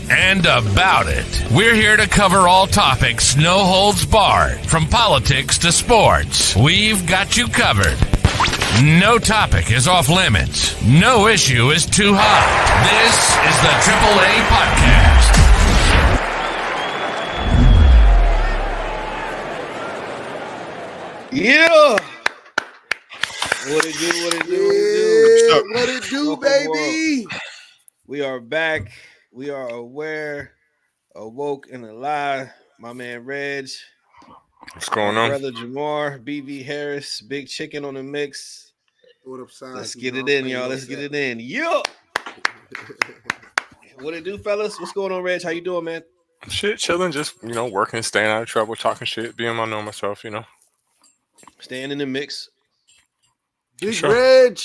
and about it. We're here to cover all topics, no holds barred, from politics to sports. We've got you covered. No topic is off limits. No issue is too hot. This is the AAA Podcast. Yeah. What it do? What it do, baby? World. We are back. We are aware, awoke, and alive. My man Reg. What's going on? Brother Jamar, BB Harris, Big Chicken on the mix. What up, son? Let's get it in, y'all. Let's get it in. Yeah. What it do, fellas? What's going on, Reg? How you doing, man? Shit, chilling, just working, staying out of trouble, talking shit, being my normal self, Staying in the mix. Big sure. Reg.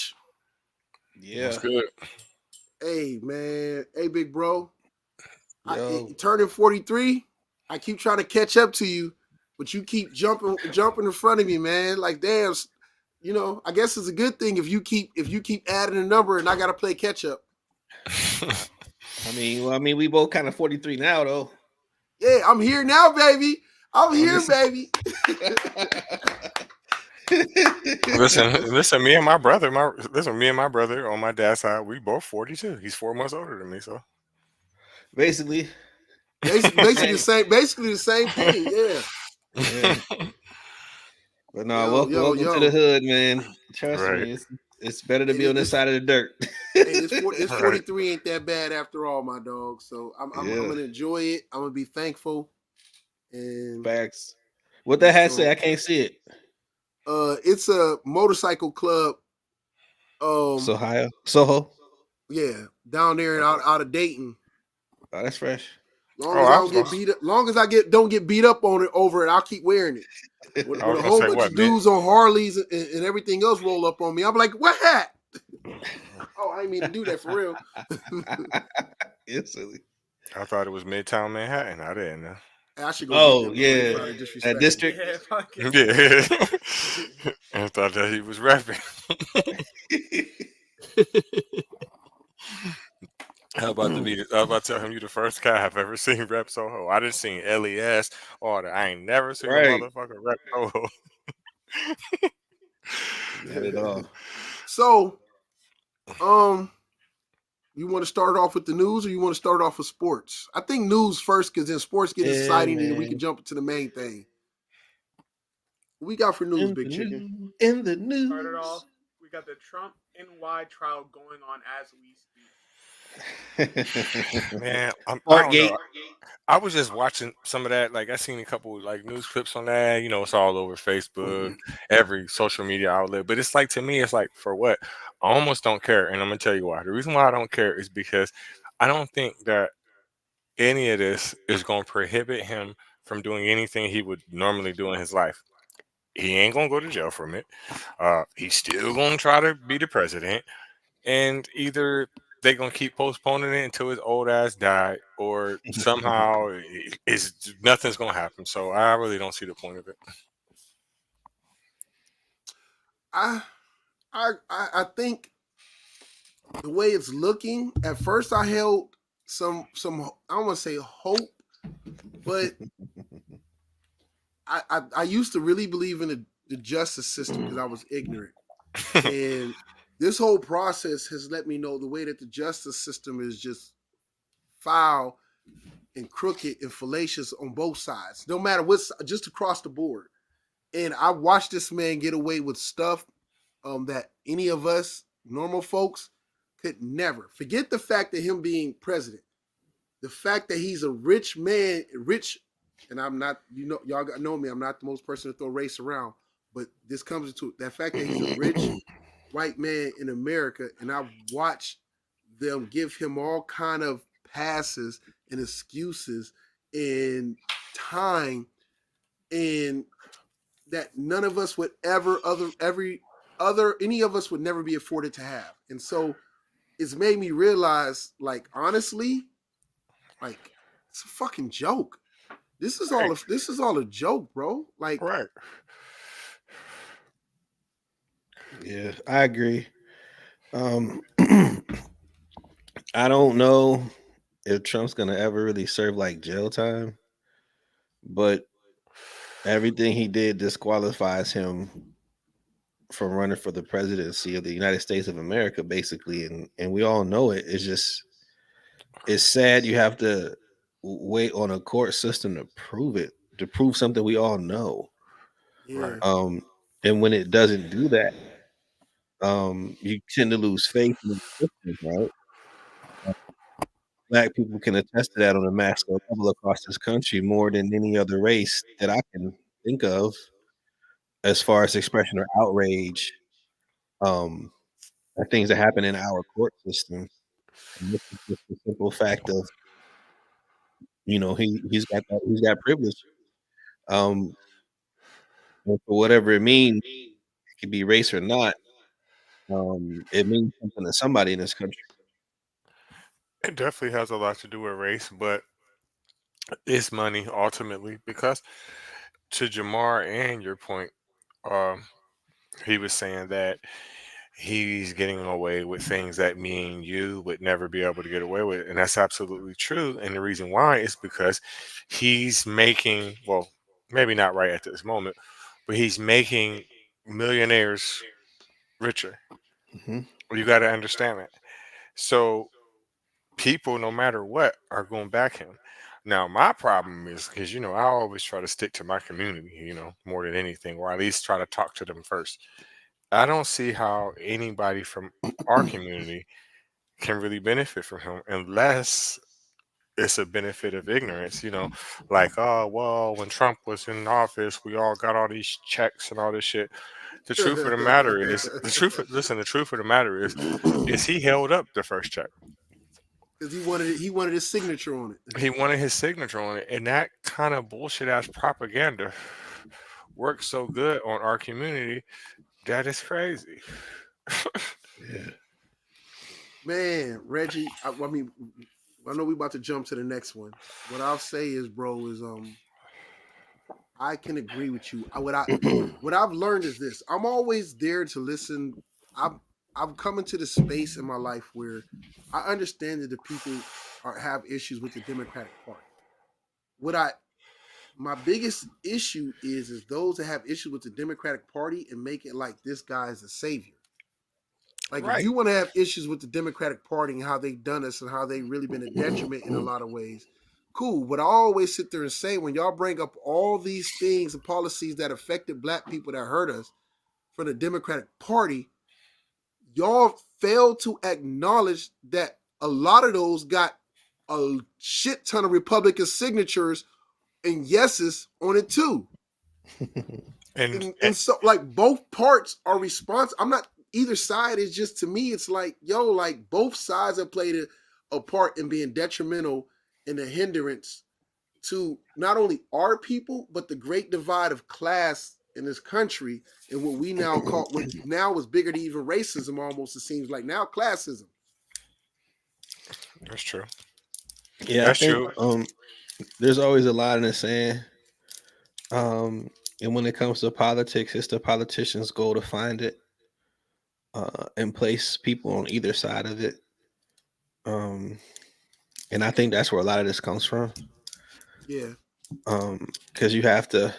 Yeah. That's good. Hey, man. Hey, big bro. Turning 43. I keep trying to catch up to you, but you keep jumping in front of me, man. Like, damn, I guess it's a good thing if you keep adding a number and I gotta play catch up. I mean, we both kind of 43 now, though. Yeah, I'm here now, baby. I'm here, baby. Listen, me and my brother on my dad's side, we both 42. He's 4 months older than me, so basically the same thing, yeah. But no, welcome to the hood, man. Trust me, it's better to be on this side of the dirt. It's 43 ain't that bad after all, my dog. So I'm gonna enjoy it. I'm gonna be thankful. And facts. What that hat say? I can't see it. It's a motorcycle club. Soho. Yeah, down there and out of Dayton. Oh, that's fresh. Long as I don't get beat up on it over it, I'll keep wearing it. When a whole bunch of dudes on Harleys and everything else roll up on me, I'm like, what hat? Oh, I didn't mean to do that for real. It's silly. I thought it was Midtown Manhattan. I didn't know. I should go. That district. Yeah. I thought that he was rapping. I was about to tell him you the first guy I've ever seen rap Soho. I didn't see LES or I ain't never seen a motherfucker rap Soho. Not at all. So, you want to start off with the news or you want to start off with sports? I think news first because then sports get exciting and we can jump into the main thing. What we got for news, Big Chicken? In the news. Started off, we got the Trump NY trial going on as we speak. Man, Parkgate. I was just watching some of that. Like, I seen a couple news clips on that. It's all over Facebook, every social media outlet. But it's like, to me, it's like, for what? I almost don't care, and I'm gonna tell you why. The reason why I don't care is because I don't think that any of this is gonna prohibit him from doing anything he would normally do in his life. He ain't gonna go to jail from it. He's still gonna try to be the president, and either they're gonna keep postponing it until his old ass die, or somehow nothing's gonna happen. So I really don't see the point of it. I think the way it's looking, at first I held some I don't want to say hope, but I used to really believe in the justice system because I was ignorant. And this whole process has let me know the way that the justice system is just foul and crooked and fallacious on both sides, no matter what's just across the board. And I watched this man get away with stuff that any of us normal folks could never. Forget the fact that him being president, the fact that he's a rich man, and I'm not, y'all know me, I'm not the most person to throw race around, but this comes into that fact that he's a rich white man in America, and I watched them give him all kind of passes and excuses and time, and that none of us would any of us would never be afforded to have. And so it's made me realize, like, honestly, like, it's a fucking joke. This is all a joke, bro. Like, right. Yeah, I agree. I don't know if Trump's gonna ever really serve like jail time, but everything he did disqualifies him from running for the presidency of the United States of America, basically, and we all know it. It's just it's sad you have to wait on a court system to prove it, to prove something we all know. Yeah. And when it doesn't do that, you tend to lose faith in the system, right? Black people can attest to that on a mass level across this country more than any other race that I can think of, as far as expression of outrage um, at things that happen in our court system. And this is just the simple fact of, he's got privilege. Um, and for whatever it means, it could be race or not. It means something to somebody in this country. It definitely has a lot to do with race, but it's money ultimately because to Jamar and your point, um, he was saying that he's getting away with things that me and you would never be able to get away with. And that's absolutely true. And the reason why is because he's making, well, maybe not right at this moment, but he's making millionaires richer. Mhm. You got to understand that. So people, no matter what, are going to back him. Now, my problem is because, I always try to stick to my community, more than anything, or at least try to talk to them first. I don't see how anybody from our community can really benefit from him unless it's a benefit of ignorance, like, oh, well, when Trump was in office, we all got all these checks and all this shit. The truth of the matter is, the truth of the matter is he held up the first check. Because he wanted his signature on it. He wanted his signature on it, and that kind of bullshit ass propaganda works so good on our community that is crazy. Yeah. Man, Reggie, I mean, I know we about to jump to the next one. What I'll say is, bro, is I can agree with you. What I've learned is this: I'm always there to listen. I've come into the space in my life where I understand that the people have issues with the Democratic Party. My biggest issue is those that have issues with the Democratic Party and make it like this guy is a savior. Like, Right. if you want to have issues with the Democratic Party and how they've done us and how they've really been a detriment in a lot of ways, cool. But I always sit there and say, when y'all bring up all these things and policies that affected Black people that hurt us from the Democratic Party, y'all fail to acknowledge that a lot of those got a shit ton of Republican signatures and yeses on it too. And so, like, both parts are responsible. I'm not, either side is just, to me, it's like, yo, like, both sides have played a part in being detrimental and a hindrance to not only our people, but the great divide of class in this country, and what we now call, what now is bigger than even racism almost, it seems like now, classism. That's true. Yeah, That's I think true. there's always a line in the saying. And when it comes to politics, it's the politicians' goal to find it and place people on either side of it. And I think that's where a lot of this comes from. Yeah. Because you have to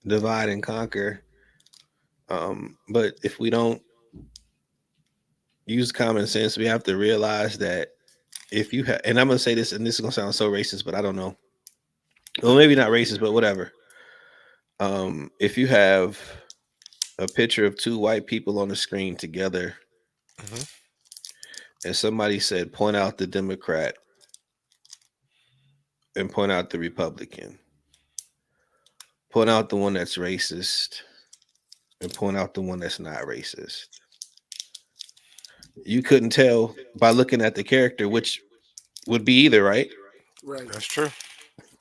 divide and conquer. But if we don't use common sense, we have to realize that if you have, and I'm gonna say this, and this is gonna sound so racist, but I don't know. Well, maybe not racist, but whatever. If you have a picture of two white people on the screen together, and somebody said, point out the Democrat and point out the Republican, point out the one that's racist and point out the one that's not racist. You couldn't tell by looking at the character which would be either, right? Right. That's true.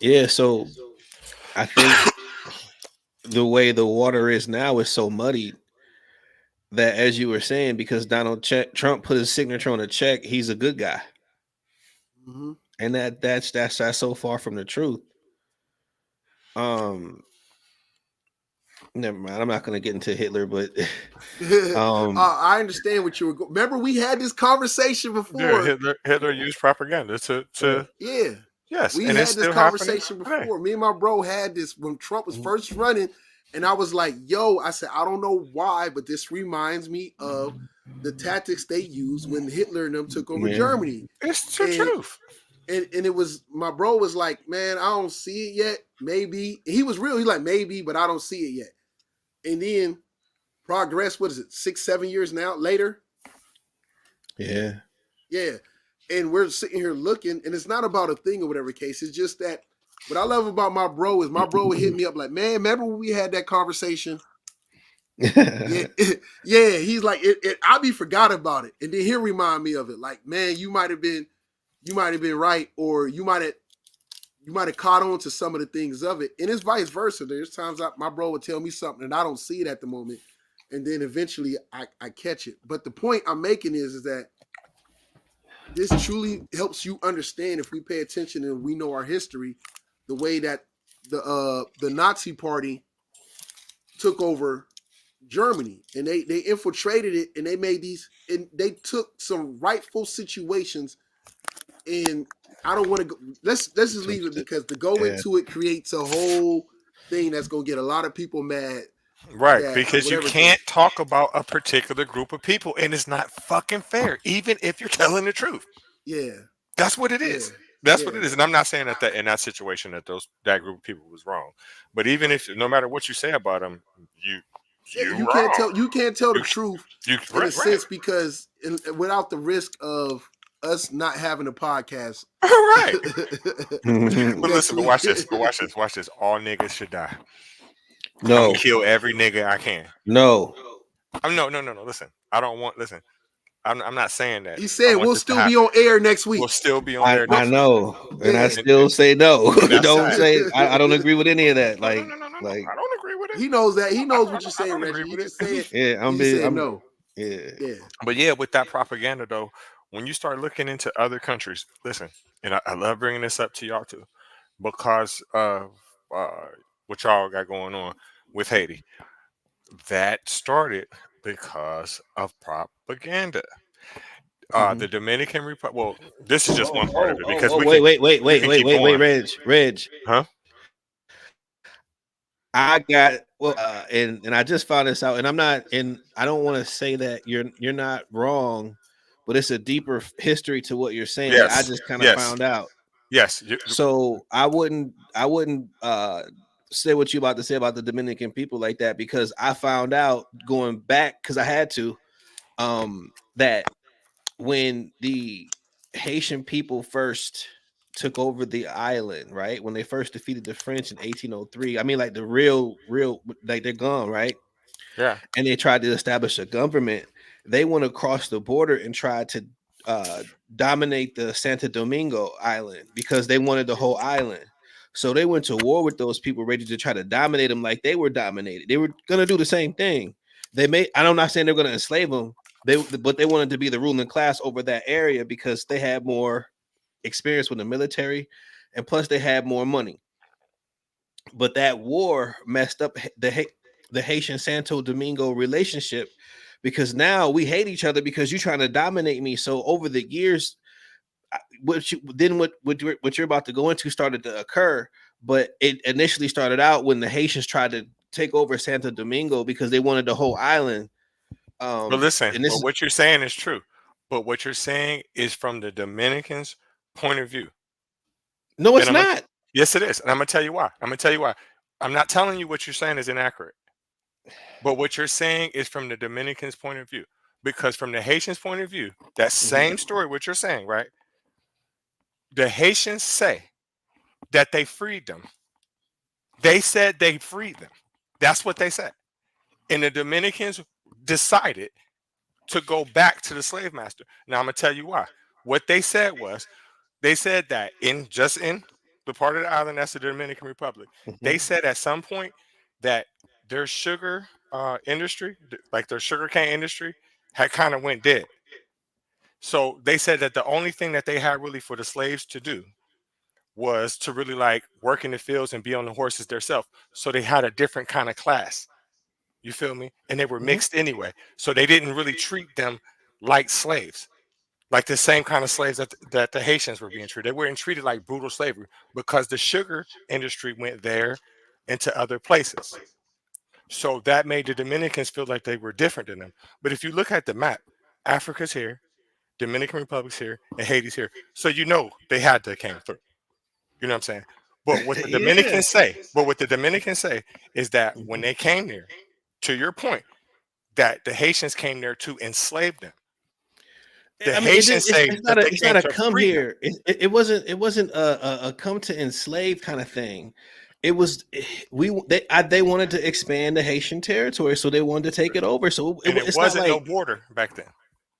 Yeah, so I think the way the water is now is so muddied that, as you were saying, because Trump put his signature on a check, he's a good guy. Mm-hmm. And that's so far from the truth. Never mind. I'm not going to get into Hitler, but I understand what you were going. Remember, we had this conversation Yeah, before. Hitler used propaganda to Yeah. yes, We and had it's this still happening conversation today. before. Me and my bro had this when Trump was first running, and I was like, "Yo," I said, "I don't know why, but this reminds me of the tactics they used when Hitler and them took over Yeah. Germany." It's the And- truth. And it was my bro was like, "Man, I don't see it yet. Maybe." And he was real. He's like, "Maybe, but I don't see it yet." And then progress. What is it? 6-7 years now later. Yeah. Yeah. And we're sitting here looking, and it's not about a thing or whatever case. It's just that what I love about my bro is my bro would hit me up like, "Man, remember when we had that conversation?" Yeah, yeah. He's like, I be forgot about it, and then he'll remind me of it. Like, man, you might have been right, or you might have caught on to some of the things of it, and it's vice versa. There's times my bro would tell me something and I don't see it at the moment, and then eventually I catch it. But the point I'm making is that this truly helps you understand, if we pay attention and we know our history, the way that the Nazi Party took over Germany, and they infiltrated it, and they made these, and they took some rightful situations. And I don't want to go. Let's just leave it, because to go into it creates a whole thing that's gonna get a lot of people mad. Right, that because you whatever can't talk about a particular group of people, and it's not fucking fair, even if you're telling the truth. Yeah, That's what it is. That's what it is. And I'm not saying that in that situation that group of people was wrong, but even if, no matter what you say about them, you can't tell the truth in a right. sense, because without the risk of us not having a podcast. Right. Mhm. But listen, but watch this. Watch this. All niggas should die. I'm No. gonna kill every nigga I can. No. No. Listen, I don't want. Listen, I'm not saying that. He said I want we'll this to still be happen. on air next week. We'll still be on air I next week. know, and I Yeah. still say no. That's Don't right. say I don't agree with any of that. No, Like, no. like, I don't agree with it. He knows that. He knows what you're I saying, don't Reggie. agree You with just it. said yeah, you just said no. Yeah. Yeah. But yeah, with that propaganda though, when you start looking into other countries, listen, and I love bringing this up to y'all too, because of what y'all got going on with Haiti. That started because of propaganda. Mhm. The Dominican Republic. Well, this is just one part of it, because we can keep wait, going. Reg. Huh? I got and I just found this out, and I don't want to say that you're not wrong, but it's a deeper history to what you're saying that I just kind of found out. Yes. So I wouldn't say what you about to say about the Dominican people like that, because I found out going back, because I had to, that when the Haitian people first took over the island, right? When they first defeated the French in 1803, I mean, like the real, like they're gone, right? Yeah. And they tried to establish a government. They went across the border and tried to dominate the Santo Domingo island, because they wanted the whole island. So they went to war with those people, ready to try to dominate them like they were dominated. They were going to do the same thing. I'm not saying they're going to enslave them, but they wanted to be the ruling class over that area, because they had more experience with the military, and plus they had more money. But that war messed up the Haitian Santo Domingo relationship, because now we hate each other because you're trying to dominate me. So over the years, what you're about to go into started to occur, but it initially started out when the Haitians tried to take over Santo Domingo because they wanted the whole island. But listen, what you're saying is true, but what you're saying is from the Dominicans' point of view. No, it's not. Yes, it is, and I'm gonna tell you why. I'm not telling you what you're saying is inaccurate, but what you're saying is from the Dominicans' point of view. Because from the Haitians' point of view, that same story, what you're saying, right? The Haitians say that they freed them. They said they freed them. That's what they said. And the Dominicans decided to go back to the slave master. Now I'm gonna tell you why. What they said was, they said that in the part of the island that's the Dominican Republic, they said at some point that their sugar industry, like their sugarcane industry, had kind of went dead. So they said that the only thing that they had really for the slaves to do was to really like work in the fields and be on the horses themselves. So they had a different kind of class. You feel me? And they were Mhm. mixed anyway. So they didn't really treat them like slaves, like the same kind of slaves that the Haitians were being treated. They weren't treated like brutal slavery because the sugar industry went there and to other places. So that made the Dominicans feel like they were different than them. But if you look at the map, Africa's here, Dominican Republic's here, and Haiti's here. So you know they had to came through. You know what I'm saying? But what the Yeah. Dominicans say is that when they came there, to your point, that the Haitians came there to enslave them. The I mean, it Haitians didn't. say that they It's came not a to come free them. here. It wasn't a come to enslave kind of thing. It was they wanted to expand the Haitian territory, so they wanted to take it over. So And it it's not wasn't no like border back then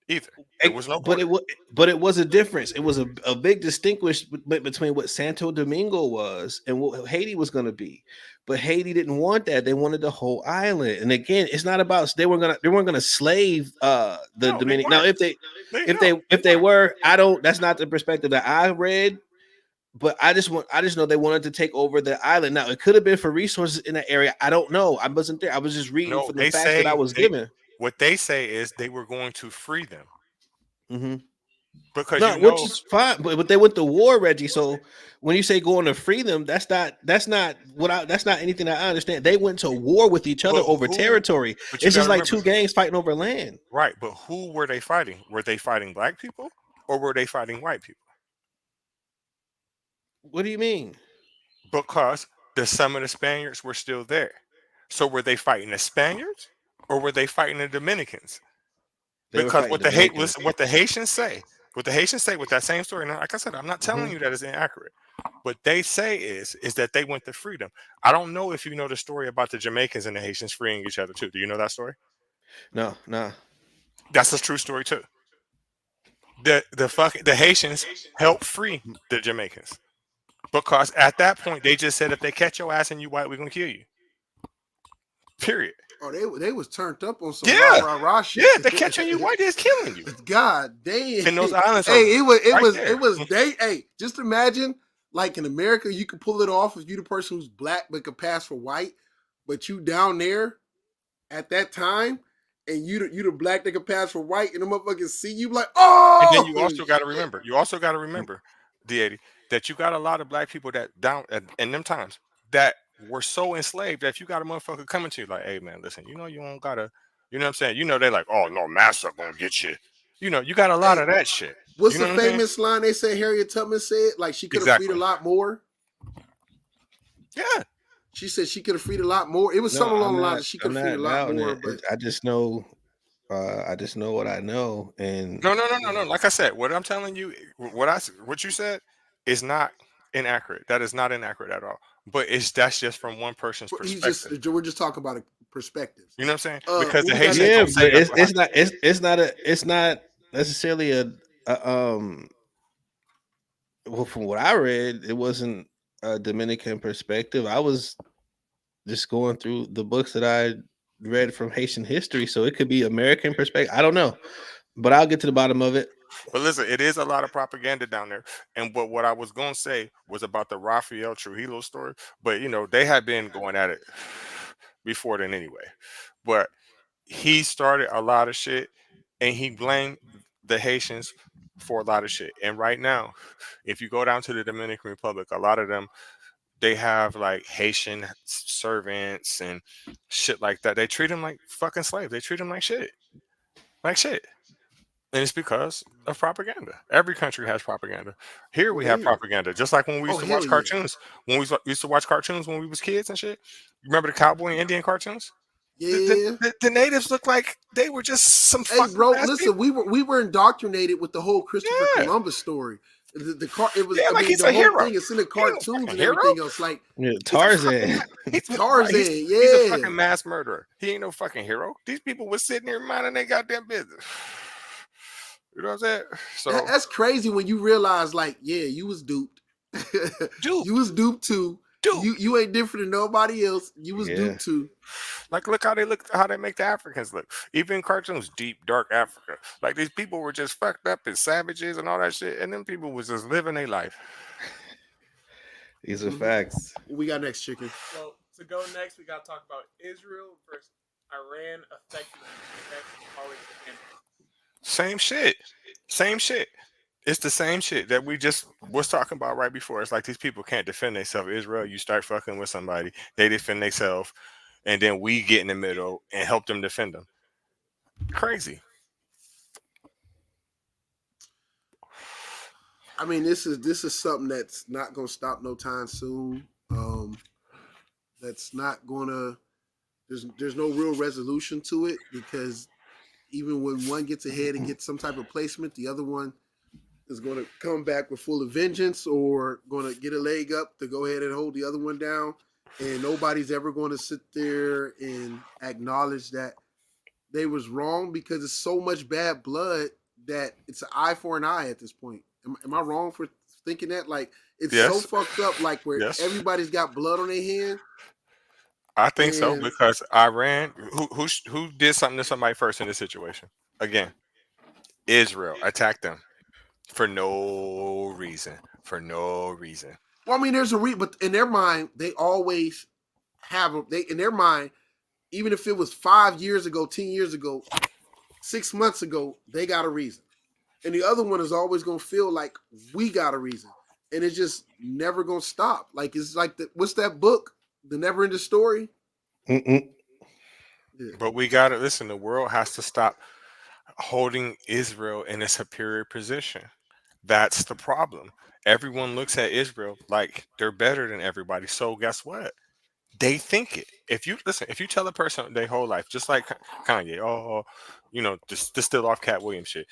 either. There was no but border. it was a difference. It was a big distinguish between what Santo Domingo was and what Haiti was going to be. But Haiti didn't want that. They wanted the whole island. And again, it's not about they weren't gonna slave the No, they Dominican. Now, weren't. if they were, I don't. That's not the perspective that I read. But I just know they wanted to take over the island. Now it could have been for resources in that area. I don't know. I wasn't there. I was just reading No, from the they facts that I say was given. what they say is they were going to free them Hmm. because No, which is fine, but they went to war, Reggie. So when you say going to free them, that's not that's not anything that I understand. They went to war with each other But over who- territory. but you It's got just to like remember, two gangs fighting over land. right? But who were they fighting? Were they fighting black people or were they fighting white people? What do you mean? Because some of the Spaniards were still there. So were they fighting the Spaniards or were they fighting the Dominicans? They were Because fighting Dominicans. listen, what the Haitians say with that same story. Now, like I said, I'm not telling Mhm. you that it's inaccurate. What they say is that they went to freedom. I don't know if you know the story about the Jamaicans and the Haitians freeing each other too. Do you know that story? No, nah. That's a true story too. The Haitians helped free the Jamaicans because at that point they just said if they catch your ass and you white, we're gonna kill you. Period. Oh, they was turned up on some Yeah. rah shit. Yeah, if they catching you white, they're killing you. God damn. And those islands are Hey, right there. hey, just imagine like in America, you can pull it off if you the person who's black but can pass for white, but you down there at that time, and you the black that can pass for white, and the motherfuckers see you like, oh. And then you also got to remember, D80, that you got a lot of black people that down in them times that were so enslaved that if you got a motherfucker coming to you like, hey man, listen, you don't gotta, you know what I'm saying? They're like, oh no, massa gonna get you. You got a lot of that shit. What's You know the what I'm saying? famous line they say Harriet Tubman said? Like she could have freed Exactly. a lot more. Yeah. She said she could have freed a lot more. It was something along the lines that she could have freed a lot more. But I just know what I know. And No. Like I said, what I'm telling you, what you said is not inaccurate. That is not inaccurate at all. But that's just from one person's perspective. we're just talking about a perspective. You know what I'm saying? Uh, Because the what we got Haitians yeah, don't say but that's what happened. it's not necessarily a well, from what I read, it wasn't a Dominican perspective. I was just going through the books that I read from Haitian history, so it could be American perspective. I don't know, but I'll get to the bottom of it. But listen, it is a lot of propaganda down there. And what I was going to say was about the Rafael Trujillo story. But, they had been going at it before then anyway. But he started a lot of shit and he blamed the Haitians for a lot of shit. And right now, if you go down to the Dominican Republic, a lot of them, they have like Haitian servants and shit like that. They treat them like fucking slaves. They treat them like shit. Like shit. And it's because of propaganda. Every country has propaganda. Here we have propaganda. Just like when we used to watch cartoons. When we used to watch cartoons when we was kids and shit. You remember the cowboy and Indian cartoons? Yeah. The natives looked like they were just some Hey, bro, listen, we were indoctrinated with the whole Christopher Columbus story. It was like he's the a whole hero. thing. It's in the cartoons and hero. everything else. Like Tarzan. He's a fucking mass murderer. He ain't no fucking hero. These people were sitting there minding their goddamn business. You know what I'm saying? So that's crazy when you realize, like, yeah, you was duped. You was duped too. You ain't different than nobody else. You was duped too. Like, look how they make the Africans look. Even in cartoons, deep, dark Africa. Like, these people were just fucked up and savages and all that shit. And them people was just living their life. These are facts. What we got next, chicken? So to go next, we got to talk about Israel versus Iran affecting U.S. college campus. Same shit. Same shit. It's the same shit that we just was talking about right before. It's like these people can't defend themselves. Israel, you start fucking with somebody, they defend themselves, and then we get in the middle and help them defend them. Crazy. I mean, this is something that's not gonna stop no time soon. That's not gonna. There's no real resolution to it because even when one gets ahead and gets some type of placement, the other one is going to come back with full of vengeance or going to get a leg up to go ahead and hold the other one down. And nobody's ever going to sit there and acknowledge that they was wrong because it's so much bad blood that it's an eye for an eye at this point. Am I wrong for thinking that? Like, it's so Yes. fucked up, like where Yes. everybody's got blood on their hand. I think so And- because Iran, who did something to somebody first in this situation? Again, Israel attacked them for no reason. For no reason. Well, I mean, there's a but in their mind, they always have in their mind, even if it was 5 years ago, 10 years ago, 6 months ago, they got a reason. And the other one is always gonna feel like we got a reason. And it's just never gonna stop. Like it's like what's that book? The Never Ending Story? Mm-mm. Yeah. But we got to listen. The world has to stop holding Israel in a superior position. That's the problem. Everyone looks at Israel like they're better than everybody. So guess what? They think it. If you listen, if you tell a person their whole life, just like Kanye, just still off Cat Williams shit.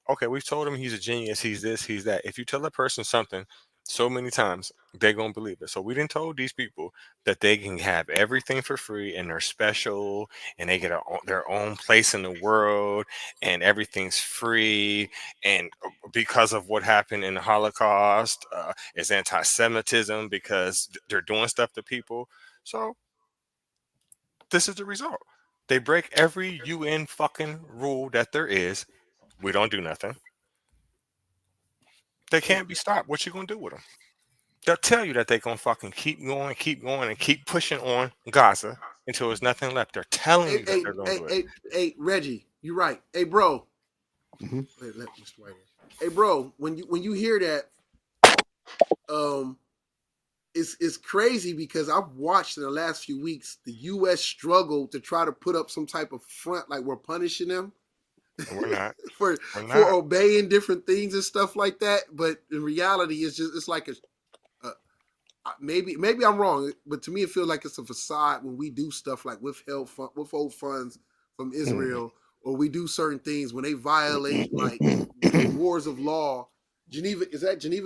Okay, we've told him he's a genius, he's this, he's that. If you tell a person something so many times, they're gonna believe it. So we didn't told these people that they can have everything for free and they're special and they get their own place in the world and everything's free. And because of what happened in the Holocaust, it's anti-Semitism because they're doing stuff to people. So this is the result. They break every UN fucking rule that there is. We don't do nothing. They can't be stopped. What you gonna do with them? They'll tell you that they're gonna fucking keep going, and keep pushing on Gaza until there's nothing left. They're telling you that they're gonna do it. Hey, Reggie, you're right. Hey, bro. Mhm. Wait, let Mr. White in. Hey, bro, when you hear that, it's crazy because I've watched in the last few weeks the U.S. struggle to try to put up some type of front, like we're punishing them. We're not. for We're for not. obeying different things and stuff like that. But in reality, it's like maybe I'm wrong, but to me it feels like it's a facade when we do stuff like withhold funds from Israel, or we do certain things when they violate like the wars of law. Geneva But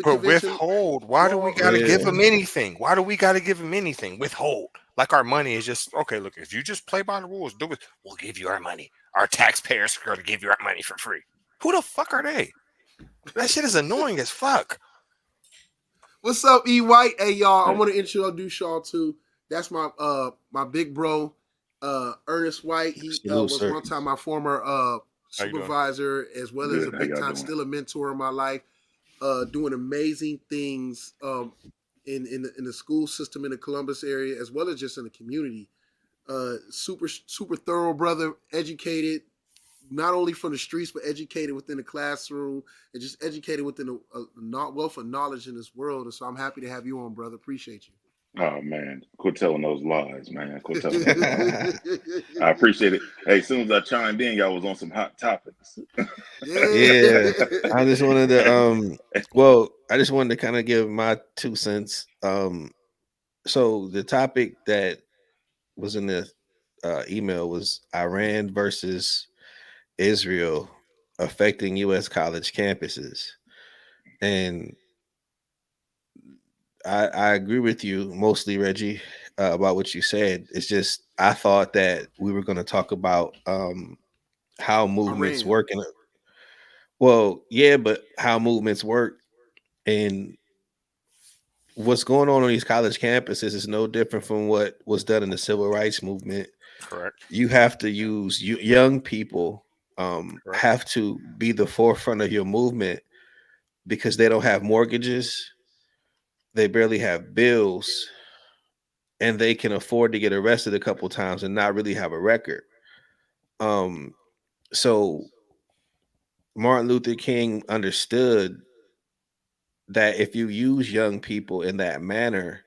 Convention. withhold. Why do we law? gotta give Yeah. them anything? Why do we gotta give them anything? Withhold. Like our money is just okay. Look, if you just play by the rules, do it. We'll give you our money. Our taxpayers are gonna give you our money for free. Who the fuck are they? That shit is annoying as fuck. What's up, E White? Hey y'all, I want to introduce y'all to that's my big bro, Ernest White. He Salute, was sir. one time my former How you doing? supervisor as well as a Good. How big y'all time, doing? still a mentor in my life, doing amazing things in the school system in the Columbus area as well as just in the community. Super thorough brother, educated, not only from the streets, but educated within the classroom and just educated within a wealth of knowledge in this world. And so I'm happy to have you on, brother. Appreciate you. Oh man, quit telling those lies, man. Quit telling those lies. I appreciate it. Hey, as soon as I chimed in, y'all was on some hot topics. Yeah. I just wanted to I just wanted to kind of give my 2 cents. So the topic that was in the email was Iran versus Israel affecting U.S. college campuses, and I agree with you mostly, Reggie, about what you said. It's just I thought that we were going to talk about how movements Iran. work, well, yeah, but how movements work and what's going on these college campuses is no different from what was done in the civil rights movement. Correct. You have to use young people Correct. have to be the forefront of your movement because they don't have mortgages, they barely have bills, and they can afford to get arrested a couple times and not really have a record. So Martin Luther King understood that if you use young people in that manner,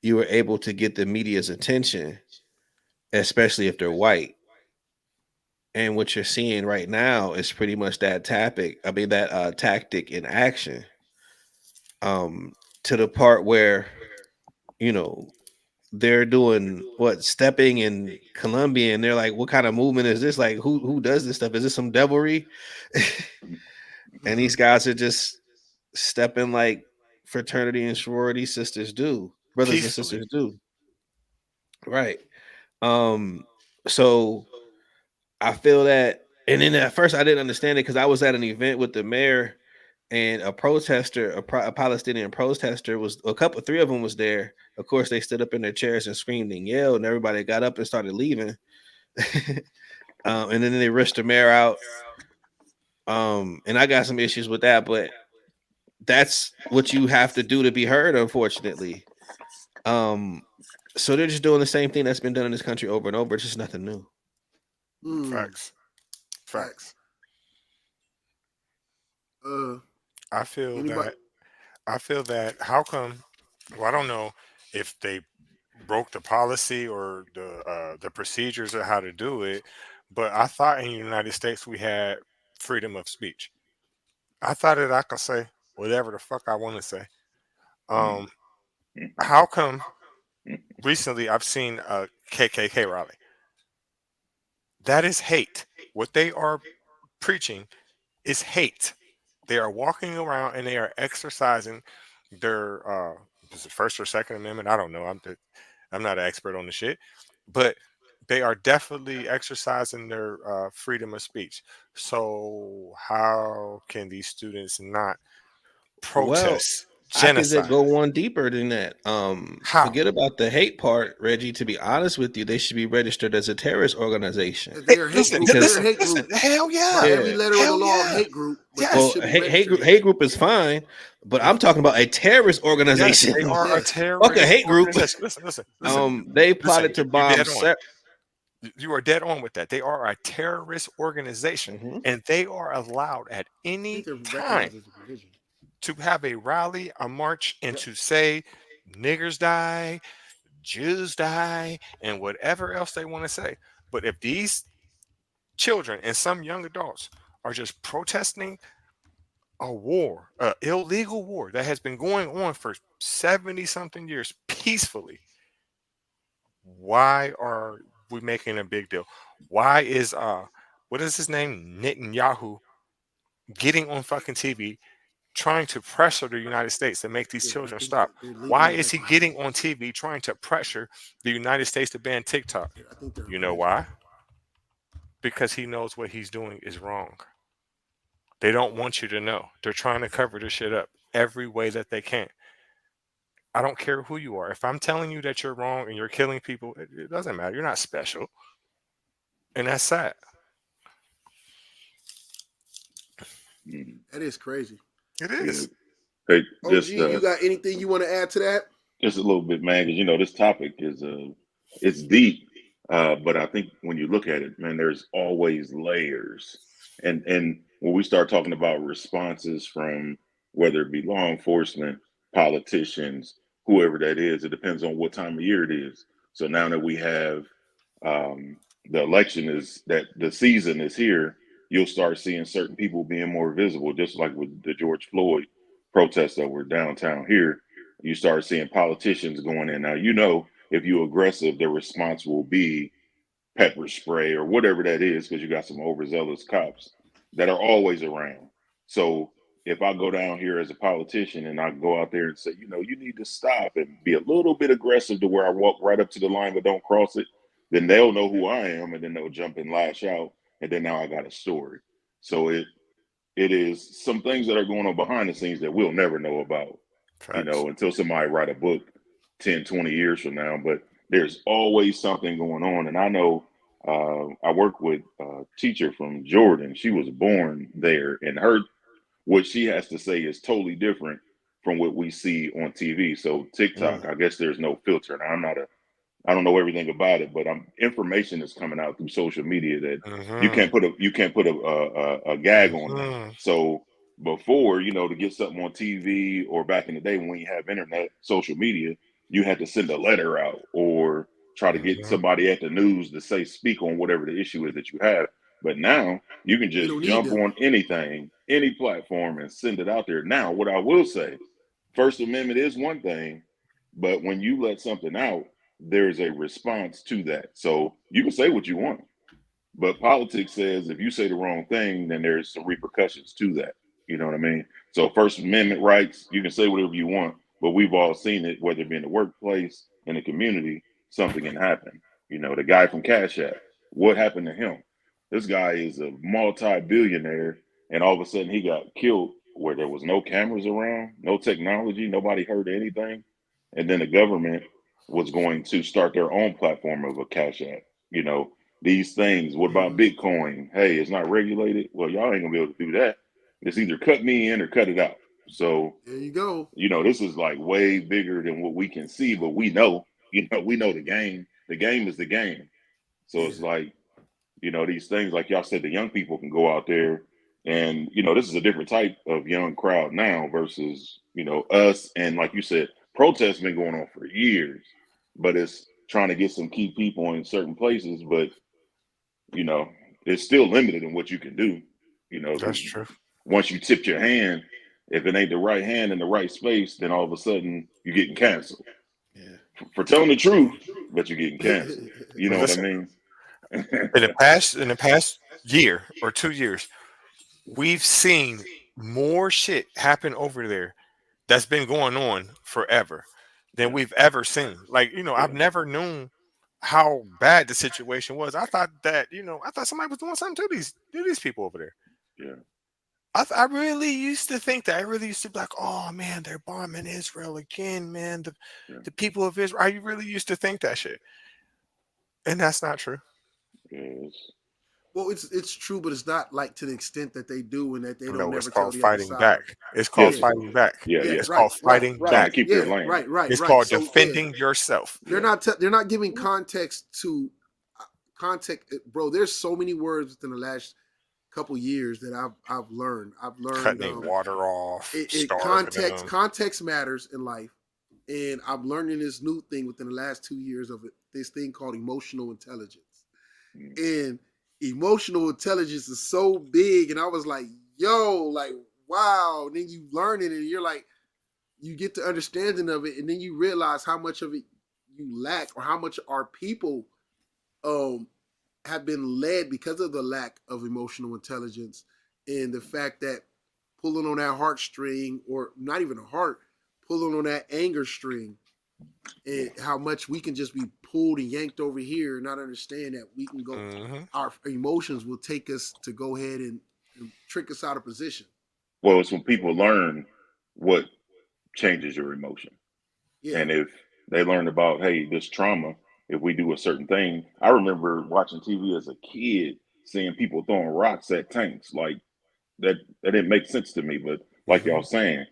you were able to get the media's attention, especially if they're white. And what you're seeing right now is pretty much that tactic in action. To the part where, you know, they're doing what stepping in Colombia, and they're like, what kind of movement is this? Like, who does this stuff? Is this some devilry? And these guys are just stepping like fraternity and sorority sisters do, brothers and Peacefully. sisters do. Right. So I feel that, and then at first I didn't understand it because I was at an event with the mayor and a protester, a Palestinian protester was three of them was there. Of course, they stood up in their chairs and screamed and yelled, and everybody got up and started leaving. And then they rushed the mayor out. And I got some issues with that, but that's what you have to do to be heard, unfortunately. So they're just doing the same thing that's been done in this country over and over. It's just nothing new. Facts. I feel that how come, well, I don't know if they broke the policy or the procedures of how to do it, but I thought in the United States we had freedom of speech. I thought that I could say whatever the fuck I want to say. How come recently I've seen a KKK rally? That is hate. What they are preaching is hate. They are walking around and they are exercising their is it First or Second Amendment? I don't know. I'm not an expert on the shit, but they are definitely exercising their freedom of speech. So how can these students not protest I could genocide? go one deeper than that. How? Forget about the hate part, Reggie. To be honest with you, they should be registered as a terrorist organization. They're a hate Listen, group. listen, They're a hate listen, group. hell yeah. By every letter of Hell the law yeah. of hate group. But Yes. they Well, should be hate registered. group is fine, but I'm talking about a terrorist Yes, organization. they are a Yes. terrorist Fuck a hate group. organization. Listen. They plotted to You're bomb. dead on. You are dead on with that. They are a terrorist organization, Mhm. and they are allowed at I any think they're time recognized as a religion. to have a rally, a march, and to say niggers die, Jews die, and whatever else they want to say. But if these children and some young adults are just protesting a war, an illegal war that has been going on for 70 something years peacefully, why are we making a big deal? Why is what is his name, Netanyahu, getting on fucking TV trying to pressure the United States to make these children stop? Why is he getting on TV trying to pressure the United States to ban TikTok? You know why? Because he knows what he's doing is wrong. They don't want you to know. They're trying to cover this shit up every way that they can. I don't care who you are. If I'm telling you that you're wrong and you're killing people, it doesn't matter. You're not special. And that's sad. That is crazy. It is. Hey, OG, you got anything you want to add to that? just a little bit, man, because this topic is it's deep, but I think when you look at it, man, there's always layers, and when we start talking about responses from whether it be law enforcement, politicians, whoever that is, it depends on what time of year it is. So now that we have the election is that the season is here, you'll start seeing certain people being more visible, just like with the George Floyd protests that were downtown here. You start seeing politicians going in. Now, if you're aggressive, the response will be pepper spray or whatever that is, because you got some overzealous cops that are always around. So if I go down here as a politician and I go out there and say, you need to stop and be a little bit aggressive to where I walk right up to the line but don't cross it, then they'll know who I am and then they'll jump and lash out. And then now I got a story. So it is some things that are going on behind the scenes that we'll never know about, until somebody write a book 10, 20 years from now. But there's always something going on. And I know I work with a teacher from Jordan. She was born there, and what she has to say is totally different from what we see on TV. So TikTok, I guess there's no filter. Now, I'm not a I don't know everything about it, but information is coming out through social media that you Mm-hmm. can't put a gag on it. Mm-hmm. So before, to get something on TV or back in the day when you have internet, social media, you had to send a letter out or try to get Mm-hmm. somebody at the news to speak on whatever the issue is that you have. But now you can You just don't need jump them. on anything, any platform, and send it out there. Now, what I will say, First Amendment is one thing, but when you let something out, there's a response to that. So you can say what you want, but politics says if you say the wrong thing, then there's some repercussions to that. You know what I mean? So First Amendment rights, you can say whatever you want, but we've all seen it, whether it be in the workplace, in the community, something can happen. The guy from Cash App, what happened to him? This guy is a multi-billionaire, and all of a sudden he got killed where there was no cameras around, no technology, nobody heard anything. And then the government was going to start their own platform of a Cash App. You know, these things. What about Mhm. Bitcoin? Hey, it's not regulated. Well, y'all ain't gonna be able to do that. It's either cut me in or cut it out. So, There you go. this is like way bigger than what we can see, but we know, we know the game. The game is the game. So Yeah. it's like, these things, like y'all said, the young people can go out there and, this is a different type of young crowd now versus, us. And like you said, protests been going on for years, but it's trying to get some key people in certain places. But you know, it's still limited in what you can do, That's because true. once you tip your hand, if it ain't the right hand in the right space, then all of a sudden you're getting canceled Yeah. for telling the truth, but you're getting canceled. You But know what I listen, mean? in the past year or 2 years, we've seen more shit happen over there that's been going on forever than Yeah, we've ever seen. Like, I've yeah, never known how bad the situation was. I thought that, I thought somebody was doing something to these people over there. yeah, I really used to think that. I really used to be like, oh man, they're bombing Israel again, man. The yeah. the people of Israel. I really used to think that shit, and that's not true. Yes. Well, it's true, but it's not like to the extent that they do, and that they don't No, it's never tell called the other fighting side. back. It's called Yeah, Yes. fighting back. Yeah, yeah, yeah. It's right, called right, fighting right. Trying to back. keep their Yeah, land. right, right, It's right. called So yeah, defending yourself. they're Yeah, not they're not giving context to context, bro. There's so many words within the last couple years that I've learned. I've learned Cutting their water off, starving them. context matters in life, and I'm learning this new thing within the last 2 years of it. This thing called emotional intelligence, mm, and emotional intelligence is so big. And I was like, yo, like wow. And then you learn it, and you're like, you get the understanding of it, and then you realize how much of it you lack, or how much our people um have been led because of the lack of emotional intelligence, and the fact that pulling on that heartstring, or not even a heart, pulling on that anger string, yeah. and how much we can just be pulled and yanked over here and not understand that we can go, Hmm. our emotions will take us to go ahead and trick us out of position. Well, it's when people learn what changes your emotion. Yeah. And if they learn about, hey, this trauma, if we do a certain thing, I remember watching TV as a kid, seeing people throwing rocks at tanks. Like that didn't make sense to me. But like y'all Hmm. saying,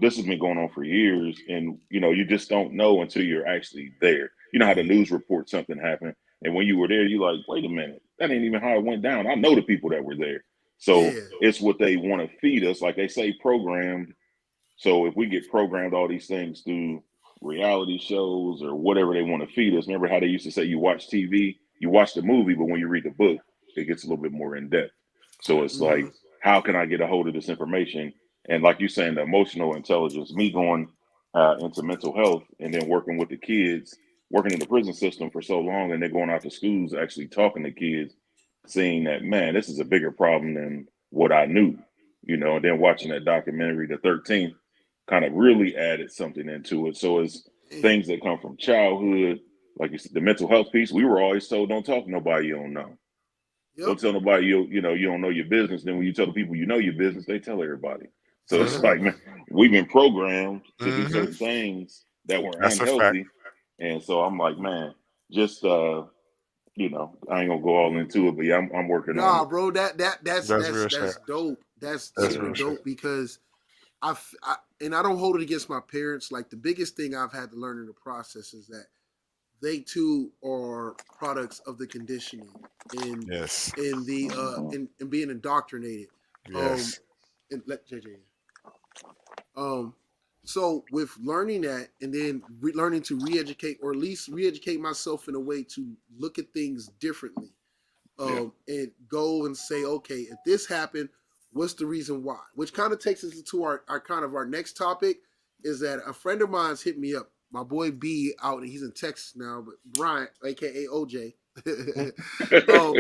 this has been going on for years, and you just don't know until you're actually there. You know how the news reports something happened, and when you were there, you're like, wait a minute, that ain't even how it went down. I know the people that were there. So Yeah. it's what they want to feed us, like they say, programmed. So if we get programmed all these things through reality shows or whatever they want to feed us, remember how they used to say you watch TV, you watch the movie, but when you read the book, it gets a little bit more in depth. So it's Mm-hmm. like, how can I get a hold of this information? And like you saying, the emotional intelligence, me going into mental health and then working with the kids, working in the prison system for so long, and then going out to schools, actually talking to kids, seeing that, man, this is a bigger problem than what I knew, and then watching that documentary, The 13th, kind of really added something into it. So it's Yeah. things that come from childhood, like you said, the mental health piece. We were always told, don't talk to nobody you don't know. Yep. Don't tell nobody you don't know your business. Then when you tell the people you know your business, they tell everybody. So it's Hmm. like, man, we've been programmed to do Hmm. certain things that were That's a fact. unhealthy. And so I'm like, man, just I ain't gonna go all into it, but yeah, I'm working on Nah, it. bro, That's real shit. that's dope. That's That's super Yeah. real shit. dope, because I and I don't hold it against my parents. Like, the biggest thing I've had to learn in the process is that they too are products of the conditioning and Yes. in the in being indoctrinated. Yes. And let JJ in. So with learning that and then learning to re-educate or at least re-educate myself in a way to look at things differently. And go and say, okay, if this happened, what's the reason why? Which kind of takes us into our kind of our next topic is that a friend of mine's hit me up. My boy B out, and he's in Texas now, but Bryant, aka OJ,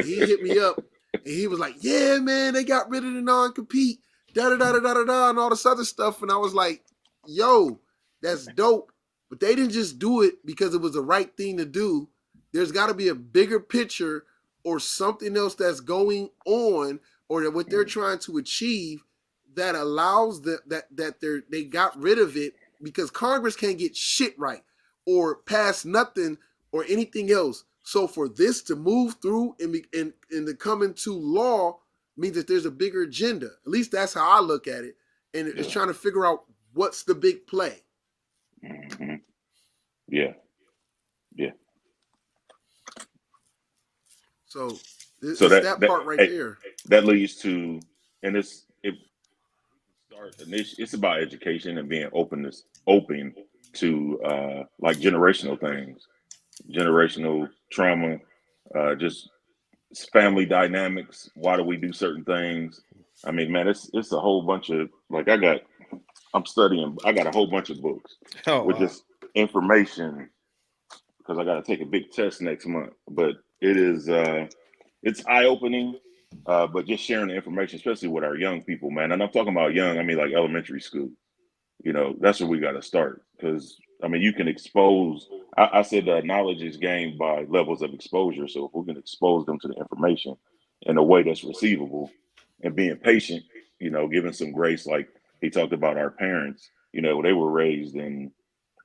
he hit me up and he was like, yeah, man, they got rid of the non-compete, da da da da da da, and all this other stuff. And I was like, yo, that's dope. But they didn't just do it because it was the right thing to do. There's got to be a bigger picture or something else that's going on, or that what they're trying to achieve that allows that they got rid of it because Congress can't get shit right or pass nothing or anything else. So for this to move through and to come into law means that there's a bigger agenda. At least that's how I look at it. And it's trying to figure out what's the big play. Mm-hmm. Yeah. So So it's that part right there. That leads to, and it's about education and being open to like generational things, generational trauma, just family dynamics. Why do we do certain things? I mean, man, it's a whole bunch of like I got a whole bunch of books with just information because I got to take a big test next month. But it is it's eye-opening, but just sharing the information, especially with our young people, man. And I'm talking about young, I mean like elementary school. You know, that's where we got to start because I mean you can expose. I said knowledge is gained by levels of exposure. So if we can expose them to the information in a way that's receivable and being patient, you know, giving some grace, like he talked about our parents. You know, they were raised in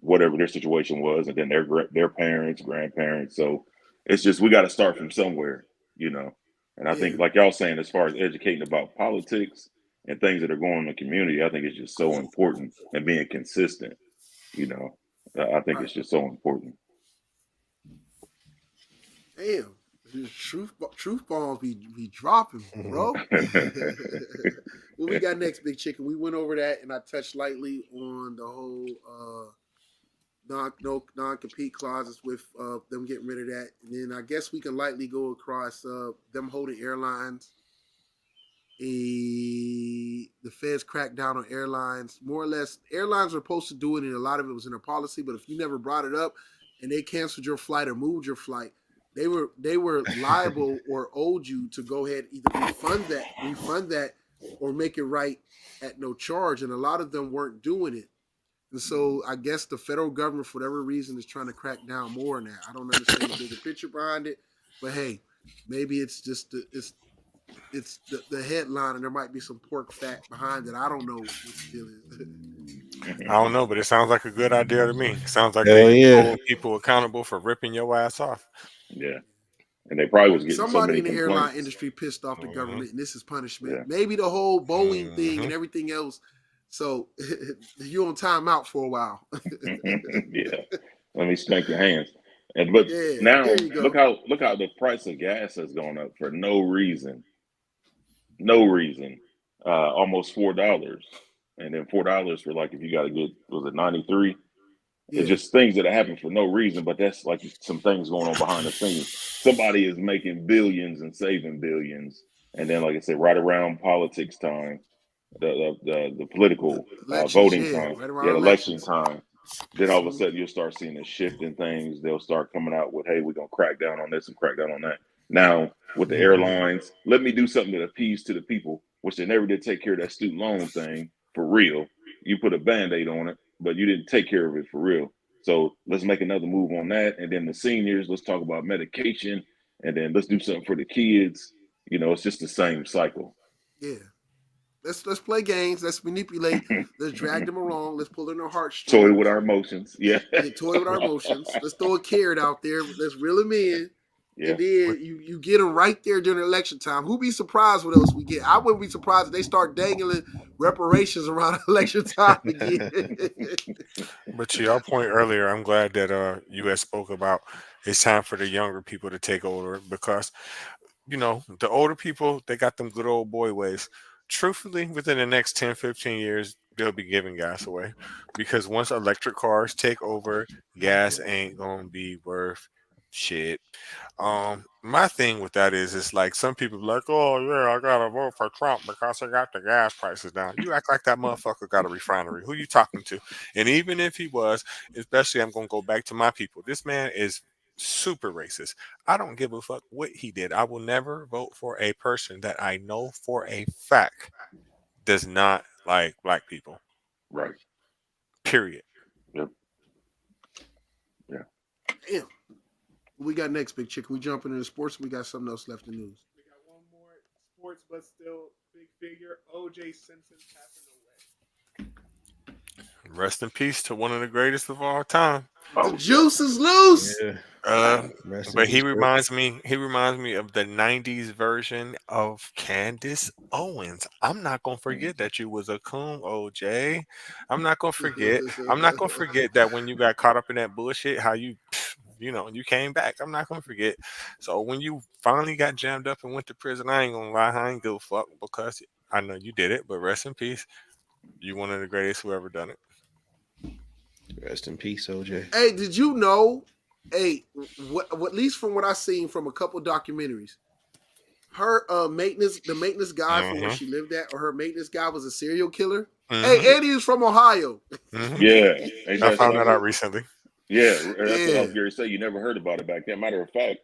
whatever their situation was, and then their parents, grandparents. So it's just we got to start from somewhere, you know. And I think, like y'all saying, as far as educating about politics and things that are going on in the community, I think it's just so important and being consistent. You know, I think it's just so important. Damn, truth bombs be dropping, bro. What we got next, Big Chicken? We went over that, and I touched lightly on the whole non-compete clauses with them getting rid of that. And then I guess we can lightly go across them holding airlines. The feds cracked down on airlines. More or less, airlines were supposed to do it, and a lot of it was in their policy. But if you never brought it up and they canceled your flight or moved your flight, they were liable or owed you to go ahead either refund that, or make it right at no charge. And a lot of them weren't doing it. And so I guess the federal government, for whatever reason, is trying to crack down more on that. I don't understand the bigger picture behind it, but hey, maybe it's just it's the headline, and there might be some pork fat behind it. I don't know what the deal is. I don't know, but it sounds like a good idea to me. It sounds like they hold people accountable for ripping your ass off. Yeah. And they probably was getting somebody in the complaints. Airline industry pissed off the government, and this is punishment. Yeah. Maybe the whole Boeing thing and everything else. So you're on timeout for a while. Yeah, let me spank your hands. But now look how the price of gas has gone up for no reason. Almost $4, and then $4 for like if you got to get was it 93. It's just things that happen for no reason, but that's like some things going on behind the scenes. Somebody is making billions and saving billions, and then like I said, right around politics time, the political voting time, election time. Then all of a sudden you'll start seeing a shift in things. They'll start coming out with, "Hey, we're gonna crack down on this and crack down on that." Now with the airlines, let me do something that appeals to the people, which they never did take care of that student loan thing for real. You put a Band-Aid on it, but you didn't take care of it for real. So let's make another move on that. And then the seniors, let's talk about medication, and then let's do something for the kids. You know, it's just the same cycle. Yeah. Let's play games. Let's manipulate. Let's drag them along. Let's pull in their heartstrings. Toy with our emotions. Yeah. Toy with our emotions. Let's throw a carrot out there. Let's reel them in. Yeah. And then you get them right there during election time. Who be surprised what else we get? I wouldn't be surprised if they start dangling reparations around election time again. But to your point earlier, I'm glad that you had spoke about it's time for the younger people to take over because the older people, they got them good old boy ways. Truthfully, within the next 10, 15 years, they'll be giving gas away because once electric cars take over, gas ain't gonna be worth shit. My thing with that is, it's like some people be like, oh yeah, I gotta vote for Trump because I got the gas prices down. You act like that motherfucker got a refinery. Who you talking to? And even if he was, especially, I'm gonna go back to my people. This man is super racist. I don't give a fuck what he did. I will never vote for a person that I know for a fact does not like black people. Right. Period. Yep. Yeah. Damn. What we got next, Big Chicken? We jumping into sports. We got something else left in news. We got one more sports, but still big figure. O.J. Simpson passing away. Rest in peace to one of the greatest of all time. The juice is loose. Yeah. Rest in But he peace, reminds me of the 90s version of Candace Owens. I'm not gonna forget that you was a coon, OJ. I'm not gonna forget. I'm not gonna forget that when you got caught up in that bullshit, how you came back. I'm not gonna forget. So when you finally got jammed up and went to prison, I ain't gonna lie, I ain't give a fuck because I know you did it, but rest in peace. You one of the greatest who ever done it. Rest in peace, OJ. Hey, did you know? Hey, what at least from what I seen from a couple documentaries, her the maintenance guy from where she lived at, or her maintenance guy was a serial killer. Hey, Eddie is from Ohio. Yeah. I found that out recently. Yeah, that's what I was going to say. You never heard about it back then. Matter of fact,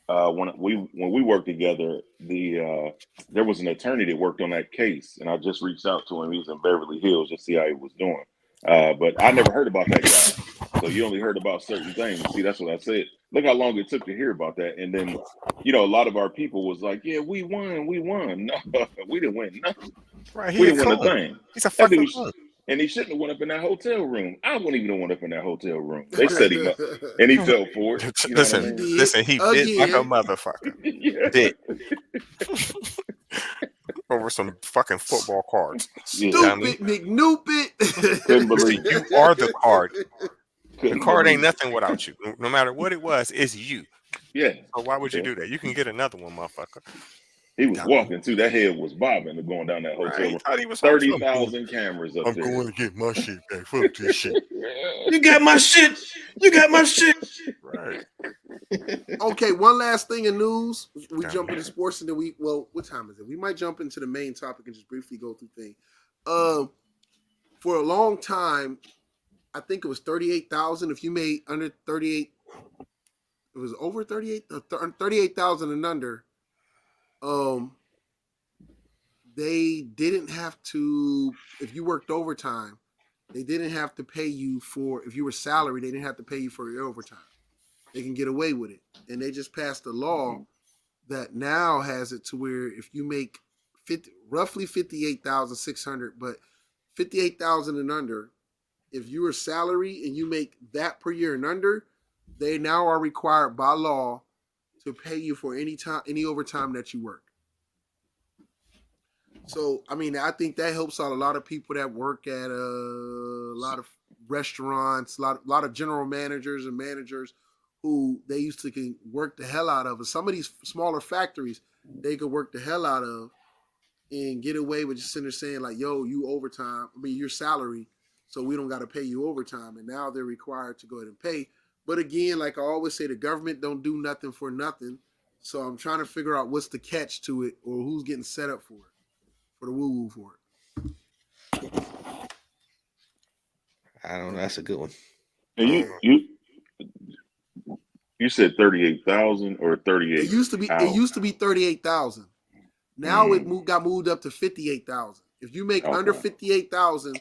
when we worked together, there was an attorney that worked on that case, and I just reached out to him. He was in Beverly Hills to see how he was doing. But I never heard about that guy. So you only heard about certain things. See, that's what I said. Look how long it took to hear about that. And then, a lot of our people was like, yeah, we won. No, we didn't win nothing. Right, We didn't win a thing. He's a fucking coon. And he shouldn't have went up in that hotel room. I wouldn't even have went up in that hotel room. They set him up, and he fell for it. Listen, he bit like a motherfucker. Yeah. Bit. Over some fucking football cards. Stupid McNoopit. Couldn't believe You are the card. The Couldn't card ain't believe nothing without you. No matter what it was, it's you. Yeah. So why would you do that? You can get another one, motherfucker. He was walking too. That head was bobbing going down that hotel room. Thought he was 30,000 cameras up there. I'm going to get my shit back. Fuck this shit. You got my shit. You got my shit. Right. Okay, one last thing in news. We jump into sports and then what time is it? We might jump into the main topic and just briefly go through things. For a long time, I think it was 38,000. If you made under 38, it was over 38,000 and under. They didn't have to, if you worked overtime, they didn't have to pay you for, if you were salary, they didn't have to pay you for your overtime. They can get away with it. And they just passed a law that now has it to where if you make roughly 58,600, but 58,000 and under, if you are salary and you make that per year and under, they now are required by law to pay you for any overtime that you work. So, I mean, I think that helps out a lot of people that work at a lot of restaurants, a lot of general managers and managers who they used to work the hell out of. And some of these smaller factories, they could work the hell out of and get away with just sitting there saying like, yo, your salary, so we don't got to pay you overtime. And now they're required to go ahead and pay. But again, like I always say, the government don't do nothing for nothing. So I'm trying to figure out what's the catch to it or who's getting set up for it, for the woo-woo for it. I don't know. That's a good one. And you said 38,000 or 38? It used to be 38,000. Now it got moved up to 58,000. If you make under 58,000,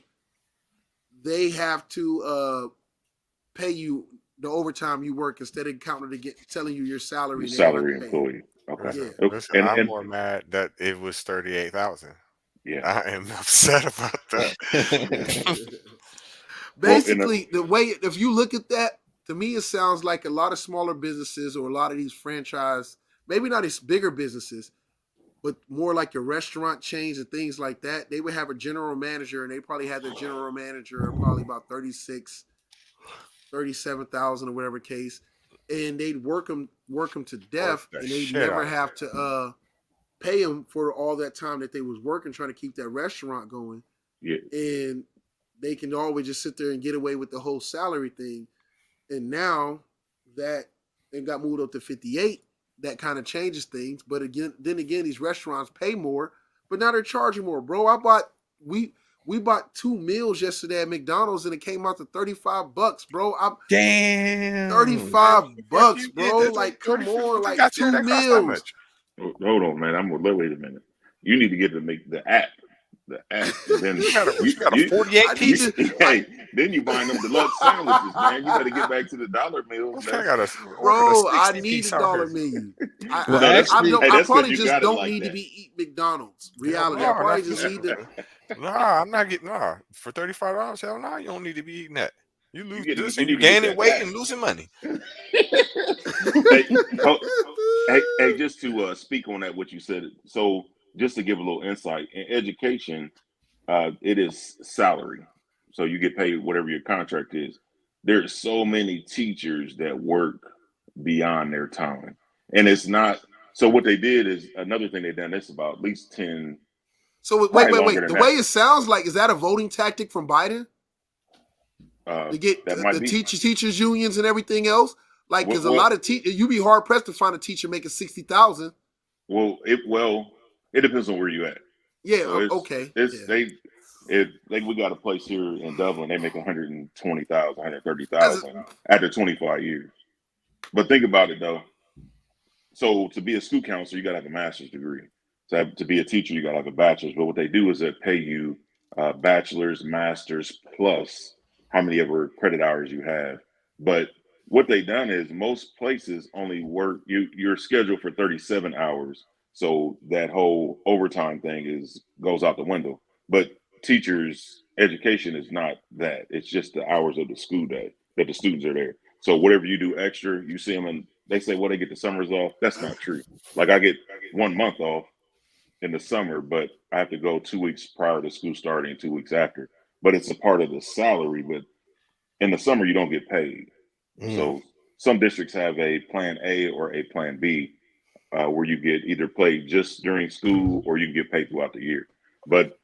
they have to pay you the overtime you work instead of counting telling you your salary. Your salary employee. Okay. Yeah. Listen, I'm more mad that it was 38,000. Yeah. I am upset about that. Basically, the way if you look at that, to me, it sounds like a lot of smaller businesses or a lot of these franchise, maybe not these bigger businesses, but more like your restaurant chains and things like that. They would have a general manager, and they probably had their general manager probably about 36, 37,000 or whatever case, and they'd work them to death, the and they'd shit never out of have to pay them for all that time that they was working trying to keep that restaurant going. Yeah. And they can always just sit there and get away with the whole salary thing. And now that it got moved up to 58, that kind of changes things. But then again, these restaurants pay more, but now they're charging more. Bro, we bought 2 meals yesterday at McDonald's and it came out to $35, bro. Damn. $35, bro. Like, come on, like 2 meals. Hold on, man. Wait a minute. You need to get the app. The app. Then You got a 48-piece. Then you buying them deluxe sandwiches, man. You better get back to the dollar meals. Bro, I need a dollar menu. I probably just don't need to be eating McDonald's. Reality. I probably just need to. Nah, I'm not getting for $35. Hell no, you don't need to be eating that. You lose this and you gaining weight and losing money. Hey, just to speak on that, what you said. So, just to give a little insight, in education, it is salary. So you get paid whatever your contract is. There's so many teachers that work beyond their time. And it's not, so what they did is, another thing they've done, that's about at least 10. So wait. The way it sounds like, is that a voting tactic from Biden? To get the teachers unions and everything else? Like, because a lot of teachers, you'd be hard pressed to find a teacher making $60,000. Well, it depends on where you at. Yeah, So okay. We got a place here in Dublin. They make $120,000, $130,000 after 25 years. But think about it though. So to be a school counselor, you got to have a master's degree. To be a teacher, you got to have a bachelor's. But what they do is they pay you bachelor's, master's, plus how many ever credit hours you have. But what they've done is most places only work you're scheduled for 37 hours. So that whole overtime thing goes out the window. But teachers' education is not that. It's just the hours of the school day that the students are there. So whatever you do extra, you see them and they say, well, they get the summers off. That's not true. Like, I get 1 month off in the summer, but I have to go 2 weeks prior to school starting and 2 weeks after. But it's a part of the salary. But in the summer, you don't get paid. So some districts have a plan A or a plan B, where you get either paid just during school or you can get paid throughout the year. But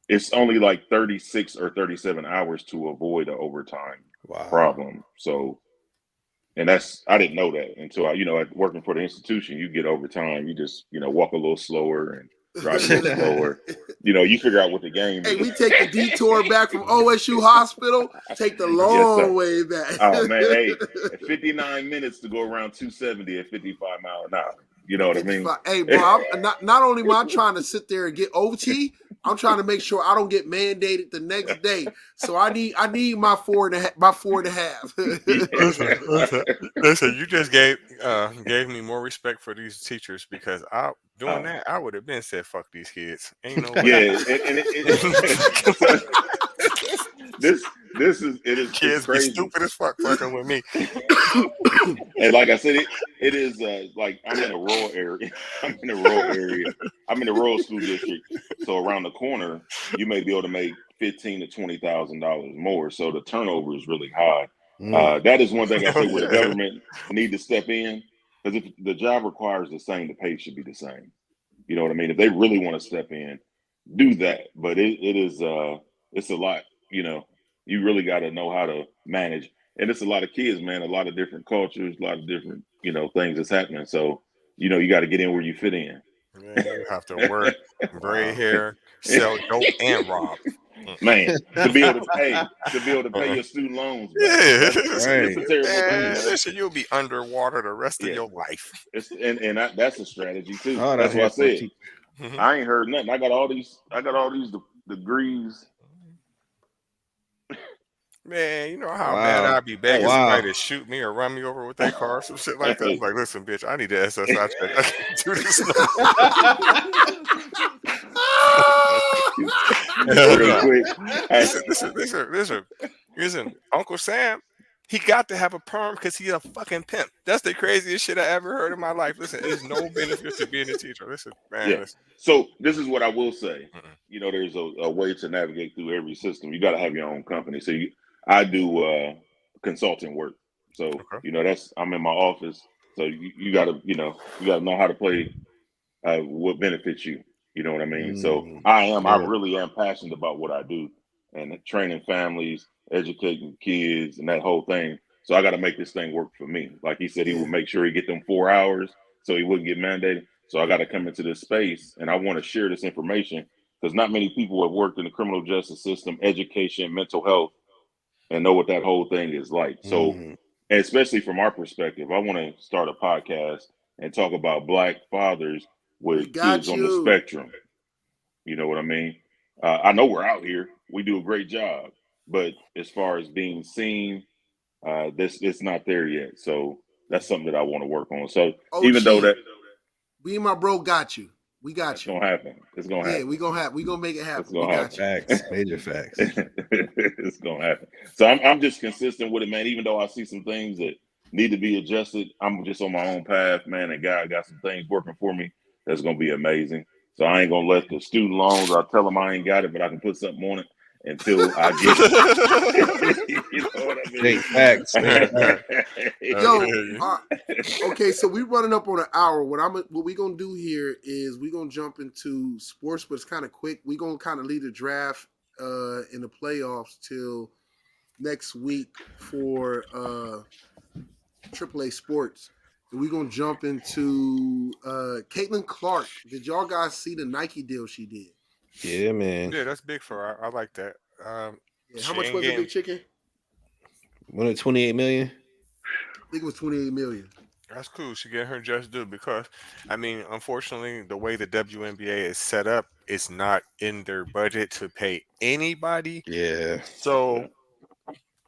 it's only like 36 or 37 hours to avoid an overtime problem. So, and I didn't know that until working for the institution, you get overtime. You just, walk a little slower and drive a little slower. You figure out what the game is. Hey, we take the detour back from OSU Hospital, take the long way back. Oh, man. Hey, 59 minutes to go around 270 at 55 miles an hour. You know what I mean? Hey, bro, not only am I trying to sit there and get OT, I'm trying to make sure I don't get mandated the next day. So I need my 4.5. Listen, you just gave me more respect for these teachers, because doing that, I would have been said, fuck these kids. Ain't no way. Yeah, This is kids crazy. be stupid as fuck fucking with me. And like I said, it is like I'm in a rural area. I'm in a rural school district. So around the corner, you may be able to make $15,000 to $20,000 more. So the turnover is really high. That is one thing I say where the government need to step in, because if the job requires the same, the pay should be the same. You know what I mean? If they really want to step in, do that. But it's a lot. You really got to know how to manage. And it's a lot of kids, man, a lot of different cultures, a lot of different, things that's happening. So, you got to get in where you fit in. Man, you have to work, braid hair, sell dope, and rob. Man, to be able to pay your student loans. Yeah. It's a terrible thing. Listen, you'll be underwater the rest of your life. That's a strategy too. Oh, that's what I said. Mm-hmm. I ain't heard nothing. I got all these degrees. Man, you know how bad I'd be begging somebody to shoot me or run me over with their car, some shit like that. I'm like, listen, bitch, I need the SSI check. I can't do this. Real quick. Listen, Uncle Sam, He got to have a perm because he's a fucking pimp. That's the craziest shit I ever heard in my life. Listen, there's no benefits to being a teacher. Listen, man. Yeah. Listen. So this is what I will say. Mm-mm. You know, there's a way to navigate through every system. You got to have your own company. So I do consulting work. So Okay. you know, I'm in my office. So you got to know how to play what benefits you. You know what I mean? So I really am passionate about what I do, and training families, educating kids, and that whole thing. So I got to make this thing work for me. Like he said, he would make sure he get them 4 hours so he wouldn't get mandated. So I got to come into this space, and I want to share this information because not many people have worked in the criminal justice system, education, mental health, and know what that whole thing is like. So, and especially from our perspective, I want to start a podcast and talk about Black fathers with kids on the spectrum. You know what I mean? I know we're out here. We do a great job. But as far as being seen, it's not there yet. So that's something that I want to work on. So even though that we and my bro got you. We got it's you. gonna happen. It's gonna happen. Yeah, we gonna make it happen. It's gonna happen. Facts, major facts. It's gonna happen. So I'm just consistent with it, man. Even though I see some things that need to be adjusted, I'm just on my own path, man. And God got some things working for me that's gonna be amazing. So I ain't gonna let the student loans. I tell them I ain't got it, but I can put something on it until I get it. You know what I mean? Great facts. Okay, so we're running up on an hour. What we gonna do here is we gonna jump into sports, but it's kind of quick. We gonna kind of lead the draft in the playoffs till next week for AAA sports. And we're gonna jump into Caitlin Clark. Did y'all guys see the Nike deal she did? Yeah, man. Yeah, that's big for her. I like that. How much was it, Big Chicken? One of 28 million. I think it was 28 million. That's cool. She get her just due because, I mean, unfortunately, the way the WNBA is set up, it's not in their budget to pay anybody. Yeah. So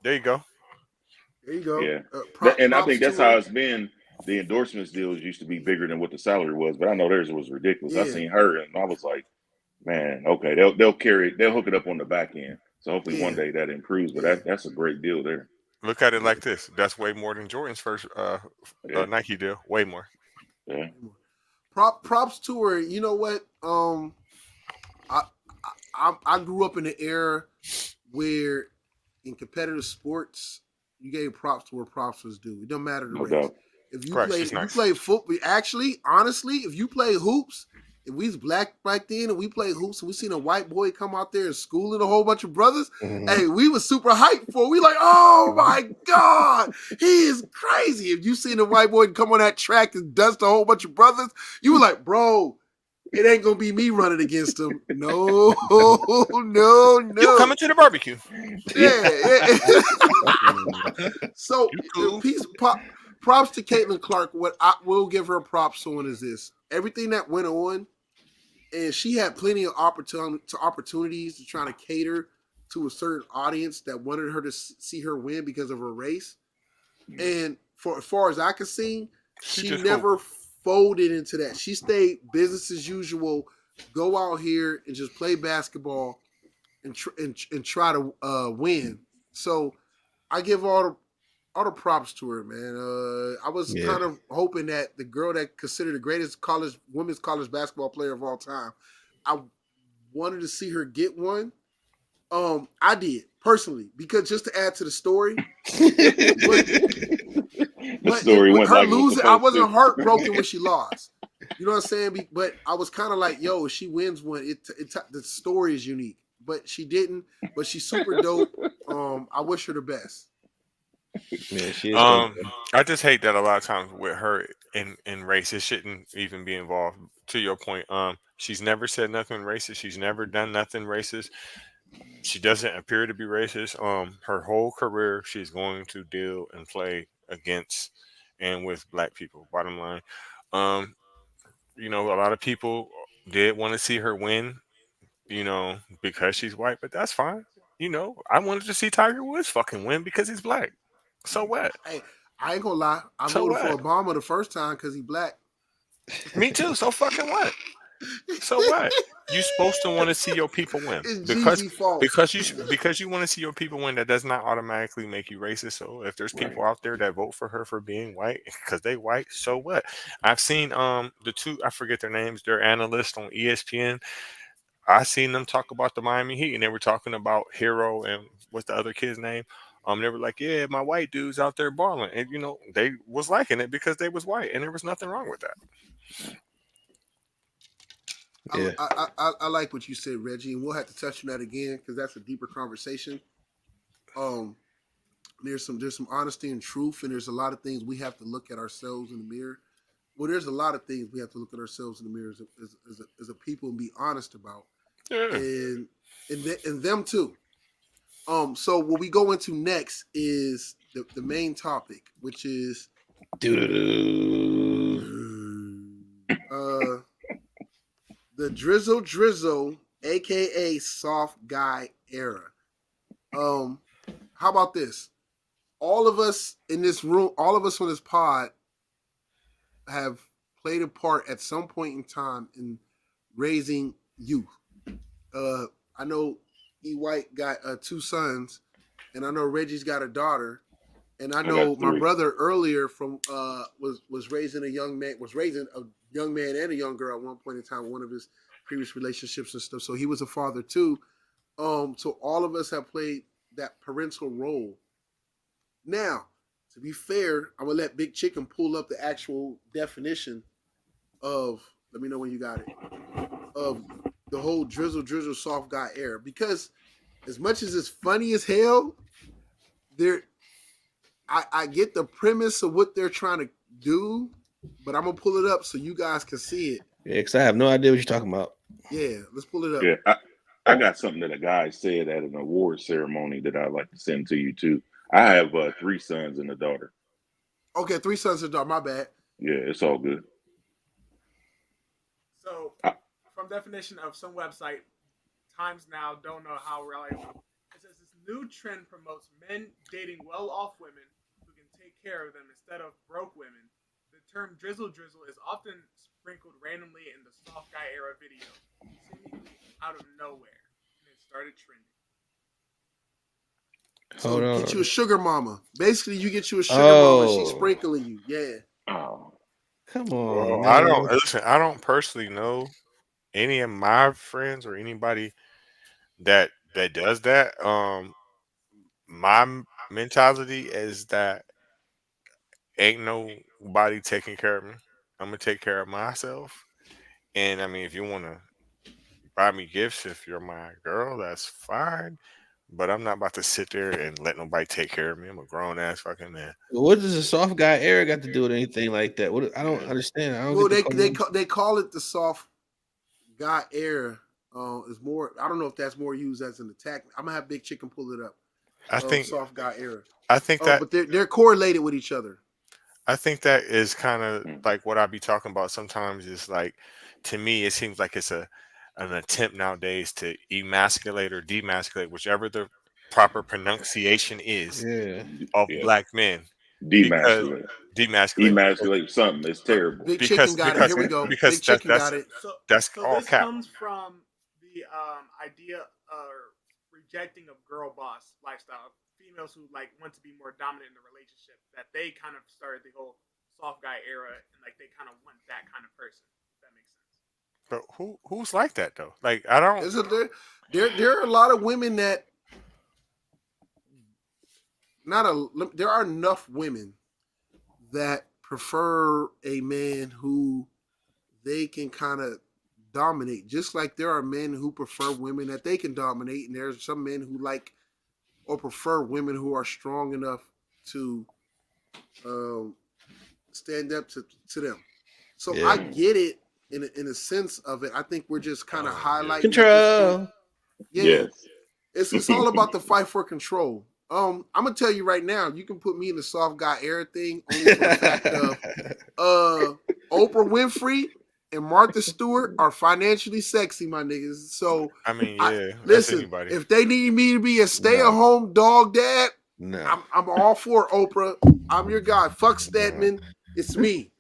there you go. There you go. Yeah. And I think that's how it's been. The endorsements deals used to be bigger than what the salary was, but I know theirs was ridiculous. Yeah. I seen her and I was like, man, okay, they'll hook it up on the back end. So hopefully one day that improves. But that's a great deal there. Look at it like this. That's way more than Jordan's first Nike deal. Way more. Yeah. Props to her. You know what? I grew up in an era where in competitive sports you gave props to where props was due. It doesn't matter the race. If you play football, actually, honestly, if you play hoops, if we was black back then and we played hoops and we seen a white boy come out there and schooling a whole bunch of brothers, hey, we was super hyped for it. We like, oh my God, he is crazy. If you seen a white boy come on that track and dust a whole bunch of brothers, you were like, bro, it ain't gonna be me running against him. No. You coming to the barbecue. Yeah. So props to Caitlin Clark. What I will give her props on is this. Everything that went on, and she had plenty of opportunities to try to cater to a certain audience that wanted her to see her win because of her race. And for as far as I could see, she never folded into that. She stayed business as usual, go out here and just play basketball and try to win. So I give all the props to her, man. I was kind of hoping that the girl that considered the greatest women's college basketball player of all time, I wanted to see her get one. I did personally because just to add to the story. But story with went her like losing, I wasn't heartbroken when she lost. You know what I'm saying? But I was kind of like, yo, if she wins one, the story is unique. But she didn't. But she's super dope. I wish her the best. Yeah, she is I just hate that a lot of times with her in race, it shouldn't even be involved. To your point, she's never said nothing racist. She's never done nothing racist. She doesn't appear to be racist. Her whole career, she's going to deal and play against and with black people. Bottom line, you know, a lot of people did want to see her win, you know, because she's white, but that's fine. You know, I wanted to see Tiger Woods fucking win because he's black. So what? Hey, I ain't gonna lie. I voted for Obama the first time because he's black. Me too. So fucking what? So what? You supposed to want to see your people win It's Jeezy's fault. because you want to see your people win. That does not automatically make you racist. So if there's people out there that vote for her for being white because they white, so what? I've seen the two, I forget their names. They're analysts on ESPN. I seen them talk about the Miami Heat, and they were talking about Hero and what's the other kid's name. They were like, yeah, my white dudes out there balling, and they was liking it because they was white, and there was nothing wrong with that. Yeah. I like what you said, Reggie, and we'll have to touch on that again because that's a deeper conversation. There's some honesty and truth, and there's a lot of things we have to look at ourselves in the mirror. Well, there's a lot of things we have to look at ourselves in the mirror as a people and be honest about, Yeah. and them too. So what we go into next is the main topic, which is the Drizzle, aka soft guy era. How about this? All of us in this room, all of us on this pod have played a part at some point in time in raising youth. I know E. White got 2 sons, and I know Reggie's got a daughter, and I know my brother earlier from was raising a young man and a young girl at one point in time, one of his previous relationships and stuff. So he was a father too. So all of us have played that parental role. Now, to be fair, I'm gonna let Big Chicken pull up the actual definition of. Let me know when you got it. Of the whole drizzle soft guy era, because as much as it's funny as hell, I get the premise of what they're trying to do, but I'm gonna pull it up so you guys can see it. Yeah, because I have no idea what you're talking about. Yeah, let's pull it up. Yeah, I got something that a guy said at an award ceremony that I'd like to send to you too. I have 3 sons and a daughter. Okay, 3 sons and a daughter. My bad. Yeah, it's all good. So, from definition of some website, Times Now don't know how reliable. It says this new trend promotes men dating well-off women who can take care of them instead of broke women. The term drizzle is often sprinkled randomly in the soft guy era video, seemingly out of nowhere, and it started trending. So get you a sugar mama. Basically, you get you a sugar mama. She's sprinkling you. Yeah. Oh, come on. Well, I don't personally know any of my friends or anybody that does that. My mentality is that ain't nobody taking care of me. I'm gonna take care of myself. And I mean, if you want to buy me gifts, if you're my girl, that's fine. But I'm not about to sit there and let nobody take care of me. I'm a grown ass fucking man. What does the soft guy era got to do with anything like that? What I don't understand. I don't Well, get they call it the soft guy era. Is more. I don't know if that's more used as an attack. I'm gonna have Big Chicken pull it up. I think soft guy era. I think that, but they're correlated with each other. I think that is kind of like what I be talking about sometimes. Is like, to me, it seems like it's an attempt nowadays to emasculate or demasculate, whichever the proper pronunciation is, of black men. Demasculate. Emasculate something. It's terrible. Big Chicken got it. Here we go. Because Big Chicken got it. That's all this cap. comes from the idea or rejecting of girl boss lifestyle. Females who like want to be more dominant in the relationship, that they kind of started the whole soft guy era, and like they kind of want that kind of person. If that makes sense. But who's like that though? Like, I don't. There are a lot of women that there are enough women that prefer a man who they can kind of dominate, just like there are men who prefer women that they can dominate, and there's some men who like or prefer women who are strong enough to stand up to them. So I get it in a sense of it. I think we're just kind of highlighting control. Yeah, it's all about the fight for control. I'm gonna tell you right now, you can put me in the soft guy era thing only for the fact of Oprah Winfrey and Martha Stewart are financially sexy, my niggas. So I mean, listen, if they need me to be a stay-at-home dog dad, I'm all for Oprah. I'm your guy. Fuck Stedman. It's me.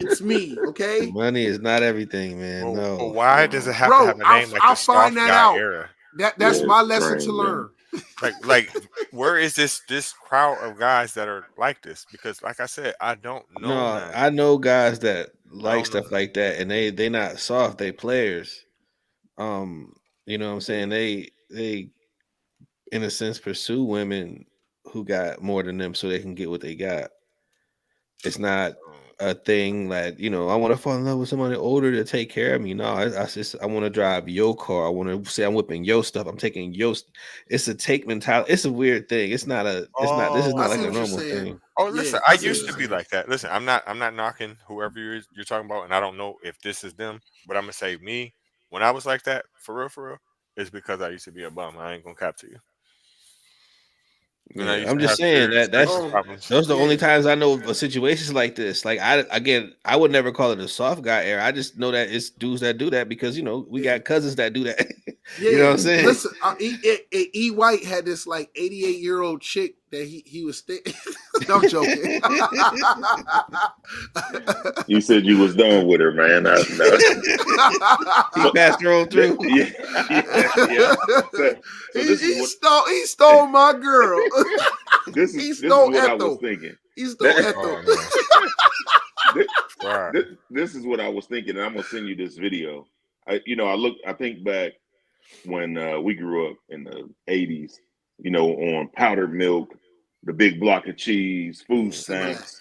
It's me, okay? Money is not everything, man. Well, No. why does it have to Bro, have a name like I'll the soft find that guy out. era? That's Yeah, my it's lesson to strange, learn. Like where is this crowd of guys that are like this? Because like I said, I don't know No, none. I know guys that I like don't know stuff none. like that, and they not soft. They players. You know what I'm saying? They in a sense pursue women who got more than them so they can get what they got. It's not a thing that I want to fall in love with somebody older to take care of me. No, I want to drive your car. I want to say I'm whipping your stuff. I'm taking your. It's a take mentality. It's a weird thing. It's not a. It's not. This is I not Oh, like see a what you're normal saying. thing. oh, Yeah, listen, I I see what used you're to be saying. like that. Listen, I'm not knocking whoever you're talking about, and I don't know if this is them, but I'm gonna say me when I was like that for real, it's because I used to be a bum. I ain't gonna cap to you. And I Yeah, used I'm to just have saying serious that drinking that's problems. those are the only Yeah. times I know of situations like this. Like I would never call it a soft guy era. I just know that it's dudes that do that because we Yeah. got cousins that do that. Yeah, You know what I'm saying? listen, E. White had this like 88-year-old chick that he was no, I'm joking. You said you was done with her, man. No. He passed her on through. Yeah. So this is what he stole my girl. this He is stole what I was Ethel. thinking. He stole That- Ethel. Oh, This, right. this is what I was thinking, and I'm gonna send you this video. I think back when we grew up in the '80s. On powdered milk, the big block of cheese, food stamps,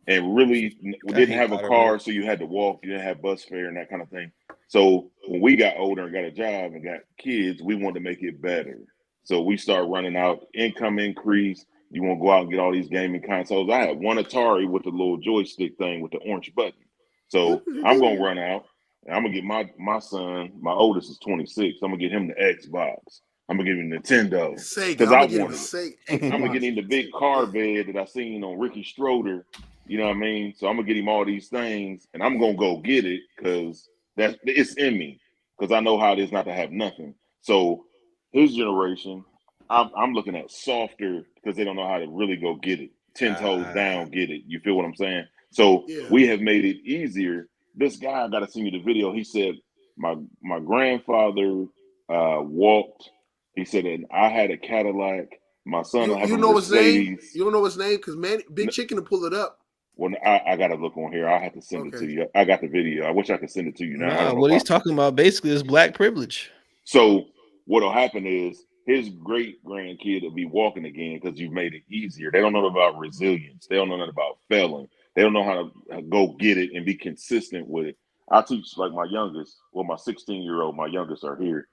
and really we I didn't hate have a powdered car, milk. so you had to walk. You didn't have bus fare and that kind of thing. So when we got older and got a job and got kids, we wanted to make it better. So we started running out, income increase. You want to go out and get all these gaming consoles. I had one Atari with the little joystick thing with the orange button. So I'm gonna run out and I'm gonna get my son, my oldest is 26. I'm gonna get him the Xbox. I'm gonna give him Nintendo Sega. because I'm I gonna get him a wanted it. Sega. I'm gonna get him the big car bed that I seen on Ricky Stroder. You know what I mean? So I'm gonna get him all these things, and I'm gonna go get it because it's in me. Because I know how it is not to have nothing. So his generation, I'm looking at softer because they don't know how to really go get it. 10 toes down, get it. You feel what I'm saying? So Yeah. we have made it easier. This guy, I gotta send you the video. He said my grandfather walked. He said, and I had a Cadillac. My son will have You a know his name? Mercedes. You don't know his name? Because Big Chicken to pull it up. Well, I got to look on here. I have to send it to you. I got the video. I wish I could send it to you now. I Nah, don't know what if he's talking about basically is black privilege. So what'll happen is his great grandkid will be walking again because you've made it easier. They don't know about resilience. They don't know nothing about failing. They don't know how to go get it and be consistent with it. I teach like my youngest, well, my 16-year-old, my youngest are here.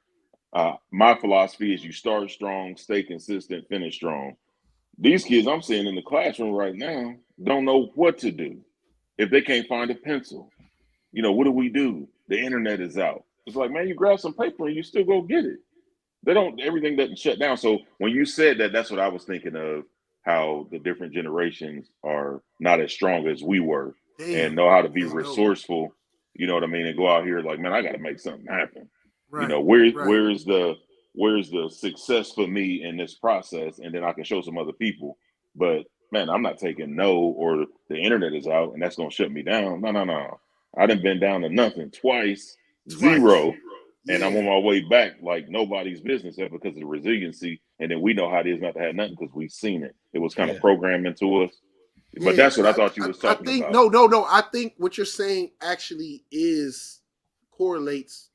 My philosophy is you start strong, stay consistent, finish strong. These kids I'm seeing in the classroom right now don't know what to do if they can't find a pencil. What do we do? The internet is out. It's like, man, you grab some paper and you still go get it. Everything doesn't shut down. So when you said that, that's what I was thinking of, how the different generations are not as strong as we were. Damn. And know how to be That's dope. resourceful. You know what I mean? And go out here like, man, I got to make something happen. Right. Where's the success for me in this process, and then I can show some other people. But man, I'm not taking no, or the internet is out and that's gonna shut me down. No. I done been down to nothing twice. 0, and I'm on my way back like nobody's business ever because of the resiliency. And then we know how it is not to have nothing because we've seen it. It was kind of programmed into us. But that's what I thought you was talking about. No. I think what you're saying actually correlates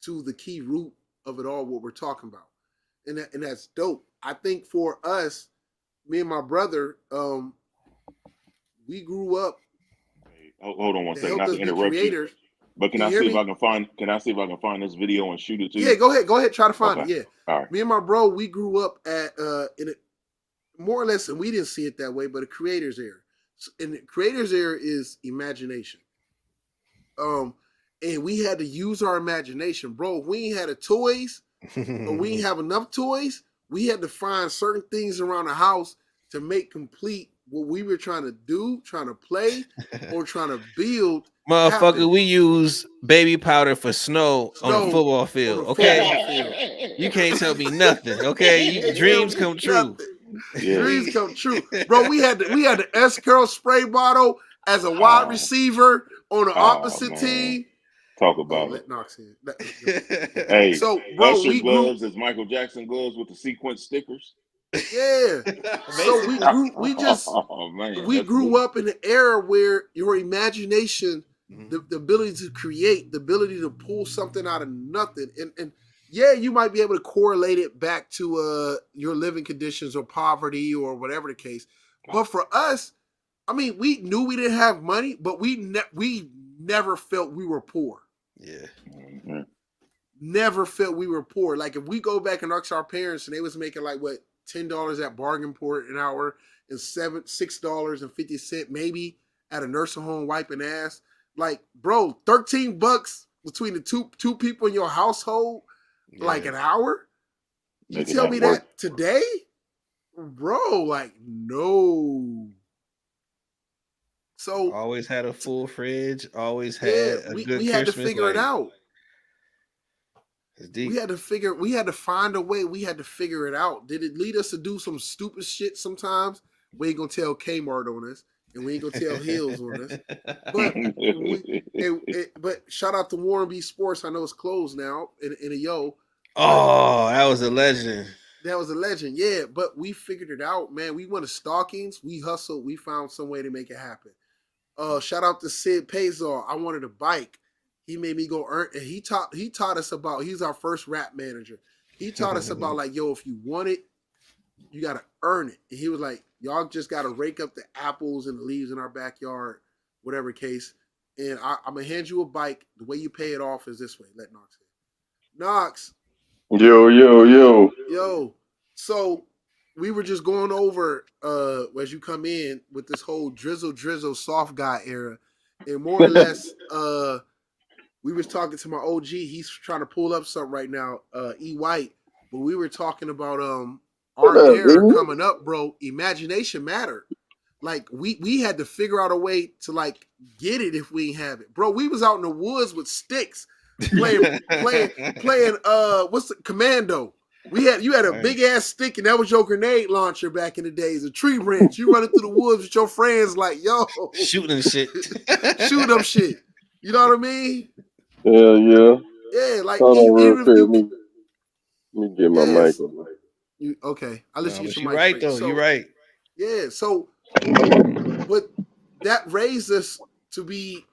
to the key root of it all, what we're talking about. And that's dope. I think for us, me and my brother, we grew up. Hold on one second, not help to us be interrupt you. creators. But can I see if I can find this video and shoot it to you? Yeah, go ahead, try to find Okay. it. Yeah. All right. Me and my bro, we grew up at more or less, and we didn't see it that way, but a creator's era. And the creator's era is imagination. And we had to use our imagination, bro. If we ain't had the toys, or we ain't have enough toys, we had to find certain things around the house to make complete what we were trying to do, trying to play, or trying to build. Motherfucker, happen. we use baby powder for snow on a football field. Okay, you can't tell me nothing. Okay, dreams come true. Yeah. Dreams come true, bro. We had the S Curl spray bottle as a wide receiver. on the Oh, opposite man. team. Talk Oh, about it. let Knox in. Hey, So, bro, Usher we grew. gloves is Michael Jackson gloves with the sequence stickers. Yeah. So we grew. Oh man, We that's grew good. up in an era where your imagination, Mhm. the ability to create, the ability to pull something out of nothing, and yeah, you might be able to correlate it back to your living conditions or poverty or whatever the case. But for us, I mean, we knew we didn't have money, but we never felt we were poor. Yeah. Mhm. Never felt we were poor. Like if we go back and ask our parents, and they was making like what $10 at Bargain Port an hour, and $6.50 maybe at a nursing home wiping ass. Like, bro, $13 between the two people in your household, like Yeah. an hour. You Making tell that me work. that today, bro? Like, no. So Always had a full fridge. Always had yeah, a we good had to Christmas. figure it Like, out. it's deep. We had to find a way. We had to figure it out. Did it lead us to do some stupid shit sometimes? We ain't gonna tell Kmart on us, and we ain't gonna tell Hills on us. But but shout out to Warren B Sports. I know it's closed now in a yo. Oh, that was a legend. That was a legend, yeah. But we figured it out, man. We went to Stockings. We hustled. We found some way to make it happen. Shout out to Sid Pazar. I wanted a bike. He made me go earn, and he taught us about. He's our first rap manager. He taught us about like, yo, if you want it, you gotta earn it. And he was like, y'all just gotta rake up the apples and the leaves in our backyard, whatever case. And I'm gonna hand you a bike. The way you pay it off is this way. Let Knox in. Knox, yo. So we were just going over as you come in with this whole drizzle soft guy era, and more or less we was talking to my OG. He's trying to pull up something right now, E White. But we were talking about our era coming up, bro. Imagination mattered. Like we had to figure out a way to like get it if we ain't have it, bro. We was out in the woods with sticks playing what's the Commando. You had a Right. big ass stick, and that was your grenade launcher back in the days. A tree wrench. You running through the woods with your friends, like yo, Shooting shit. shoot up shit. You know what I mean? Hell yeah. Yeah, like Hold on real even if quick. you Let me get my yes, mic on. okay, I'll No, let you but get your you're mic right straight. though. So You're right. yeah, so but that raised us to be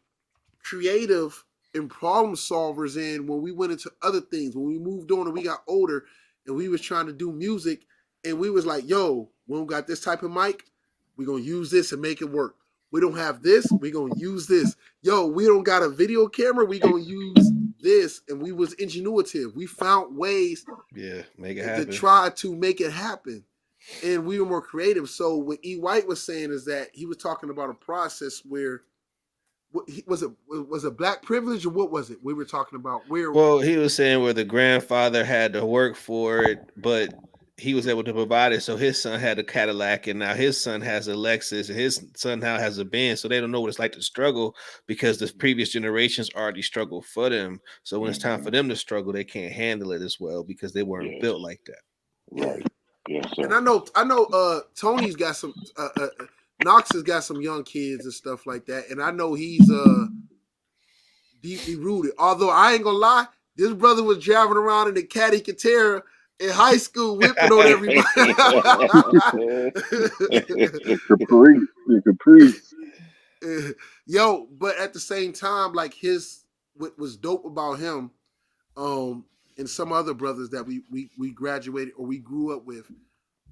creative and problem solvers. And when we went into other things, when we moved on and we got older, and we was trying to do music, and we was like, yo, we don't got this type of mic, we're gonna use this and make it work. We don't have this, we're gonna use this. Yo, we don't got a video camera, we gonna use this. And we was ingenuitive. We found ways Yeah, make it to happen. try to make it happen. And we were more creative. So what E. White was saying is that he was talking about a process where was it black privilege, or what was it we were talking about? Where Well, he was saying where the grandfather had to work for it, but he was able to provide it. So his son had a Cadillac, and now his son has a Lexus, and his son now has a Benz. So they don't know what it's like to struggle because the previous generations already struggled for them. So when it's time for them to struggle, they can't handle it as well because they weren't Yes. built like that. Right. Yes, sir. and I know Tony's got some Knox has got some young kids and stuff like that, and I know he's deeply rooted. Although I ain't gonna lie, this brother was driving around in the Caddy Catera in high school, whipping on everybody. Caprice. Yo, but at the same time, like what was dope about him, and some other brothers that we graduated or we grew up with,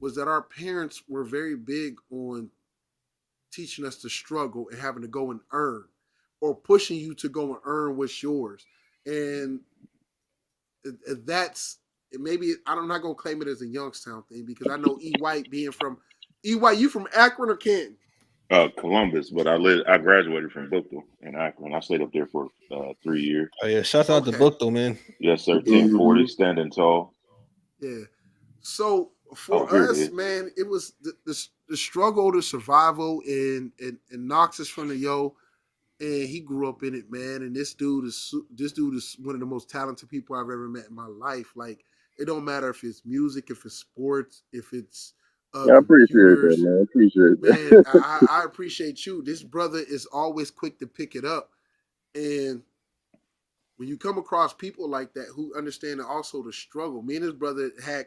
was that our parents were very big on teaching us to struggle and having to go and earn, or pushing you to go and earn what's yours. And that's maybe I'm not gonna claim it as a Youngstown thing, because I know E. White being from E. White, you from Akron or Canton? Columbus, but I graduated from Bookville in Akron. I stayed up there for 3 years. Oh yeah, shout out to Okay. Book though, man. Yes, sir. 1040, standing tall. Yeah. So Oh, for here it us, is. man, it was the struggle to survival, and Knox is from the yo, and he grew up in it, man. And this dude is one of the most talented people I've ever met in my life. Like, it don't matter if it's music, if it's sports, if it's I appreciate that, computers. man. I appreciate Man, that. I appreciate you. This brother is always quick to pick it up. And when you come across people like that who understand also the struggle, me and his brother had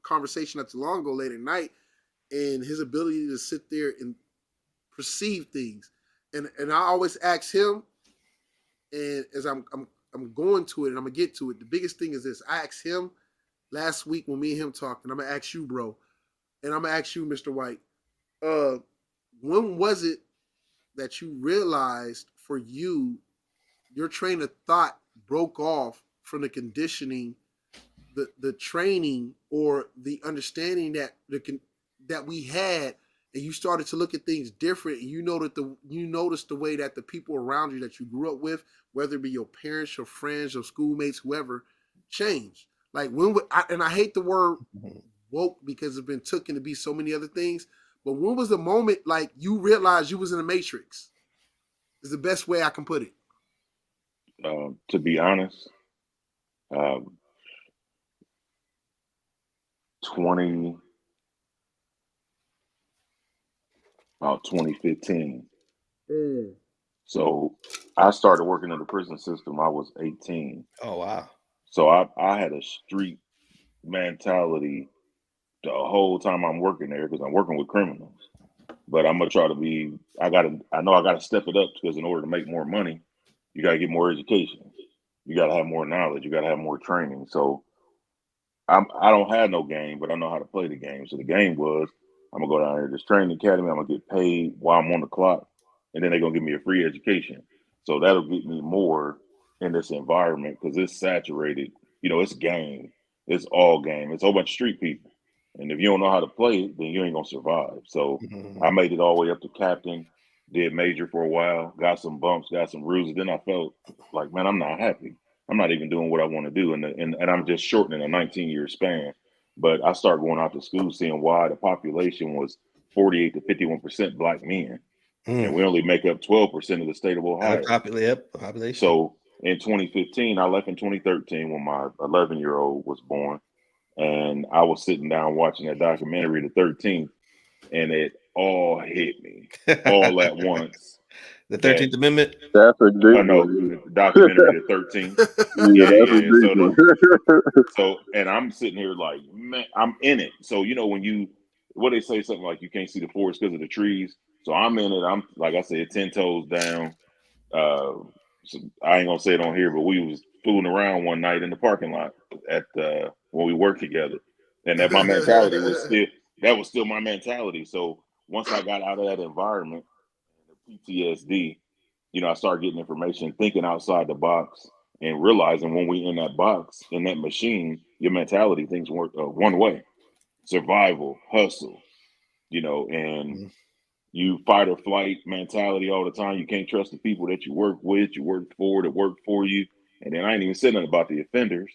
conversation not too long ago late at night, and his ability to sit there and perceive things. And I always ask him, and as I'm going to it and I'm gonna get to it, the biggest thing is this. I asked him last week when me and him talked, and I'm gonna ask you, bro, and I'm gonna ask you, Mr. White, when was it that you realized for you, your train of thought broke off from the conditioning, the training, or the understanding that we had, and you started to look at things different, and you noticed the way that the people around you that you grew up with, whether it be your parents, your friends, your schoolmates, whoever, changed. Like and I hate the word woke because it's been taken to be so many other things. But when was the moment like you realized you was in a matrix? Is the best way I can put it. To be honest, 2015. So I started working in the prison system. I was 18. Oh wow. So I had a street mentality the whole time I'm working there because I'm working with criminals. But I'm gonna try to be. I know I gotta step it up because in order to make more money, you gotta get more education. You gotta have more knowledge. You gotta have more training. So I don't have no game, but I know how to play the game. So the game was I'm gonna go down here to this training academy. I'm gonna get paid while I'm on the clock, and then they're gonna give me a free education. So that'll get me more in this environment because it's saturated. You know, it's game. It's all game. It's a whole bunch of street people. And if you don't know how to play it, then you ain't gonna survive. So I made it all the way up to captain, did major for a while, got some bumps, got some bruises. Then I felt like, man, I'm not happy. I'm not even doing what I want to do. And I'm just shortening a 19-year span. But I started going out to school, seeing why the population was 48 to 51% black men. And we only make up 12% of the state of Ohio. Population. So in 2015, I left in 2013 when my 11-year-old was born. And I was sitting down watching that documentary, The 13th, and it all hit me all at once. The 13th Amendment? That's a deep no, one. the documentary, The 13th. Yeah. So, and I'm sitting here like, man, I'm in it. So, you know, when what they say, something like you can't see the forest because of the trees. So I'm in it. I'm, like I said, 10 toes down. So I ain't gonna say it on here, but we was fooling around one night in the parking lot at when we worked together, and that my mentality was still my mentality. So once I got out of that environment, the PTSD, you know, I started getting information, thinking outside the box, and realizing when we in that box, in that machine, your mentality things work one way: survival, hustle, you know, and you fight or flight mentality all the time. You can't trust the people that you work with, you work for, that work for you. And then I ain't even saying nothing about the offenders.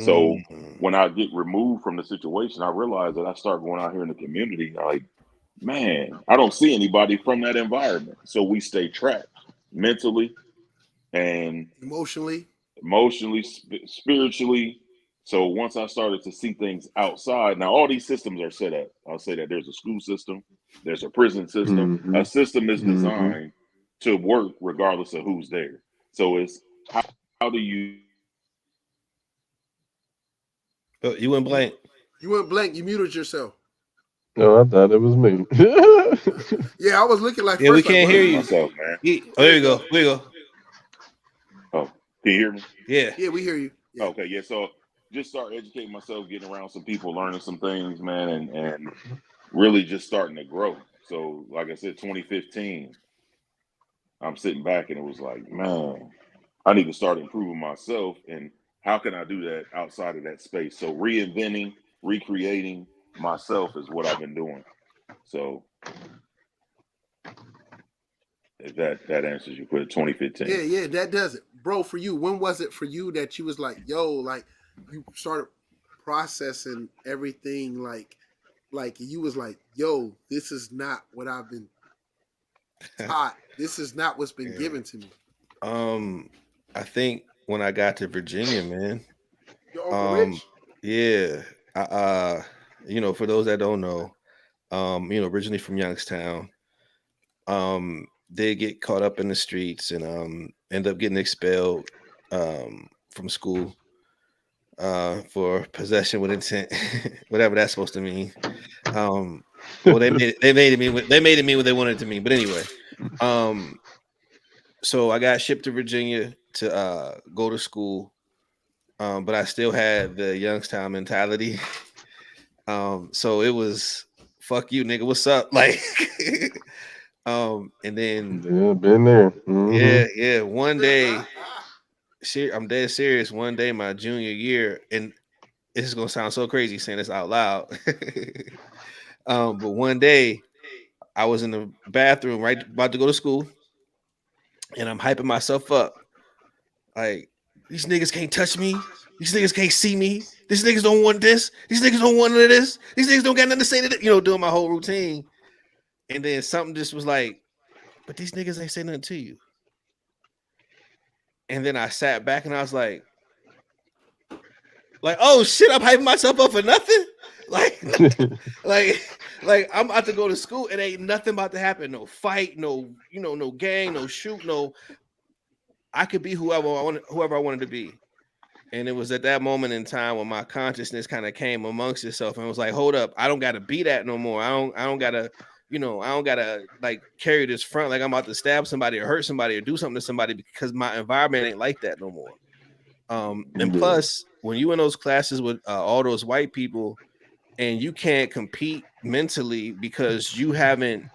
So when I get removed from the situation, I realize that I start going out here in the community. Like, man, I don't see anybody from that environment. So we stay trapped mentally and emotionally, spiritually. So once I started to see things outside, now all these systems are set up. I'll say that there's a school system, there's a prison system. Mm-hmm. A system is designed to work regardless of who's there. So it's how do you? Oh, you went blank. You went blank. You muted yourself. No, I thought it was me. Yeah, I was looking like. Yeah, we can't hear you. Myself, man. There you go. There you go. Oh, can you hear me? Yeah, we hear you. Yeah. Okay, yeah. So just start educating myself, getting around some people, learning some things, man, and really just starting to grow. So, like I said, 2015, I'm sitting back and it was like, man, I need to start improving myself. And how can I do that outside of that space? So reinventing, recreating myself is what I've been doing. So if that answers you, put it 2015. Yeah, that does it. Bro, for you, when was it for you that you was like, yo, like you started processing everything like you was like, yo, this is not what I've been taught. This is not what's been given to me. I think when I got to Virginia, man. Your Uncle Rich? Yeah. You know, for those that don't know, you know, originally from Youngstown, they get caught up in the streets and end up getting expelled from school for possession with intent, whatever that's supposed to mean. Well, they made it mean what they wanted it to mean. But anyway, so I got shipped to Virginia to go to school, but I still had the Youngstown mentality. So it was fuck you, nigga. What's up? Like, and then been there. Mm-hmm. yeah. One day, I'm dead serious. One day, my junior year, and this is gonna sound so crazy saying this out loud. But one day, I was in the bathroom, right, about to go to school, and I'm hyping myself up, like, these niggas can't touch me. These niggas can't see me. These niggas don't want this. These niggas don't want none of this. These niggas don't got nothing to say to this. Doing my whole routine. And then something just was like, but these niggas ain't say nothing to you. And then I sat back and I was like, oh shit, I'm hyping myself up for nothing. Like I'm about to go to school. It ain't nothing about to happen. No fight, no gang, no shoot, no. I could be whoever I wanted to be. And it was at that moment in time when my consciousness kind of came amongst itself and was like, hold up, I don't gotta be that no more. I don't gotta, I don't gotta like carry this front like I'm about to stab somebody or hurt somebody or do something to somebody because my environment ain't like that no more. And plus, when you in those classes with all those white people and you can't compete mentally because you haven't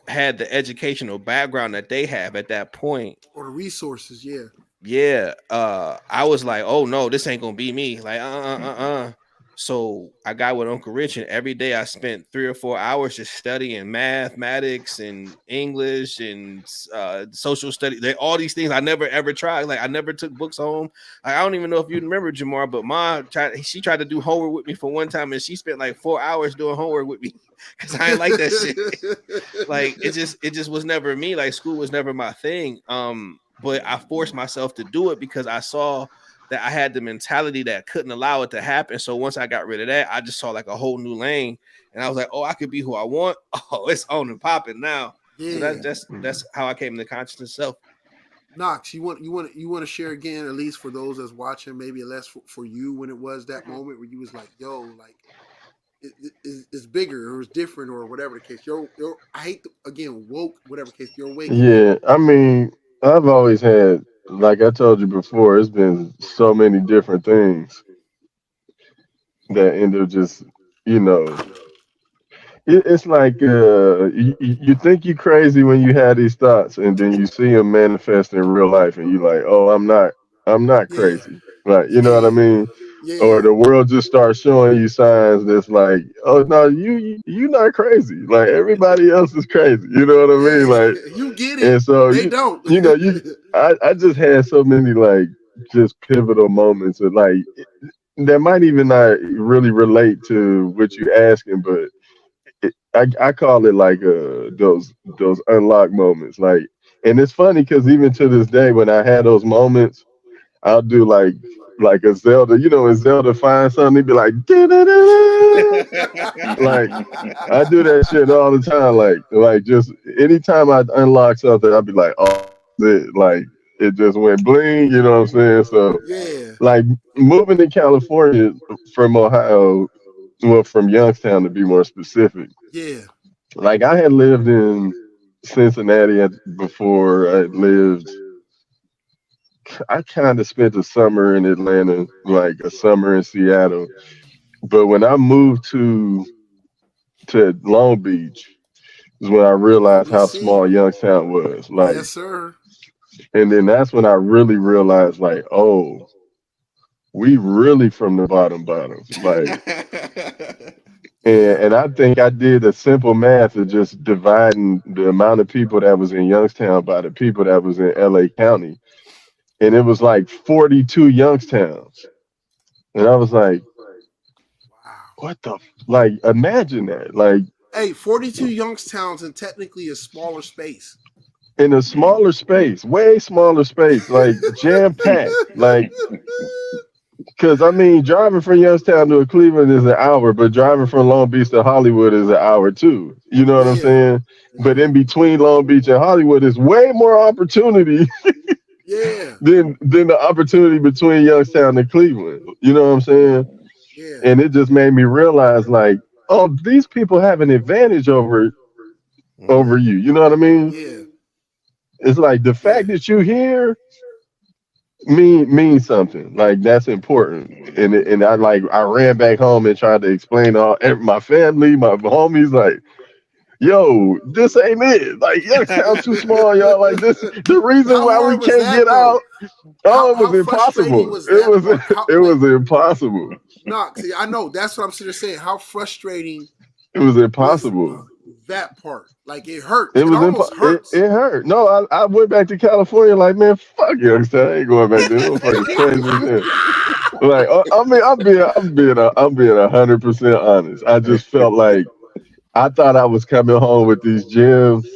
had the educational background that they have at that point. Or the resources, yeah. I was like, oh no, this ain't gonna be me. Like, So I got with Uncle Rich, and every day I spent 3 or 4 hours just studying mathematics and English and social study. All these things I never ever tried. Like I never took books home. Like, I don't even know if you remember, Jamar, but Mom tried to do homework with me for one time, and she spent like 4 hours doing homework with me because I didn't like that shit. Like it just was never me. Like school was never my thing. But I forced myself to do it because I saw that I had the mentality that couldn't allow it to happen. So once I got rid of that, I just saw like a whole new lane, and I was like, oh, I could be who I want. Oh, it's on and popping now. Yeah. So that's how I came to consciousness self. Knox, you want to share again, at least for those that's watching, maybe less for you when it was that moment where you was like, yo, like it's bigger or it's different or whatever the case. You're I hate to, again, woke, whatever case, you're awake. Yeah, I mean, I've always had, like I told you before, it's been so many different things that end up just, it's like you think you're crazy when you have these thoughts, and then you see them manifest in real life, and you're like, oh, I'm not crazy. Like, you know what I mean? Yeah. Or the world just starts showing you signs that's like, oh no, you not crazy. Like everybody else is crazy. You know what I mean? Like you get it. And so they don't. I just had so many like just pivotal moments of like that might even not really relate to what you're asking, but I call it like those unlock moments. Like, and it's funny because even to this day, when I had those moments, I'll do like a Zelda, when Zelda finds something, he'd be like, like I do that shit all the time. Like just anytime I unlock something, I'd be like, oh, like it just went bling, you know what I'm saying? So like moving to California from Ohio, well, from Youngstown to be more specific. Yeah. Like I had lived in Cincinnati before. I kind of spent a summer in Atlanta, like a summer in Seattle. But when I moved to Long Beach is when I realized how small Youngstown was. Like, yes, sir. And then that's when I really realized, like, oh, we really from the bottom. Like, and I think I did a simple math of just dividing the amount of people that was in Youngstown by the people that was in LA County. And it was like 42 Youngstowns. And I was like, what the, like, imagine that. Like, hey, 42 Youngstowns in technically a smaller space. In a smaller space, way smaller space, like jam-packed. Like, because, I mean, driving from Youngstown to Cleveland is an hour, but driving from Long Beach to Hollywood is an hour too. You know what I'm saying? But in between Long Beach and Hollywood is way more opportunity Yeah, than the opportunity between Youngstown and Cleveland. You know what I'm saying? yeah, And it just made me realize, like, oh, these people have an advantage over Mhm. you. You know what I mean? yeah, It's like the yeah. fact that you here means something. Like that's important. And I ran back home and tried to explain to my family, my homies, like, yo, this ain't it. Like Youngstown too small, y'all. Like this, the reason How why we hard was can't that get though? out. Oh, it was How frustrating impossible. was that part? How It like was impossible. no? See, I know that's what I'm sitting there saying. How frustrating It was was impossible. that part? Like it hurts. It It was almost hurts. it hurt. No, I went back to California like, man, fuck Youngstown. I ain't going back there. Those fuckers crazy as hell. Like, I mean, I'm being 100% honest. I just felt like I thought I was coming home with these gems,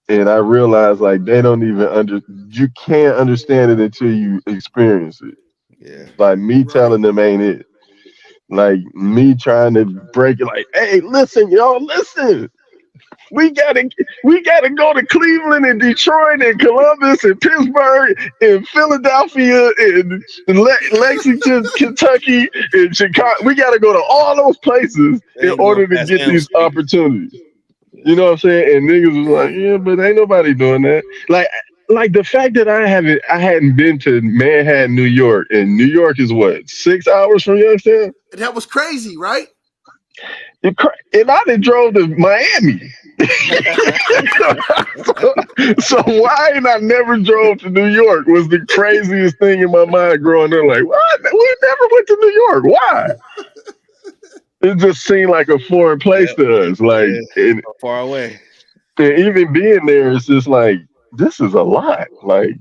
and I realized like they don't even you can't understand it until you experience it. Yeah. Like me Right. telling them ain't it. Like me trying to break it. Like, hey, listen, y'all, listen. We gotta go to Cleveland and Detroit and Columbus and Pittsburgh and Philadelphia and Lexington, Kentucky and Chicago. We gotta go to all those places They in ain't order going to past get Elm these Street. opportunities. You know what I'm saying? And niggas was like, yeah, but ain't nobody doing that. Like the fact that I hadn't been to Manhattan, New York, and New York is what, 6 hours from Youngstown? And that was crazy, right? And I done drove to Miami. so why ain't I never drove to New York was the craziest thing in my mind growing up. Like, what? We never went to New York. Why? It just seemed like a foreign place Yep. to us. Like, Yeah. and Far away. even being there, it's just like, this is a lot. Like,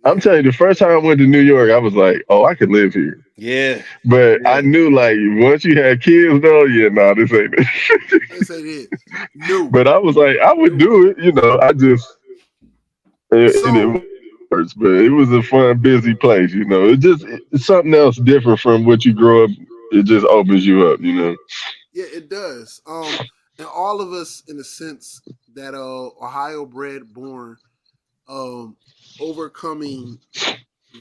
I'm telling you, the first time I went to New York, I was like, oh, I could live here. Yeah. But Yeah. I knew, like, once you had kids, though, yeah, no, this ain't it. This ain't it. No. But I was like, I would do it, you know. I just, and So it works, but it was a fun, busy place, you know. It's something else different from what you grow up. It just opens you up, you know. yeah, it does. And all of us, in a sense, that Ohio bred, born, overcoming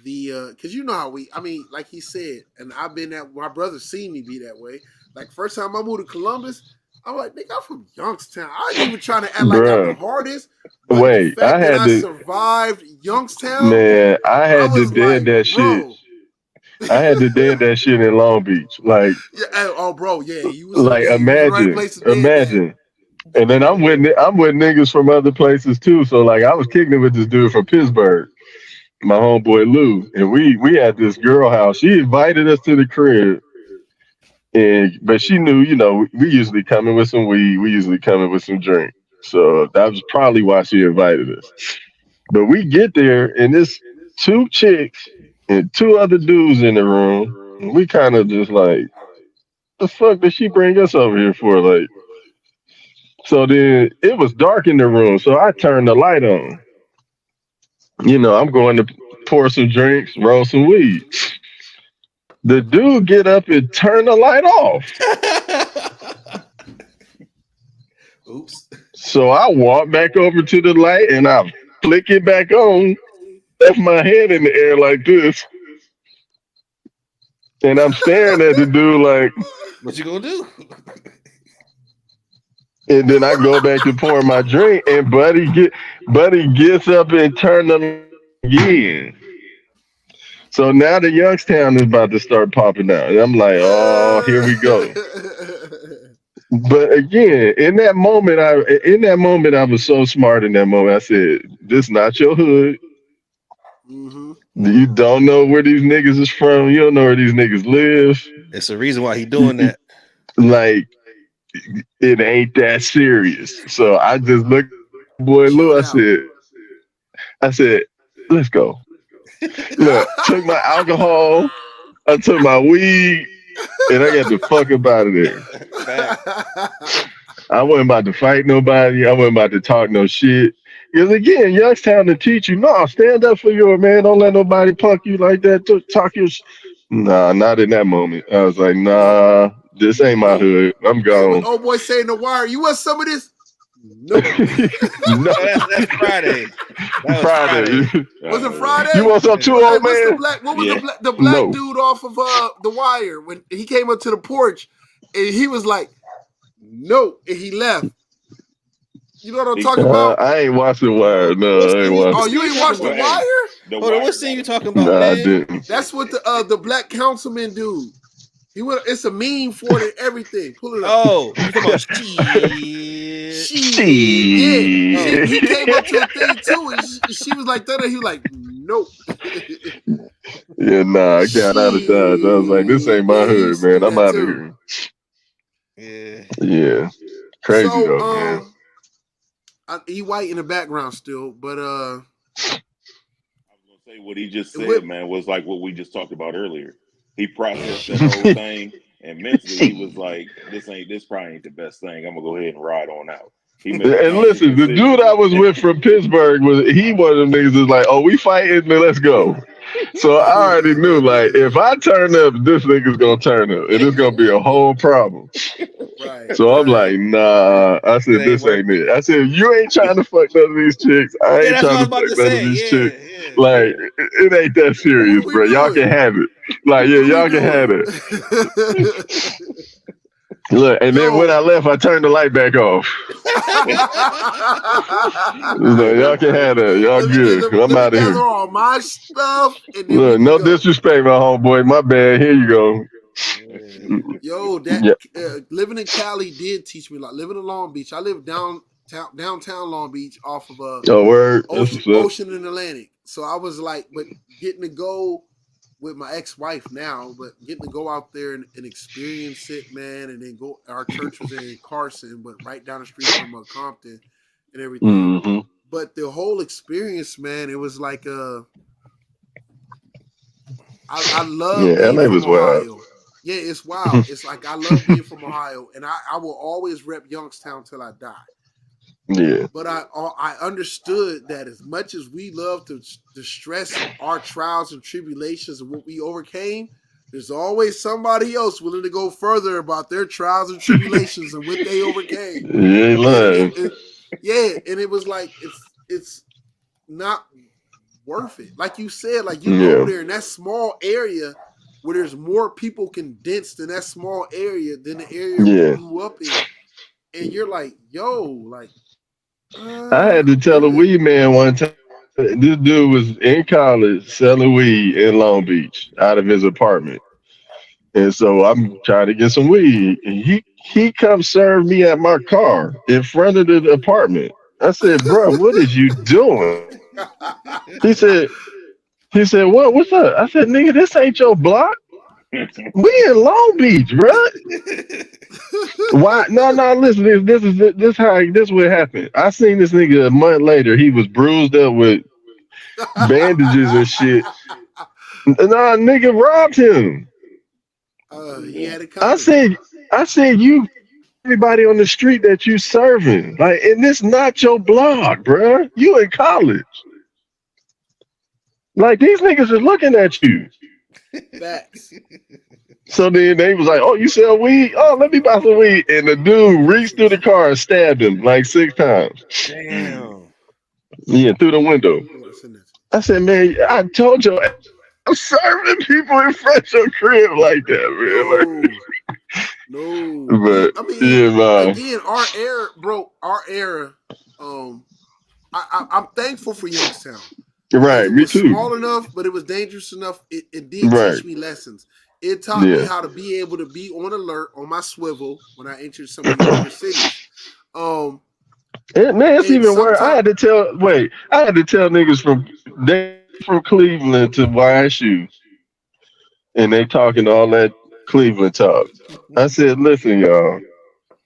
the because you know how I mean, like he said, and I've been that. My brother seen me be that way. Like first time I moved to Columbus, I'm like, nigga, I'm from Youngstown. I ain't even trying to act like I'm the Bruh, hardest. But wait, the fact that I survived Youngstown, man, I I had to was dead like, that shit. bro. I had to dead that shit in Long Beach. Like, Yeah, oh, bro, yeah, you was in the right place to dead that. imagine. And then I'm with niggas from other places too. So like, I was kicking it with this dude from Pittsburgh, my homeboy Lou, and we had this girl house. She invited us to the crib, but she knew, you know, we usually come in with some weed, we usually come in with some drink. So that was probably why she invited us. But we get there, and there's two chicks and two other dudes in the room. And we kind of just like, the fuck did she bring us over here for? Like, so then it was dark in the room, so I turned the light on. You know, I'm going to pour some drinks, roll some weed. The dude get up and turn the light off. Oops. So I walk back over to the light and I flick it back on, left my head in the air like this. And I'm staring at the dude like, What you gonna do? and then I go back to pour my drink, and Buddy gets up and turn them again. So now the Youngstown is about to start popping out. And I'm like, oh, here we go. But again, in that moment, I was so smart in that moment. I said, this not your hood. Mm-hmm. You don't know where these niggas is from. You don't know where these niggas live. It's the reason why he doing that. Like, it ain't that serious. So I just looked at boy Lou. I said, let's go. Look, took my alcohol, I took my weed, and I got the fuck up out of there. I wasn't about to fight nobody. I wasn't about to talk no shit. Because again, Youngstown to teach you, no, stand up for your man. Don't let nobody punk you like that. Talk your Nah, not in that moment. I was like, nah, this ain't my hood. I'm gone. Old boy saying the wire, you want some of this? Nope. No, That's Friday. That was Friday. Was it Friday? You want some too, Hey, old what's the man? black? What was Yeah. the black No. dude off of The Wire when he came up to the porch and he was like, "No," and he left. You know what I'm talking about? I ain't watched The Wire. No, I ain't watched Oh, it. you ain't watched The Hey, Wire? The Hold on, Wire what scene got you it. talking about, Nah, I man? didn't. That's what the black councilman dude. He went. It's a meme for it and everything. Pull it up. Oh, you talking about shit. Yeah. Shit. He came up to a thing too, and she was like that, and he was like, "Nope." Yeah, nah, I got out of Dodge. I was like, this ain't my Yeah, he hood, used to man. do I'm that out of too. here. Yeah. Yeah. Crazy So, though, man. he white in the background still, but I was gonna say what he just said, Whip- man, was like what we just talked about earlier. He processed that whole thing, and mentally he was like, "This probably ain't the best thing. I'm gonna go ahead and ride on out." He made a And conscious listen, the decision. dude I was with from Pittsburgh one of them niggas is like, oh, we fighting, then let's go. So I already knew, like, if I turn up, this nigga's gonna turn up, and it's gonna be a whole problem. right. So I'm like, nah. I said, It ain't this ain't it. I said, you ain't trying to fuck none of these chicks. I Yeah, ain't that's what I trying was to about fuck to none of say. these Yeah, chicks. yeah. Like, it ain't that serious, we bro. Y'all doing? can have it. Like, yeah, y'all can have it. Look, and then when I left, I turned the light back off. Look, y'all can have that. Y'all good. I'm out of gather here. all my stuff, and then Look, we no can go. disrespect, my homeboy. My bad. Here you go. Yo, that Yeah. living in Cali did teach me a lot. Living in Long Beach, I live downtown Long Beach, off of Oh, word. That's what's up. Ocean and Atlantic. So I was like, but getting to go with my ex-wife now, but getting to go out there and experience it, man, and then go. Our church was in Carson, but right down the street from Compton and everything. Mm-hmm. But the whole experience, man, it was like I love Yeah, being LA from was wild. Ohio. Yeah, it's wild. It's like I love being from Ohio, and I will always rep Youngstown till I die. Yeah. But I understood that as much as we love to stress our trials and tribulations and what we overcame, there's always somebody else willing to go further about their trials and tribulations and what they overcame. You ain't lying. And it was like it's not worth it. Like you said, like you Yeah. go there in that small area where there's more people condensed in that small area than the area Yeah. we grew up in, and you're like, yo, like. I had to tell a weed man one time. This dude was in college selling weed in Long Beach out of his apartment. And so I'm trying to get some weed. And he come serve me at my car in front of the apartment. I said, bro, what is you doing? He said, what's up? I said, nigga, this ain't your block. We in Long Beach, bro. Why? No, listen. This what happened. I seen this nigga a month later. He was bruised up with bandages and shit. Nah, nigga robbed him. He had it coming. I said, you everybody on the street that you serving, like, and this not your block, bro. You in college. Like, these niggas are looking at you. Facts. So then they was like, oh, you sell weed? Oh, let me buy some weed. And the dude reached through the car and stabbed him like 6 times. Damn. Yeah, through the window. I said, man, I told you, I'm serving people in front of your crib like that, man. No. But, I mean, yeah, man. again, our era, I'm thankful for Youngstown. Right, It me was too. small enough, but it was dangerous enough. It did Right. teach me lessons. It taught me Yeah. how to be able to be on alert, on my swivel when I entered some of the other cities. Man, it's and even worse. I had to tell niggas from Cleveland to YSU, and they talking all that Cleveland talk. I said, listen, y'all,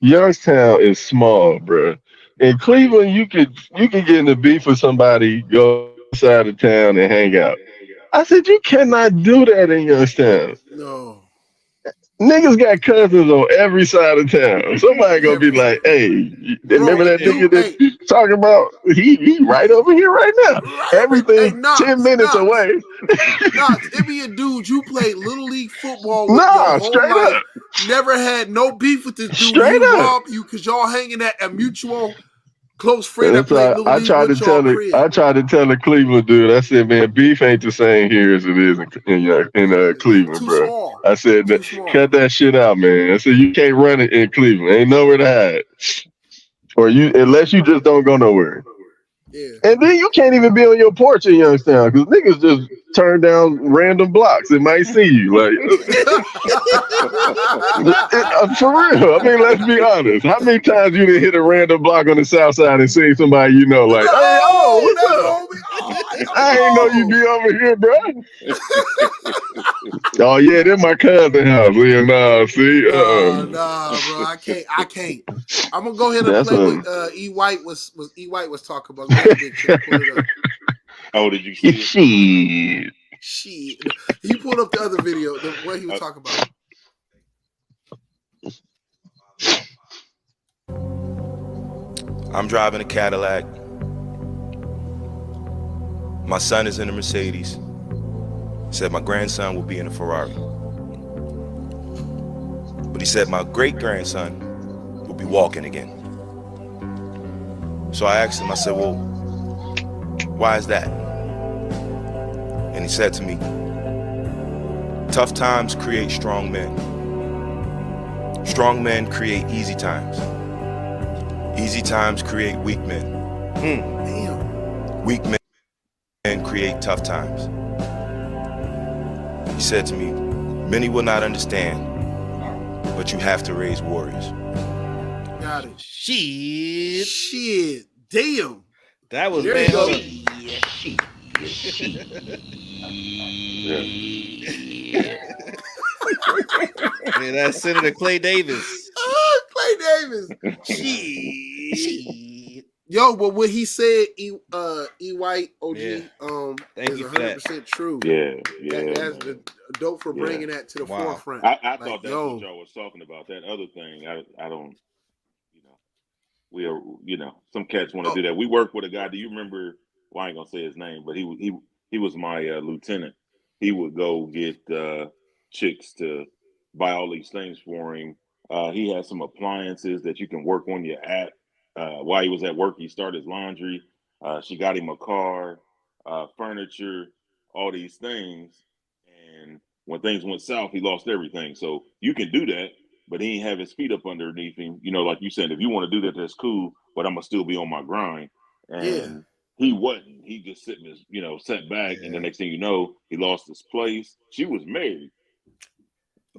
Youngstown is small, bro. In Cleveland, you could get in a beef with somebody, go outside of town and hang out. I said, you cannot do that in Youngstown. No. Niggas got cousins on every side of town. Somebody gonna be like, hey, remember that nigga that you talking about? He right over here right now. Everything 10 minutes away. Knox, it be a dude you played Little League football with your whole straight life. up. Never had no beef with this dude. Straight He up. robbed you because y'all hanging at a mutual close friend that That's why played Little I League tried to with y'all tell it. crib. I tried to tell the Cleveland dude. I said, "Man, beef ain't the same here as it is in Cleveland, Too bro." small. I said, Too small. "Cut that shit out, man." I said, "You can't run it in Cleveland. Ain't nowhere to hide, or unless you just don't go nowhere." Yeah. And then you can't even be on your porch in Youngstown because niggas just turn down random blocks and might see you. Like, for real. I mean, let's be honest. How many times you done hit a random block on the south side and seen somebody you know, like, "Hey, oh, what's that's up? homie. Oh, I ain't know you be over here, bro." Oh, yeah, they're my cousin house. Yeah, nah, see? Nah, bro. I can't. I'm gonna go ahead and That's play a- what E. White was talking about. Go ahead, Big Chuck, pull it up. Oh, did you see it? Shit. Shit. He pulled up the other video, what he was talking about. I'm driving a Cadillac. My son is in a Mercedes. Said my grandson will be in a Ferrari. But he said my great-grandson will be walking again. So I asked him, I said, "Well, why is that?" And he said to me, "Tough times create strong men. Strong men create easy times. Easy times create weak men. Damn. Weak men create tough times." He said to me, "Many will not understand, but you have to raise warriors." Got it. Shit. Shit. Damn. That was There you man. go. Hold on. Man, that's Senator Clay Davis. Clay Davis. Shit. Yo, but what he said, E. White OG, Yeah. Thank is you for that. 100% true. Yeah, That's man. dope for Yeah. bringing that to the Wow. forefront. I Like, thought that's yo. what y'all was talking about. That other thing, I don't, we are, some cats want to do that. We work with a guy. Do you remember? Well, I ain't gonna say his name, but he was my lieutenant. He would go get chicks to buy all these things for him. He had some appliances that you can work on your app. While he was at work, he started his laundry. She got him a car, furniture, all these things. And when things went south, he lost everything. So you can do that, but he ain't have his feet up underneath him. Like you said, if you want to do that, that's cool, but I'm going to still be on my grind. And he wasn't. He just sat back. And the next thing you know, he lost his place. She was married.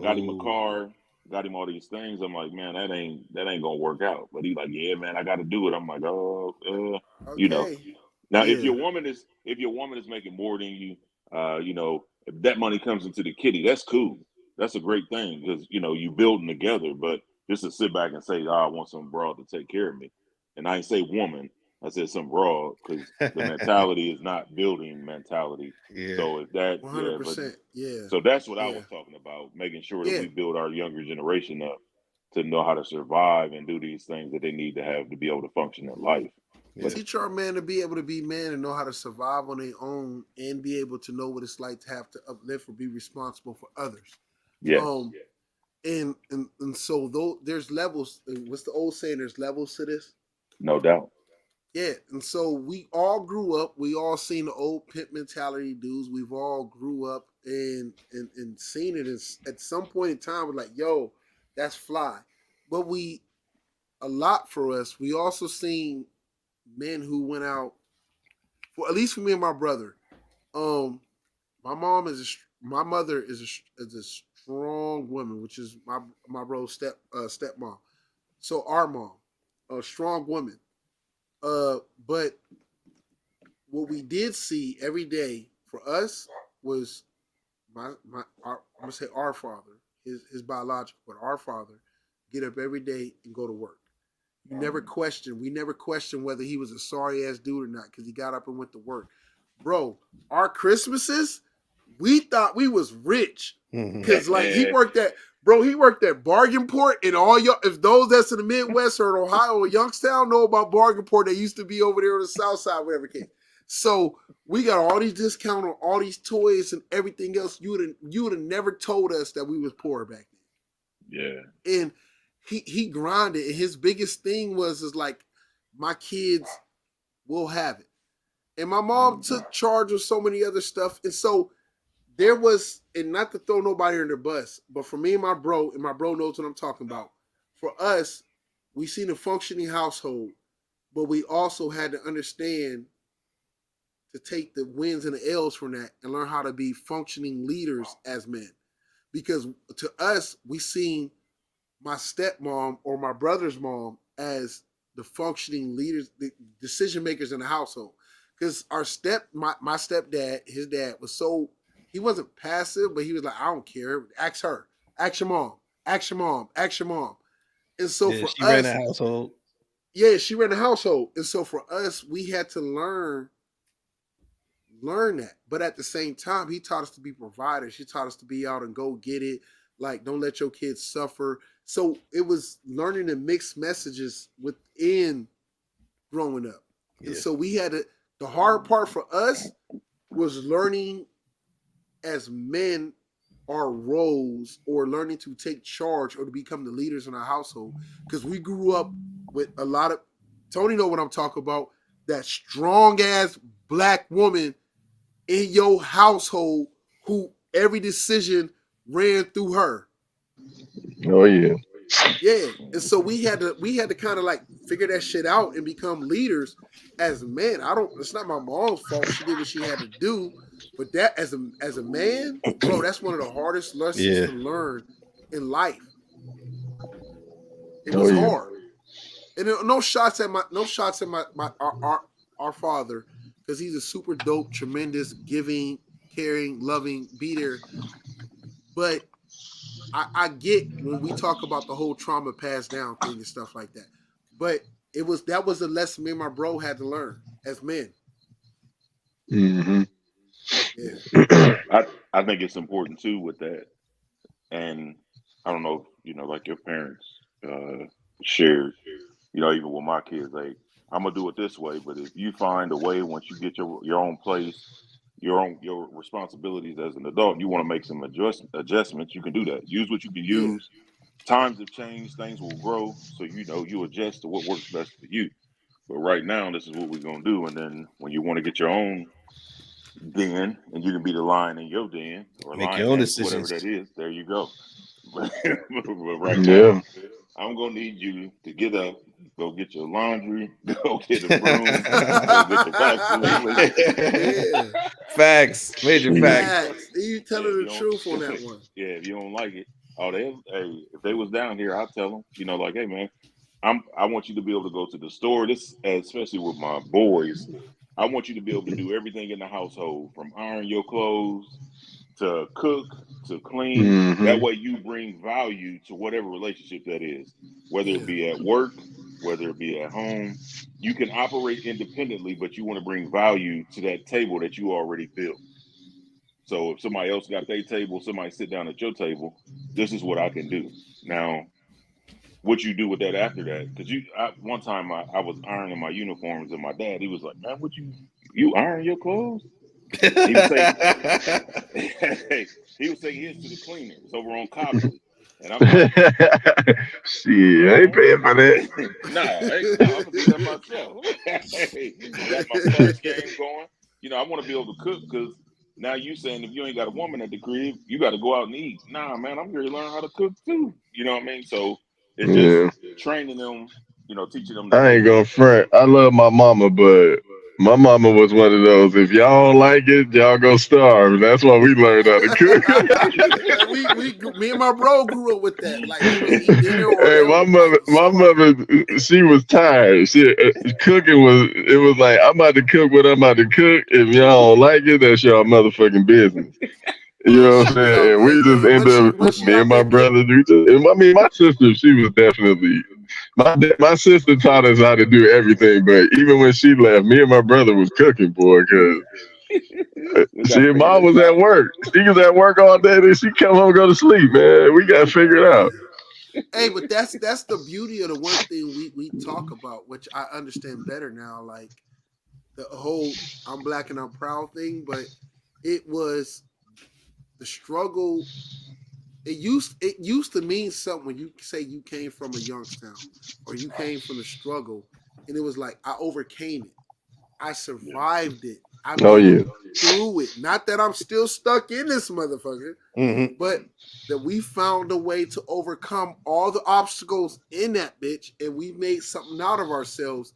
Got him a car, got him all these things. I'm like, man, that ain't gonna work out. But he's like, yeah, man, I got to do it. I'm like, oh, Okay. Now, if your woman is making more than you, if that money comes into the kitty, that's cool. That's a great thing because you building together. But just to sit back and say, I want some broad to take care of me, and I ain't say woman, I said some broad because the mentality is not building mentality. Yeah. So if that, 100%. Yeah. So that's what I was talking about, making sure that we build our younger generation up to know how to survive and do these things that they need to have to be able to function in life. Yeah. Teach our man to be able to be man and know how to survive on their own and be able to know what it's like to have to uplift or be responsible for others. Yes. And so though there's levels. What's the old saying? There's levels to this. No doubt. Yeah, and so we all grew up. We all seen the old pimp mentality dudes. We've all grew up and seen it. At some point in time, we're like, yo, that's fly. But a lot for us, we also seen men who went out, for at least for me and my brother. My mother is a strong woman, which is my bro's stepmom. So our mom, a strong woman. But what we did see every day for us was I'm gonna say our father, his biological, but our father get up every day and go to work. We never questioned whether he was a sorry ass dude or not because he got up and went to work. Bro, our Christmases, we thought we was rich because he worked at Bargain Port, and all y'all, if those that's in the Midwest or in Ohio or Youngstown know about Bargain Port, they used to be over there on the South Side, whatever it came. So we got all these discounts on all these toys and everything else. You would have never told us that we was poor back then. Yeah. And he grinded, and his biggest thing was like my kids will have it. And my mom took charge of so many other stuff. And so there was, and not to throw nobody under the bus, but for me and my bro knows what I'm talking about. For us, we seen a functioning household, but we also had to understand to take the wins and the L's from that and learn how to be functioning leaders as men. Because to us, we seen my stepmom or my brother's mom as the functioning leaders, the decision makers in the household. Because my stepdad, his dad was so, he wasn't passive, but he was like, I don't care. Ask her. Ask your mom. Ask your mom. Ask your mom. And so for she us, ran the household. Yeah, she ran the household. And so for us, we had to learn that. But at the same time, he taught us to be providers. He taught us to be out and go get it. Like, don't let your kids suffer. So it was learning the mixed messages within growing up. Yeah. And so we had to, the hard part for us was learning as men our roles, or learning to take charge or to become the leaders in our household. Because we grew up with a lot of, Tony know what I'm talking about, that strong ass black woman in your household who every decision ran through her. Oh yeah. Yeah. And so we had to kind of like figure that shit out and become leaders as men. It's not my mom's fault. She did what she had to do. But that as a man, bro, that's one of the hardest lessons to learn in life. It was hard. And no shots at our father, because he's a super dope, tremendous, giving, caring, loving, be there. But I get when we talk about the whole trauma passed down thing and stuff like that. But that was a lesson me and my bro had to learn as men. Mm-hmm. Yeah. I think it's important too with that. And I don't know, like your parents shared, even with my kids, like, I'm gonna do it this way, but if you find a way, once you get your own place, your responsibilities as an adult, you want to make some adjustments, you can do that. Use what you can use. Times have changed, things will grow, so you adjust to what works best for you. But right now, this is what we're gonna do. And then when you want to get your own den, and you can be the lion in your den, or Make lion your own whatever decisions. that is, there you go. But right now, Yeah. I'm gonna need you to get up, go get your laundry, go get a broom, go get the vacuum. Facts, major facts. Facts. You telling the truth on that one. Yeah, if you don't like it, if they was down here, I'll tell them, like, hey man, I want you to be able to go to the store. This, especially with my boys, I want you to be able to do everything in the household, from iron your clothes to cook to clean. Mm-hmm. That way you bring value to whatever relationship that is, whether it be at work, whether it be at home. You can operate independently, but you want to bring value to that table that you already built. So if somebody else got their table, somebody sit down at your table, this is what I can do. Now, what you do with that after that? Because one time I was ironing my uniforms, and my dad, he was like, man, what you iron your clothes? He was saying his to the cleaner. It's over on Copley. And I'm like, shit, I ain't paying for that. I'm gonna do that myself. Got my first game going. I want to be able to cook, because now you saying if you ain't got a woman at the crib, you got to go out and eat. Nah, man, I'm here to learn how to cook too. You know what I mean? So it's just training them, teaching them. I ain't gonna front. I love my mama, but my mama was one of those, if y'all don't like it, y'all go starve. That's why we learned how to cook. Me and my bro grew up with that. Like, my mother, she was tired. Cooking was like, I'm about to cook what I'm about to cook. If y'all don't like it, that's y'all motherfucking business. You know what I'm saying? And we just end up, me and my brother, my sister, she was definitely, my sister taught us how to do everything, but even when she left, me and my brother was cooking, boy, because mom was at work. She was at work all day, then she come home and go to sleep, man. We got to figure it out. Hey, but that's the beauty of the one thing we talk about, which I understand better now, like the whole I'm black and I'm proud thing, but it was the struggle. It used to mean something when you say you came from a Youngstown or you came from the struggle. and it was like I overcame it. I survived it. I Oh made yeah. it through it. Not that I'm still stuck in this motherfucker, Mhm. but that we found a way to overcome all the obstacles in that bitch, and we made something out of ourselves.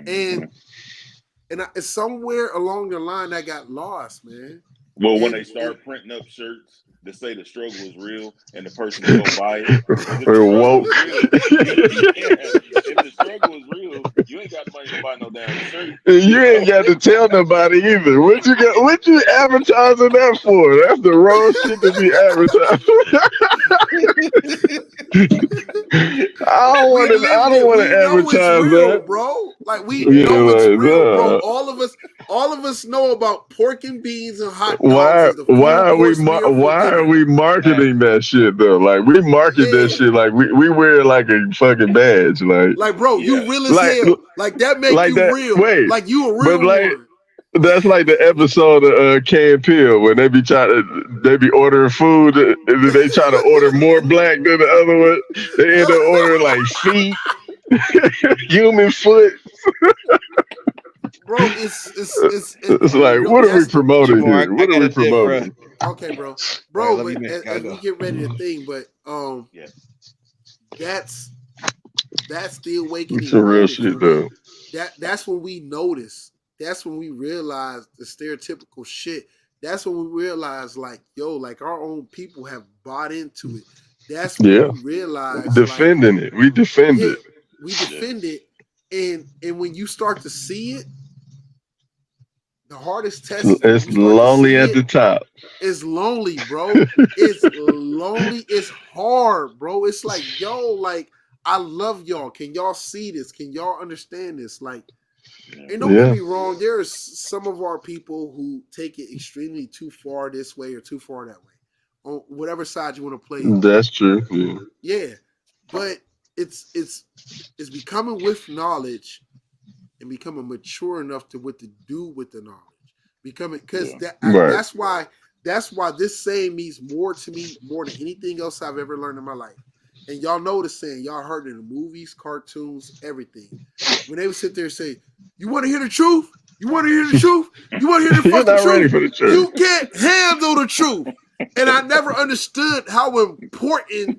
And somewhere along the line, I got lost, man. Well, when And they start printing up shirts that say the struggle is real and the person will go buy it, 'cause if the We're struggle woke. is real, if the struggle is real, you ain't got the money to buy no damn shirt. You ain't got to tell nobody either. What you advertising that for? That's the wrong shit to be advertising. I we don't lived it. want We to know it's advertise real, that. bro. Like we Yeah, know it's like, real, bro. All of us know about pork and beans and hot dogs why as the full course meal for why are dinner. we marketing that shit though? Like we market that Yeah. shit like we wear it like a fucking badge, Like, bro, you Yeah. real as like hell. Like that make like you that. real. Wait, Like you a but real like one. that's like the episode of Key and Peele when they be ordering food and then they try to order more black than the other one. They end up ordering like feet, human foot. Bro, It's like, no, what are we that's promoting Jamar, here? I What are got we a tip, bro. promoting? okay, bro. All right, Bro, love you, but man. Gotta as we go. get ready to thing, but Yeah. that's the awakening Some real moment shit for me. though. That's when we notice. That's when we realize the stereotypical shit. That's when we realize, like, yo, like our own people have bought into it. That's when Yeah, we realize, like, defending it. We defend yeah, it. we defend it, and when you start to see it, the hardest test is when It's you start to lonely see at the it. top. It's lonely, bro. It's lonely. It's hard, bro. It's like, yo, like I love y'all. Can y'all see this? Can y'all understand this? Like, and don't get Yeah, me wrong. There's some of our people who take it extremely too far this way or too far that way, on whatever side you want to play it. that's true. Yeah. Yeah, but it's becoming with knowledge and becoming mature enough to what to do with the knowledge. Becoming because Yeah. Right. that's why this saying means more to me more than anything else I've ever learned in my life. And y'all know the saying, y'all heard it in the movies, cartoons, everything. When they would sit there and say, "You want to hear the truth? You want to hear the truth? You want to hear the You're fucking not ready truth? for the truth. You can't handle the truth." And I never understood how important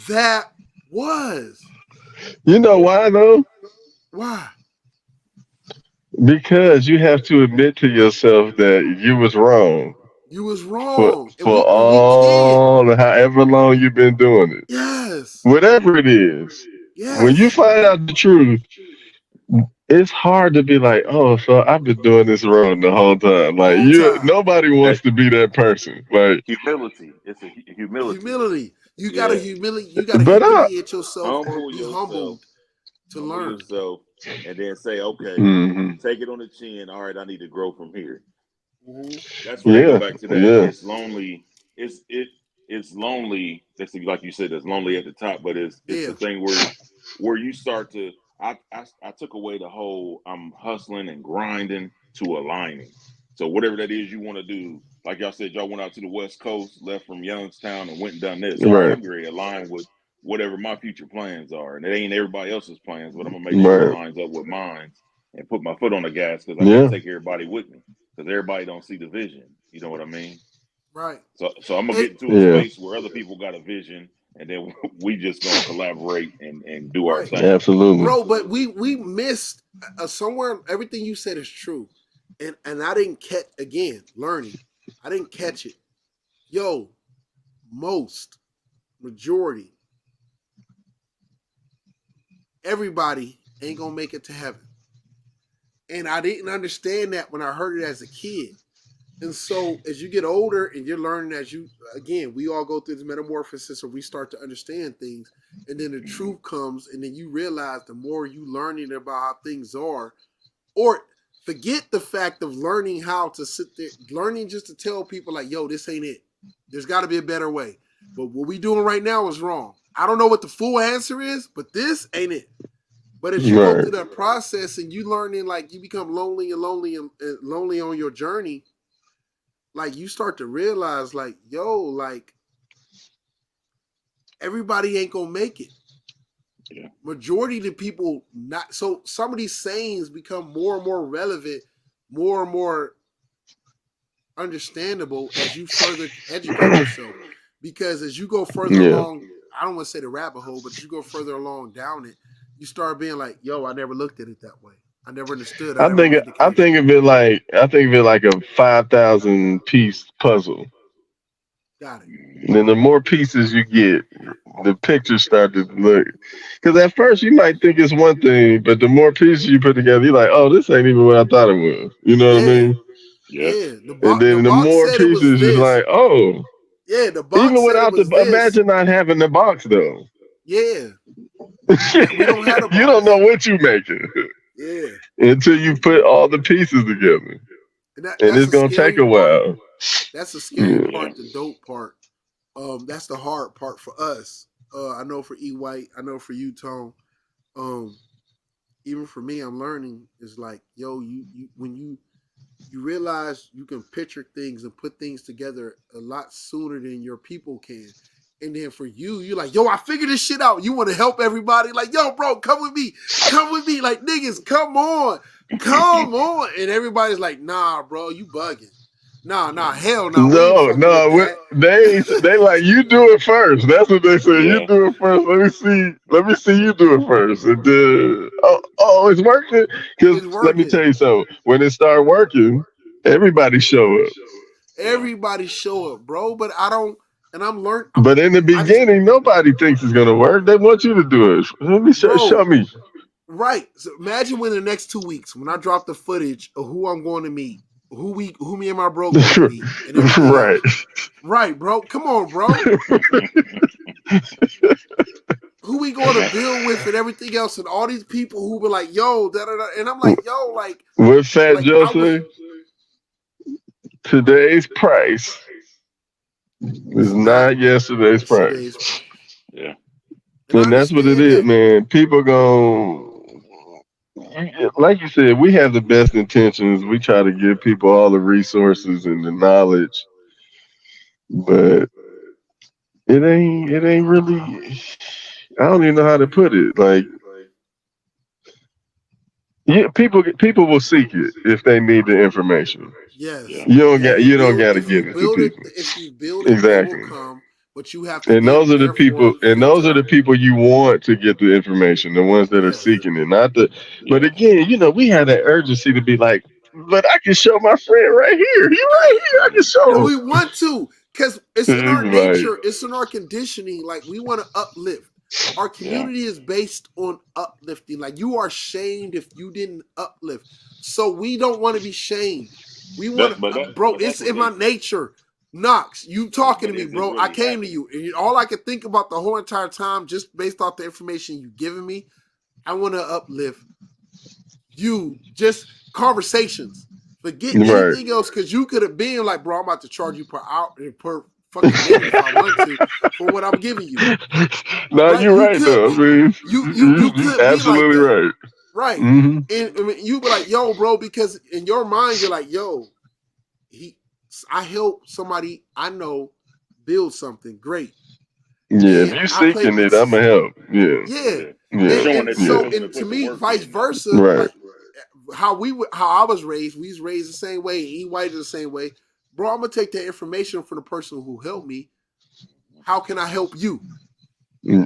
that was. You know why though? Why? Because you have to admit to yourself that you was wrong You was for wrong. And for we can't. all however long you've been doing it. Yes. Whatever it is. When you Yes. find out the truth, it's hard to be like, oh, so I've been doing this wrong the whole time. Like Whole time. nobody wants to be that person. Like, Humility. It's a humility. Humility. You Yeah. gotta humiliate but yourself or Humble be yourself. humbled to Humble learn. yourself, and then say, okay, mhm. take it on the chin. All right, I need to grow from here. Mm-hmm. That's where I Yeah, go back to that. yeah, It's lonely. It's lonely. That's like you said. It's lonely at the top, but it's Yeah. the thing where you start to. I took away the whole I'm hustling and grinding to aligning. So whatever that is you want to do, like y'all said, y'all went out to the West Coast, left from Youngstown, and went and done this. All right, right, I'm going to align with whatever my future plans are, and it ain't everybody else's plans, but I'm gonna make sure it right. lines up with mine and put my foot on the gas because I Yeah, can't take everybody with me because everybody don't see the vision. You know what I mean? Right. So I'm gonna It, get into a yeah, space where other people got a vision, and then we just gonna collaborate and do our right. thing. absolutely. Bro, but we missed somewhere. Everything you said is true. And I didn't catch, again, learning. I didn't catch it. Yo, majority, everybody ain't gonna make it to heaven. And I didn't understand that when I heard it as a kid. And so as you get older and you're learning, we all go through this metamorphosis, or we start to understand things, and then the truth comes, and then you realize the more you learning about how things are, or forget the fact of learning how to sit there, learning just to tell people like, yo, this ain't it. There's got to be a better way. But what we doing right now is wrong. I don't know what the full answer is, but this ain't it. But as you go Right. through that process and you learning, like you become lonely on your journey, like you start to realize, like, yo, like everybody ain't gonna make it. Yeah. Majority of the people not so some of these sayings become more and more relevant, more and more understandable as you further educate yourself. Because as you go further Yeah. along, I don't want to say the rabbit hole, but as you go further along down it, you start being like, yo, I never looked at it that way. I never understood. I I never think made the I connection. think of it like a 5,000 piece puzzle. Got it. And then the more pieces you get, the pictures start to look. Because at first you might think it's one thing, but the more pieces you put together, you're like, oh, this ain't even what I thought it was. You know what I Yeah. mean? Yeah. Yeah. And The then the box more said it was pieces, you're this. like, oh. Yeah, the box Even said it without was the, this. imagine not having the box though. Yeah. We don't have a You don't box. know what you're making Yeah. until you put all the pieces together. And And that's it's the gonna take scary a part. while. That's the scary Yeah. part, the dope part. That's the hard part for us. I know for E White, I know for you, Tone. Even for me, I'm learning is like, yo, you when you realize you can picture things and put things together a lot sooner than your people can. And then for you, you're like, yo, I figured this shit out. You want to help everybody? Like, yo, bro, come with me. Come with me. Like, niggas, come on. Come on. And everybody's like, nah, bro, you bugging. Nah, hell no. We ain't fucking with that. They like you do it first. That's what they say. Yeah. You do it first. Let me see you do it first. And then, it's working. Because It's let me working. tell you something. When it started working, everybody show up. Everybody show up, bro. But I don't, and I'm learning. But in the beginning, nobody thinks it's gonna work. They want you to do it. Let me show me. Right. So imagine when the next 2 weeks, when I drop the footage of who I'm going to meet, who me and my bro going to meet, and everything Right. else. Right, bro. Come on, bro. Who we going to build with and everything else, and all these people who were like, yo, da da da, and I'm like, yo, like, What Fat like, Joe say? Today's price is not yesterday's price. Yeah. And that's what it is, man. People like you said, we have the best intentions. We try to give people all the resources and the knowledge, but it ain't really. I don't even know how to put it. Like, yeah, people will seek it if they need the information. Yes. You don't got to give it to people. If you build it, exactly. they will come. But you have to. And those are the people. And those are the people you want to get the information. The ones that are seeking it, not the. But again, we have that urgency to be like, but I can show my friend right here. He right here. I can show him. And we want to, because it's in our nature. It's in our conditioning. Like, we want to uplift. Our community is based on uplifting. Like, you are shamed if you didn't uplift. So we don't want to be shamed. We want to, bro. It's in my nature. Knox, you talking to me, bro. Really I came to you, and all I could think about the whole entire time, just based off the information you giving me, I want to uplift you. Just conversations. Forget anything else, because you could have been like, bro, I'm about to charge you per hour, per fucking minute if I want to, for what I'm giving you. No, right? You're right, though. I mean, you could absolutely be like right. Right. Mm-hmm. And I mean, you be like, yo, bro, because in your mind, you're like, yo, I help somebody I know build something great. Yeah, if you're seeking it, I'm going to help. Yeah. And to me, vice versa, right. Like, how I was raised, we was raised the same way, E White is the same way. Bro, I'm going to take that information from the person who helped me. How can I help you? Yeah,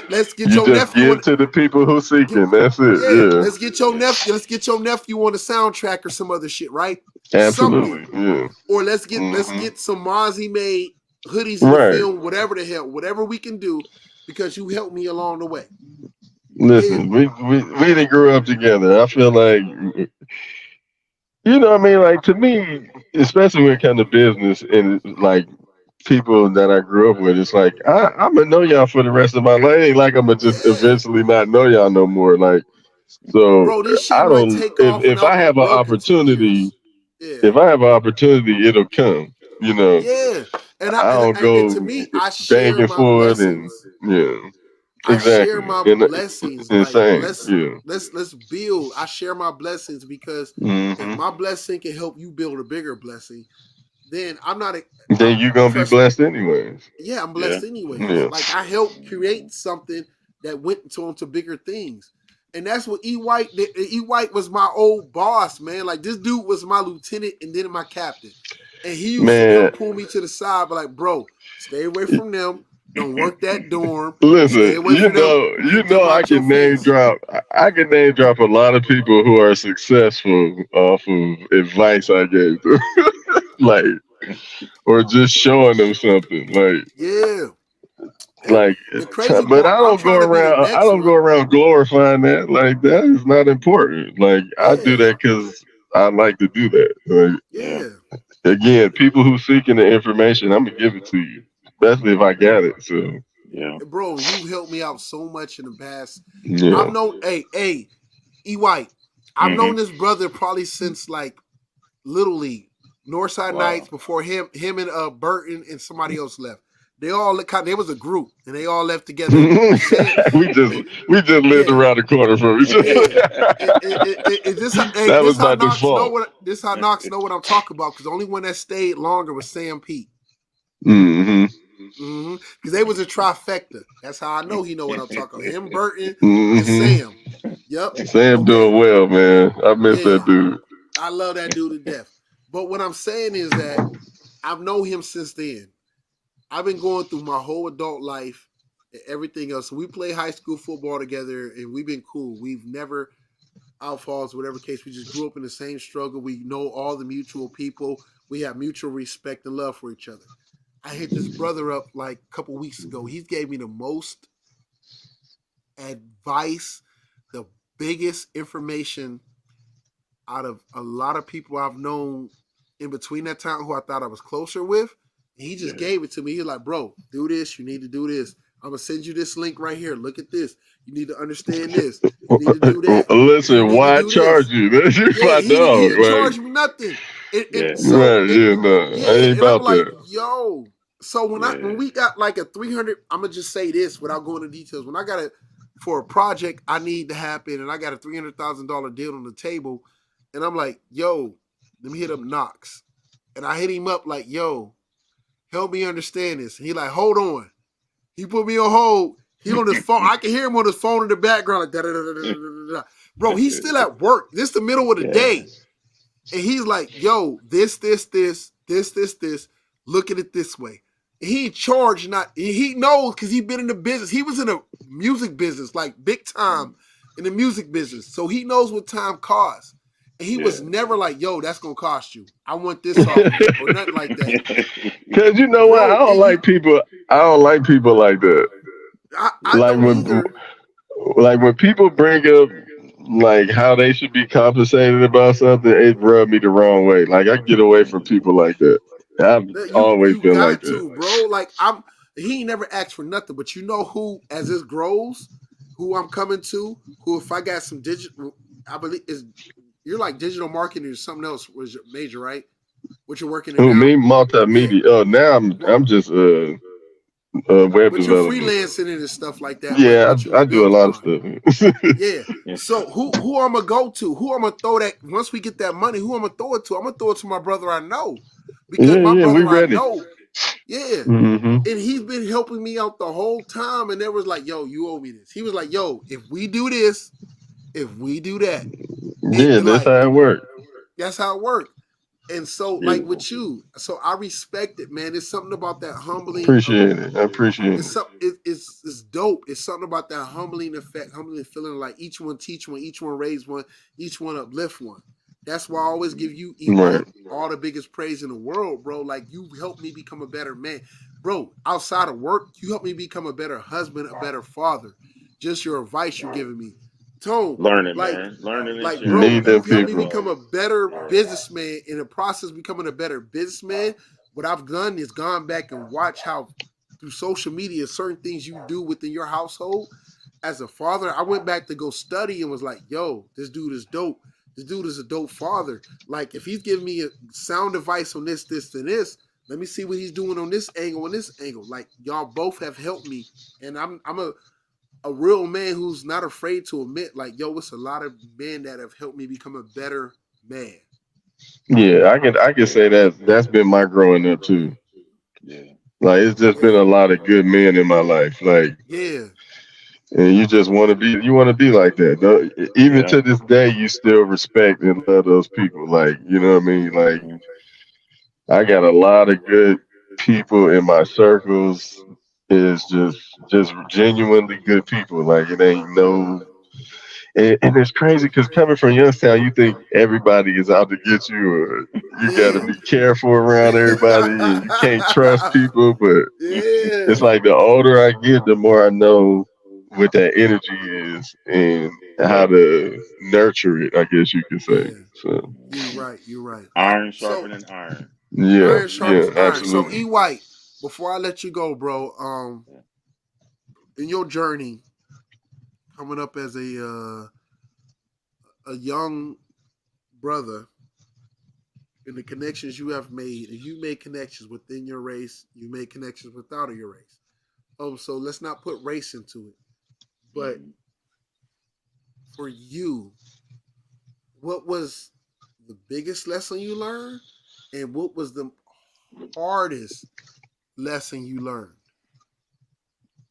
let's get your nephew give to the people who seeking. That's it. Yeah. Let's get your nephew on the soundtrack or some other shit, right? Absolutely. Something. Yeah. Or let's get some Mozzie made hoodies in the film, whatever the hell, whatever we can do, because you helped me along the way. Listen, we didn't grow up together. I feel like, I mean, like, to me, especially when it comes to business and like people that I grew up with, it's like I'm gonna know y'all for the rest of my life. Ain't like I'm gonna just eventually not know y'all no more. Like, so bro, this shit I don't. If I have an opportunity, it'll come. Yeah, and I don't go and to me, I share my blessings. I share my blessings. Insane. Like, let's build. I share my blessings because if my blessing can help you build a bigger blessing, then I'm not. Then you're gonna be trust- blessed anyways. Yeah, I'm blessed Yeah. anyways. Yeah. Like I helped create something that went into bigger things. And that's what E. White did. E. White was my old boss, man. Like this dude was my lieutenant and then my captain. And he used to come pull me to the side, but like, bro, stay away from them. Don't work that dorm. Listen, Stay away you from them. know, Keep them I out your can name face. drop. I can name drop a lot of people who are successful off of advice I gave them, like, or just showing them something, Yeah. like. The crazy But I part, I'm don't go trying to be the around. I next don't go one. around glorifying that. Like that is not important. Like I do Yeah. that because I like to do that. Like Yeah. again, people who seeking the information, I'm gonna give it to you, especially if I got it. So Yeah. Bro, you helped me out so much in the past. yeah. I've known, hey, E. White. I've known this brother probably since like Little League, Northside Wow. Knights before him and Burton and somebody else left. They all there was a group and they all left together. we just lived around the corner from each other. That was by default. This how Knox know what I'm talking about because the only one that stayed longer was Sam Pete. Mm-hmm. Because they was a trifecta. That's how I know he know what I'm talking about. Him, Burton, Mm-hmm. and Sam. Yep. Sam doing well, man. I miss that dude. I love that dude to death. But what I'm saying is that I've known him since then. I've been going through my whole adult life and everything else. So we play high school football together and we've been cool. We've never outfalls, whatever case. We just grew up in the same struggle. We know all the mutual people. We have mutual respect and love for each other. I hit this brother up like a couple weeks ago. He gave me the most advice, the biggest information out of a lot of people I've known in between that time who I thought I was closer with. And he just gave it to me. He's like, bro, do this. You need to do this. I'm going to send you this link right here. Look at this. You need to understand this. You need to do that. Listen, why charge you? That's my dog. He didn't charge me nothing. I ain't about that. Yo. So when we got like a 300, I'm going to just say this without going into details. When I got it for a project I need to happen and I got a $300,000 deal on the table and I'm like, yo, let me hit up Knox. And I hit him up like, yo, help me understand this. And he like, hold on. He put me on hold. He on his phone. I can hear him on his phone in the background like da-da-da-da-da-da-da. Bro, he's still at work. This the middle of the day. And he's like, yo, this. Look at it this way. And he charged not. He knows because he been in the business. He was in a music business, like big time in the music business. So he knows what time costs. And he was never like, yo, that's going to cost you. I want this off or nothing like that. Because you know what? I don't like people like that. Like when people bring up like how they should be compensated about something, it rubbed me the wrong way. Like I get away from people like that. I've always been like that. Bro. Like he ain't never asked for nothing, but you know who, as this grows, who I'm coming to, who if I got some digital, I believe you're like digital marketing or something else was your major, right? What you're working in now? Me, multimedia. Oh, now I'm just web but development. You're freelancing and stuff like that. Yeah, I do a lot of stuff. Yeah. So who I'm gonna go to? Who I'm gonna throw that once we get that money? Who I'm gonna throw it to? I'm gonna throw it to my brother I know because my brother I know. Yeah, and he's been helping me out the whole time. And there was like, yo, you owe me this. He was like, yo, if we do this, if we do that, yeah, that's how it works. That's how it works. And so, like with you, so I respect it, man. There's something about that humbling. Appreciate it. I appreciate it. It's dope. It's something about that humbling effect, humbling feeling like each one teach one, each one raise one, each one uplift one. That's why I always give you all the biggest praise in the world, bro. Like you helped me become a better man. Bro, outside of work, you helped me become a better husband, a better father. Just your advice you're giving me. Tone, learning, like, man. Learning. Like, bro, you helped me become a better businessman. In the process of becoming a better businessman, what I've done is gone back and watch how through social media, certain things you do within your household. As a father, I went back to go study and was like, yo, this dude is dope. This dude is a dope father. Like, if he's giving me a sound advice on this, and this, let me see what he's doing on this angle and this angle. Like, y'all both have helped me. And I'm a real man who's not afraid to admit, like, yo, it's a lot of men that have helped me become a better man. Yeah, I can say that's been my growing up too. Yeah. Like it's just been a lot of good men in my life. Like, Yeah. and you just want to be like that. Even Yeah. to this day, you still respect and love those people. Like, you know what I mean? Like, Hmm. I got a lot of good people in my circles. Is just genuinely good people. Like, it ain't no. And it's crazy because coming from Youngstown, you think everybody is out to get you, or you got to Yeah. be careful around everybody, and you can't trust people. But it's Yeah. like the older I get, the more I know what that energy is and how Yeah. to nurture it, I guess you could say. Yeah. So You're right. You're right. Iron So sharpening iron. yeah, iron yeah, sharpens iron. So absolutely. E White, before I let you go, bro, Yeah. in your journey coming up as a young brother, and the connections you have made, and you made connections within your race, you made connections without of your race. So let's not put race into it. But Mhm. for you, what was the biggest lesson you learned, and what was the hardest lesson you learned?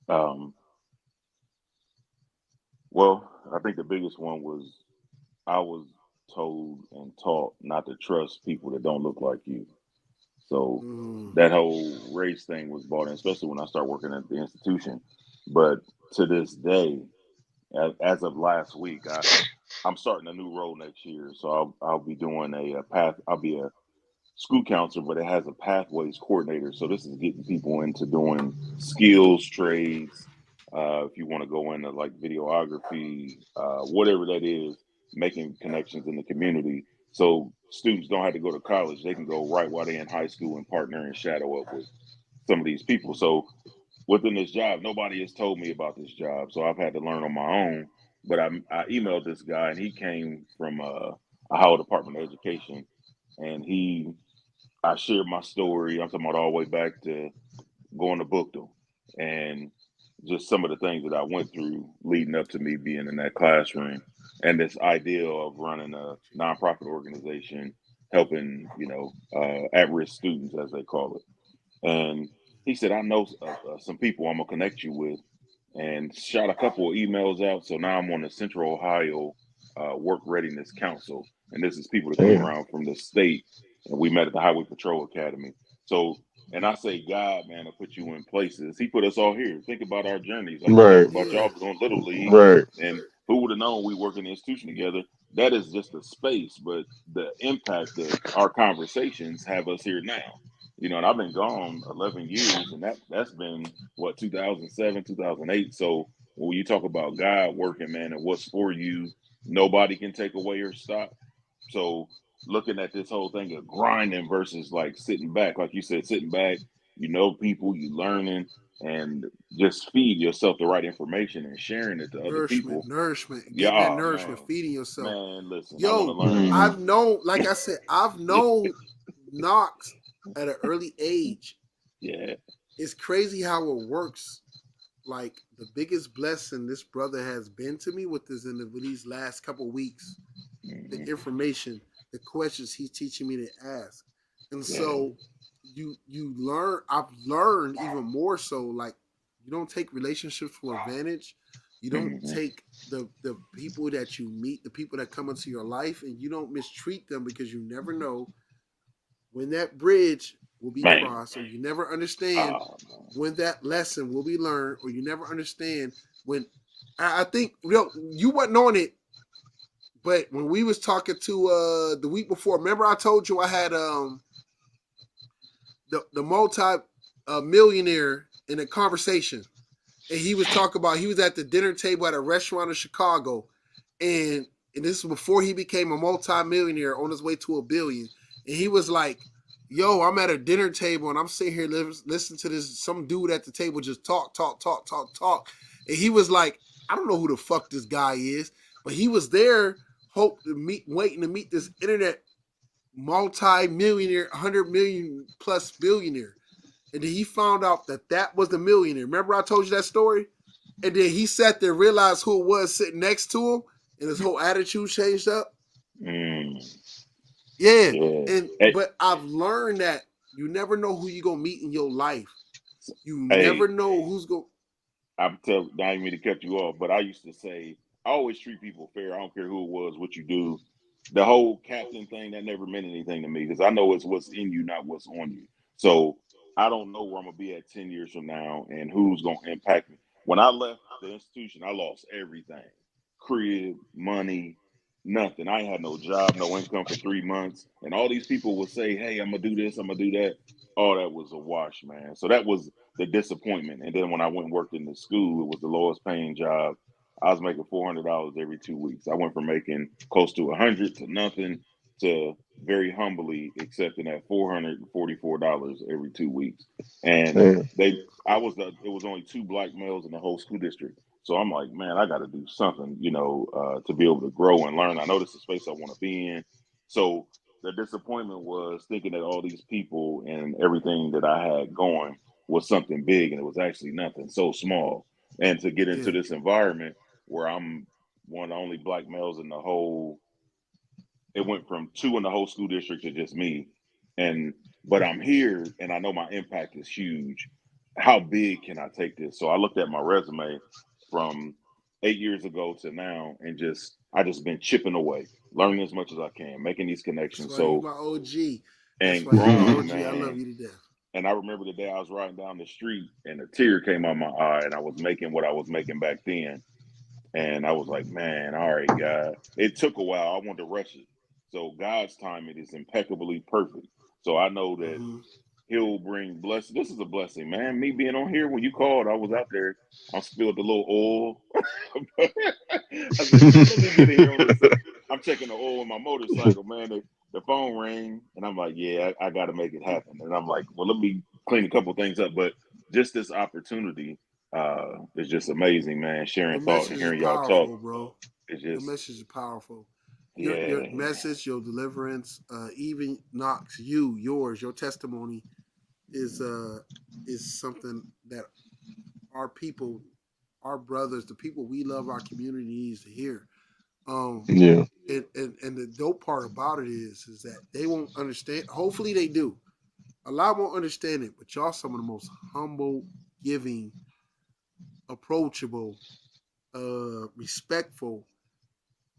Um, well, I think the biggest one was I was told and taught not to trust people that don't look like you. So Mm, that whole race thing was brought in, especially when I started working at the institution. But to this day, as of last week, I'm starting a new role next year. So I'll be doing a path. I'll be a school counselor, but it has a pathways coordinator. So this is getting people into doing skills trades. If you want to go into like videography, whatever that is, making connections in the community. So students don't have to go to college; they can go right while they're in high school and partner and shadow up with some of these people. So within this job, nobody has told me about this job, so I've had to learn on my own. But I emailed this guy, and he came from Ohio Department of Education, and I shared my story. I'm talking about all the way back to going to Bookdom and just some of the things that I went through leading up to me being in that classroom and this idea of running a nonprofit organization, helping, at-risk students, as they call it. And he said, I know some people I'm going to connect you with, and shot a couple of emails out. So now I'm on the Central Ohio Work Readiness Council. And this is people that come Damn. around from the state. And we met at the Highway Patrol Academy. So, and I say, God, man, will put you in places. He put us all here. Think about our journeys. I'm Right, talking about yeah. y'all doing Little League. right. And who would have known we work in the institution together? That is just a space. But the impact of our conversations have us here now. And I've been gone 11 years, and that's been what, 2007, 2008. So when you talk about God working, man, and what's for you, nobody can take away or stop. So looking at this whole thing of grinding versus like sitting back, like you said, sitting back, people, you learning, and just feed yourself the right information and sharing it to other Nourishment, people. nourishment, getting that Yeah, nourishment, man, feeding yourself. listen, I want to Yo, learn. Mm, I've known, like I said, I've known Knox at an early age. Yeah. It's crazy how it works. Like the biggest blessing this brother has been to me with this in these last couple weeks, the Mhm. information, the questions he's teaching me to ask. And Yeah. so you learn, I've learned even more so, like you don't take relationships for advantage. You don't Mhm. take the people that you meet, the people that come into your life, and you don't mistreat them because you never know when that bridge will be Man. crossed, or you never understand Oh, man. when that lesson will be learned, or you never understand when. I think you wasn't on it, but when we was talking to the week before, remember I told you I had the multi millionaire in a conversation, and he was talking about he was at the dinner table at a restaurant in Chicago, and this was before he became a multi-millionaire on his way to $1 billion, and he was like, "Yo, I'm at a dinner table and I'm sitting here listening to this some dude at the table just talk, and he was like, I don't know who the fuck this guy is, but he was there, waiting to meet this internet multi-millionaire, 100 million plus billionaire." And then he found out that was the millionaire. Remember I told you that story? And then he sat there, realized who it was sitting next to him, and his whole attitude changed up. Mm. Yeah, Yeah. and Hey, but I've learned that you never know who you're gonna meet in your life. You hey, never know who's going. I'm telling. I didn't mean to cut you off, but I used to say I always treat people fair. I don't care who it was, what you do. The whole captain thing that never meant anything to me because I know it's what's in you, not what's on you. So I don't know where I'm gonna be at 10 years from now and who's gonna impact me. When I left the institution, I lost everything: crib, money, nothing. I ain't had no job, no income for 3 months, and all these people would say, "Hey, I'm gonna do this, I'm gonna do that." All that was a wash, man. So that was the disappointment. And then when I went and worked in the school, it was the lowest paying job. I was making $400 every 2 weeks. I went from making close to 100 to nothing to very humbly accepting that $444 every 2 weeks. And Man. it was only two black males in the whole school district. So I'm like, man, I got to do something, to be able to grow and learn. I know this is a space I want to be in. So the disappointment was thinking that all these people and everything that I had going was something big, and it was actually nothing, so small. And to get into Yeah, this environment where I'm one of the only black males in the whole, it went from two in the whole school district to just me. But I'm here and I know my impact is huge. How big can I take this? So I looked at my resume from 8 years ago to now and I just been chipping away, learning as much as I can, making these that's connections. why you So my OG. That's and why you my growing, OG. I love man. you to death. And I remember the day I was riding down the street and a tear came out my eye and I was making what I was making back then. And I was like, man, all right, God. It took a while. I wanted to rush it. So God's timing is impeccably perfect. So I know that Hmm. He'll bring blessing. This is a blessing, man. Me being on here when you called, I was out there. I spilled a little oil. I said, man, let me get in here on this. I'm checking the oil in my motorcycle, man. The phone rang, and I'm like, yeah, I got to make it happen. And I'm like, well, let me clean a couple things up. But just this opportunity is just amazing, man. Sharing Your thought and message is hearing y'all talk powerful, bro. is Your just, message is powerful. Your yeah, message, your deliverance, even Knox, your testimony is something that our people, our brothers, the people we love, our community needs to hear. Um, Yeah. and the dope part about it is that they won't understand. Hopefully they do. A lot won't understand it, but y'all some of the most humble, giving, approachable, respectful.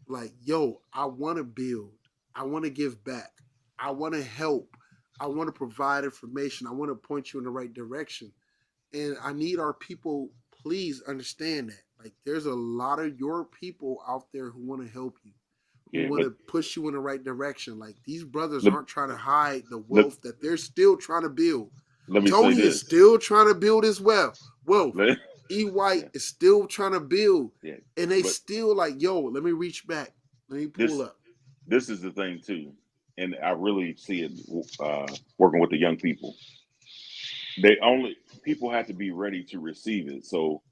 Like, yo, I want to build. I want to give back. I want to help. I want to provide information. I want to point you in the right direction. And I need our people, please understand that. Like, there's a lot of your people out there who want to help you, who yeah. want to push you in the right direction. Like, these brothers Let, aren't trying to hide the let, wealth that they're still trying to build. let me say Tony is this. still trying to build his wealth. Let, E. White yeah, is still trying to build. yeah. And they But still like, yo, let me reach back. Let me pull this up. this is the thing too, and I really see it working with the young people. People have to be ready to receive it. So,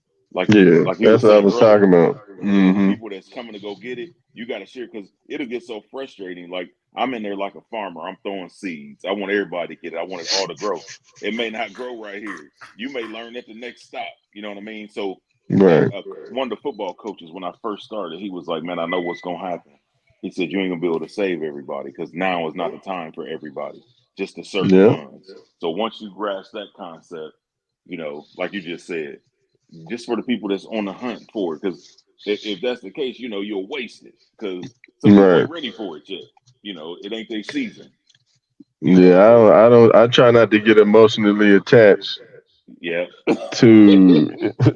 Yeah. like you were That's what I saying was talking earlier, about. yeah, the Hmm. people that's coming to go get it, you got to share because it'll get so frustrating. Like I'm in there like a farmer, I'm throwing seeds. I want everybody to get it. I want it all to grow. It may not grow right here. You may learn at the next stop. You know what I mean? So, Right. one of the football coaches when I first started, he was like, "Man, I know what's gonna happen." He said, "You ain't gonna be able to save everybody because now is not the time for everybody, just the certain Yeah. ones." So once you grasp that concept, like you just said, just for the people that's on the hunt for it, because if that's the case, you'll waste it because some people Right. ain't ready for it yet. It ain't their season. Yeah. So I try not to get emotionally attached yeah, to,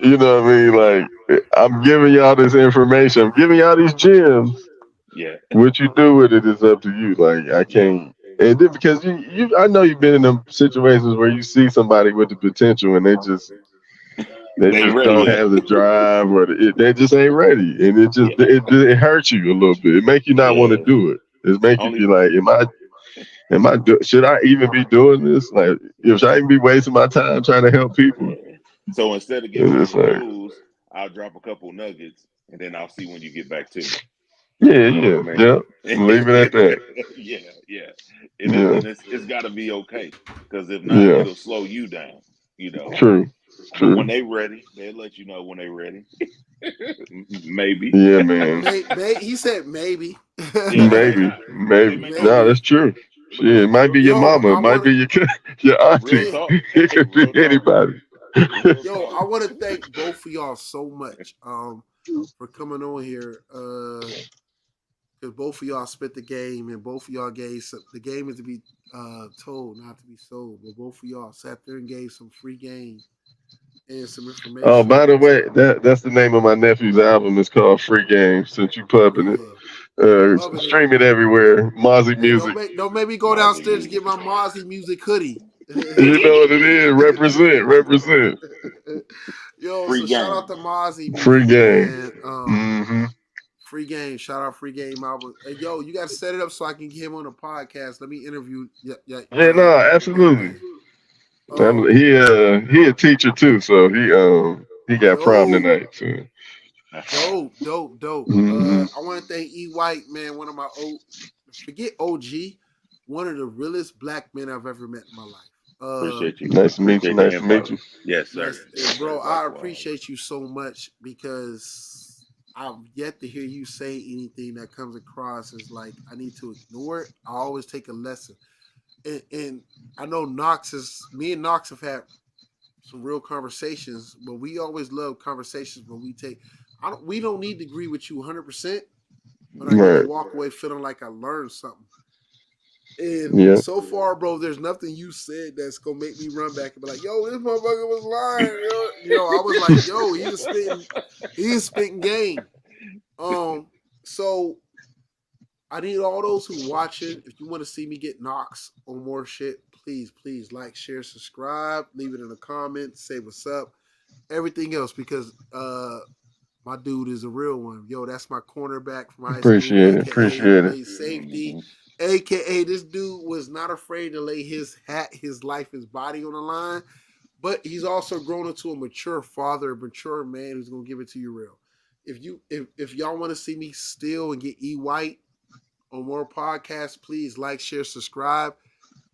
you know what I mean? Like, I'm giving y'all this information. I'm giving y'all these gems. yeah, What you do with it is up to you. Like, I yeah. can't. And then because I know you've been in them situations where you see somebody with the potential and they They ain't ready don't yet. have the drive or they just ain't ready, and Yeah, it hurts you a little bit. It make you not want to yeah. do it. It make you be Only like, should I even be doing this? Like, should I even be wasting my time trying to help people? yeah. So instead of giving And you it's the like, jewels, I'll drop a couple nuggets, and then I'll see when you get back to me. yeah, You know what I yeah, mean? yeah. Leave it at that. Yeah, yeah. And Yeah, it's got to be okay because if not, yeah, it'll slow you down. You know, True. but when they ready, they'll let you know when they ready. Maybe. Yeah, man. He said maybe. Yeah, Maybe. Maybe. No, that's true. Shit, it might be your mama. It might be your auntie. Real talk. It could Real be talk. anybody. Real Yo, talk. I want to thank both of y'all so much for coming on here. Because both of y'all spit the game, and both of y'all gave the game is to be told, not to be sold. But both of y'all sat there and gave some free game and some information. Oh, by the way, that's the name of my nephew's album. It's called Free Game. Since you pumping it, Loving it. stream it everywhere. Mozzie Hey, Music. don't make me go downstairs to get my Mozzie Music hoodie. You know what it is. Represent. Yo, Free so game. shout out to Mozzie Music, Free game. man. Free game. Shout out Free Game album. Hey, yo, you got to set it up so I can get him on a podcast. Let me interview. Yeah, no, absolutely. He a teacher too, so he got prom tonight. So. Dope. I want to thank E White, man. One of my forget OG, one of the realest black men I've ever met in my life. Appreciate you. Nice to meet you. Yes, sir. Bro, I appreciate you so much because I've yet to hear you say anything that comes across as like I need to ignore it. I always take a lesson. And I know me and Knox have had some real conversations, but we always love conversations when we don't need to agree with you 100%, but I get to walk away feeling like I learned something. And so far, bro, there's nothing you said that's gonna make me run back and be like, yo, this motherfucker was lying. You know, I was like, yo, he was spitting game. So I need all those who watching. If you want to see me get Knox on more shit, please like, share, subscribe, leave it in the comments, say what's up, everything else, because my dude is a real one. Yo, that's my cornerback from high school. Appreciate it. Safety. AKA, this dude was not afraid to lay his life, his body on the line, but he's also grown into a mature father, a mature man who's gonna give it to you real. If y'all want to see me steal and get E White on more podcasts, please like, share, subscribe.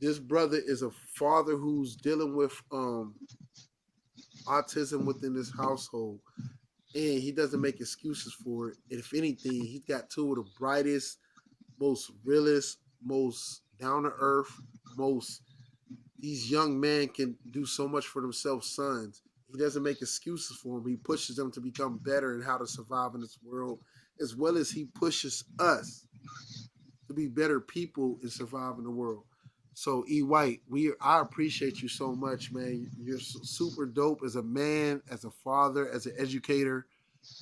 This brother is a father who's dealing with autism within his household, and he doesn't make excuses for it. If anything, he's got two of the brightest, most realist, most down-to-earth, these young men can do so much for themselves sons. He doesn't make excuses for them. He pushes them to become better in how to survive in this world, as well as he pushes us to be better people and survive in the world. So E White, I appreciate you so much, man. You're super dope as a man, as a father, as an educator,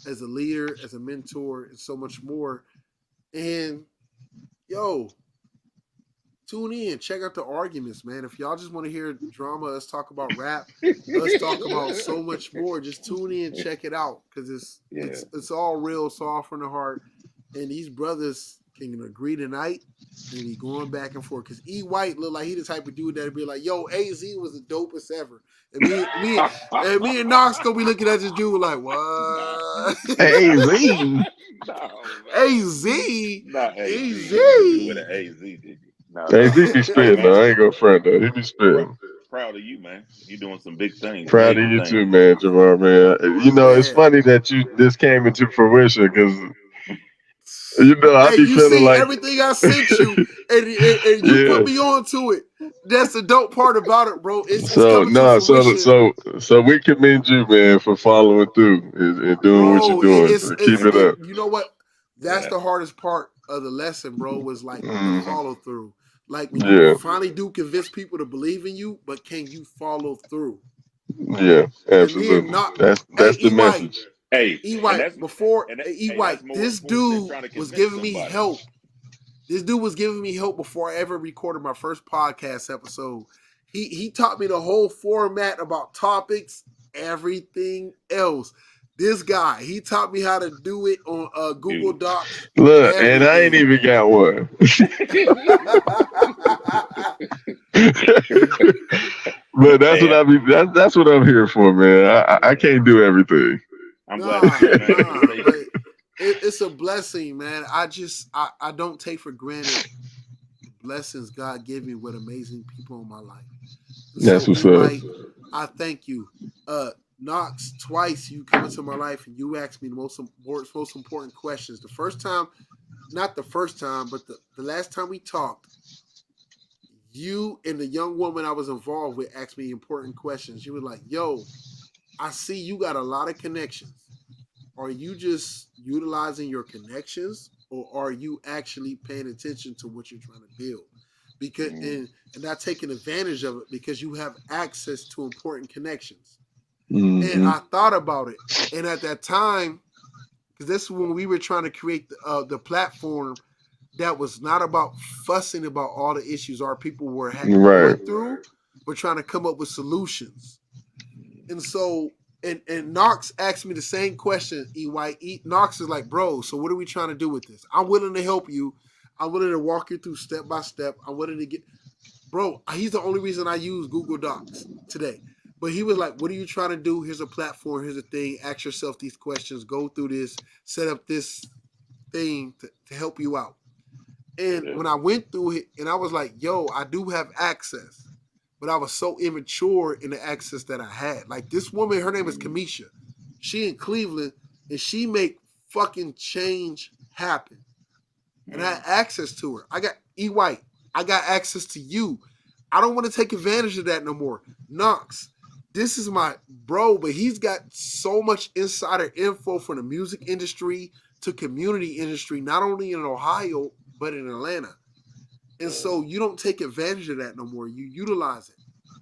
as a leader, as a mentor, and so much more. And yo, tune in, check out the arguments, man. If y'all just want to hear drama, us talk about rap, let's talk about so much more. Just tune in, check it out, because it's all real, it's all from the heart. And these brothers can agree tonight and be going back and forth. Because E White look like he the type of dude that'd be like, yo, AZ was the dopest ever. And me and Knox gonna be looking at this dude like, what? AZ? AZ? Not AZ? With an AZ, did you? No. AZ be spitting, though. I ain't gonna front though. He be spitting. Proud of you, man. You doing some big things. Proud of you too, man, Jamar, man. You know, it's funny that this came into fruition because you know I be feeling like everything I sent you, and you put me on to it. That's the dope part about it, bro. So we commend you, man, for following through and doing what you're doing. So keep it up. You know what? That's the hardest part of the lesson, bro. Was like the follow through. Like when you finally do convince people to believe in you, but can you follow through? Yeah, absolutely. That's the message. Hey, E White, this dude was giving me help. This dude was giving me help before I ever recorded my first podcast episode. He taught me the whole format about topics, everything else. This guy, he taught me how to do it on Google Docs. Look, and I ain't even got one. But that's what I'm here for, man. I can't do everything. I'm glad. It's a blessing, man. I don't take for granted the blessings God gave me with amazing people in my life. That's what's up. I thank you. Knox, twice you come into my life and you asked me the most important questions. The first time, not the first time, but the last time we talked, you and the young woman I was involved with asked me important questions. You were like, yo, I see you got a lot of connections. Are you just utilizing your connections, or are you actually paying attention to what you're trying to build? Because and not taking advantage of it because you have access to important connections. And I thought about it, and at that time, because this is when we were trying to create the platform that was not about fussing about all the issues our people were going through, but trying to come up with solutions. And so, and Knox asked me the same question, E. Knox is like, bro, so what are we trying to do with this? I'm willing to help you. I'm willing to walk you through step by step. I'm willing to bro, he's the only reason I use Google Docs today. But he was like, what are you trying to do? Here's a platform. Here's a thing. Ask yourself these questions. Go through this. Set up this thing to help you out. And when I went through it, and I was like, yo, I do have access. But I was so immature in the access that I had. Like this woman, her name is Kamisha. She in Cleveland, and she make fucking change happen. And I had access to her. I got E. White. I got access to you. I don't want to take advantage of that no more. Knox, this is my bro, but he's got so much insider info from the music industry to community industry, not only in Ohio, but in Atlanta. And so you don't take advantage of that no more. You utilize it.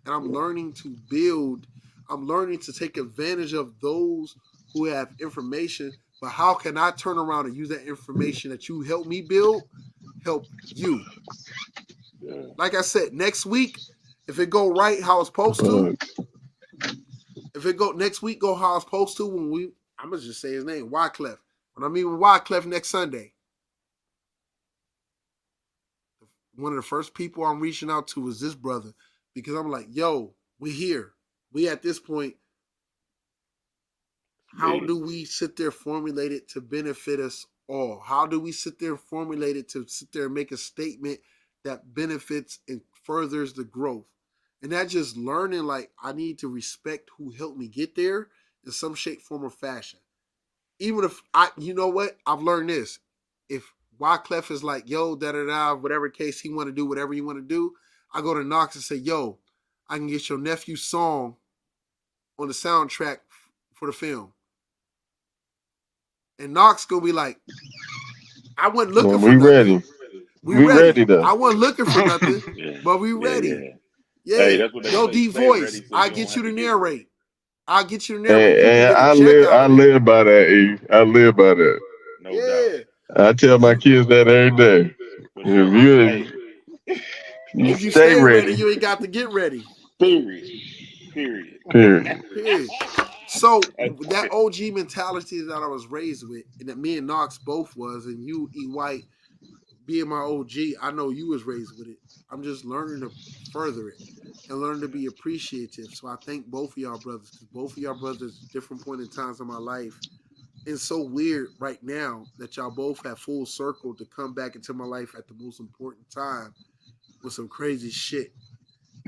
And I'm learning to build. I'm learning to take advantage of those who have information. But how can I turn around and use that information that you helped me build, help you? Like I said, next week, if it go right how it's supposed to, if it go next week, go how it's supposed to, I'm going to just say his name, Wyclef. When I meet with Wyclef next Sunday, one of the first people I'm reaching out to is this brother, because I'm like, yo, we here. We at this point, how do we sit there formulate it to benefit us all? How do we sit there and formulate it to sit there and make a statement that benefits and furthers the growth? And that just learning, like, I need to respect who helped me get there in some shape, form, or fashion. Even if you know what? I've learned this. If Wyclef is like, yo, da-da-da, whatever case he want to do, whatever you want to do, I go to Knox and say, yo, I can get your nephew's song on the soundtrack for the film. And Knox gonna be like, I wasn't looking for nothing. We ready though. I wasn't looking for nothing, but we ready. Yeah. Hey, that's what yo, D voice. I get you to narrate. I'll get you to narrate. And I live by that, E. I live by that. No doubt. I tell my kids that every day. If you stay ready, you ain't got to get ready. Period. So that OG mentality that I was raised with, and that me and Knox both was, and you, E. White, being my OG, I know you was raised with it. I'm just learning to further it and learn to be appreciative. So I thank both of y'all brothers, because both of y'all brothers, different point in times in my life. It's so weird right now that y'all both have full circle to come back into my life at the most important time with some crazy shit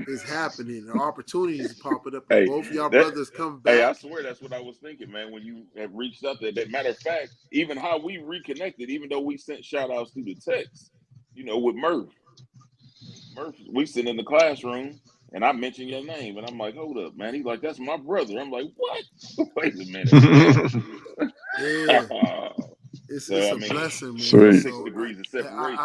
is happening and opportunities popping up. And both of y'all brothers come back. Hey, I swear that's what I was thinking, man, when you have reached out there. That matter of fact, even how we reconnected, even though we sent shout outs through the text, with Murph. We sit in the classroom and I mentioned your name and I'm like, hold up, man. He's like, that's my brother. I'm like, what? Wait a minute. Yeah. It's a blessing, man. Sweet. 6 degrees of separation.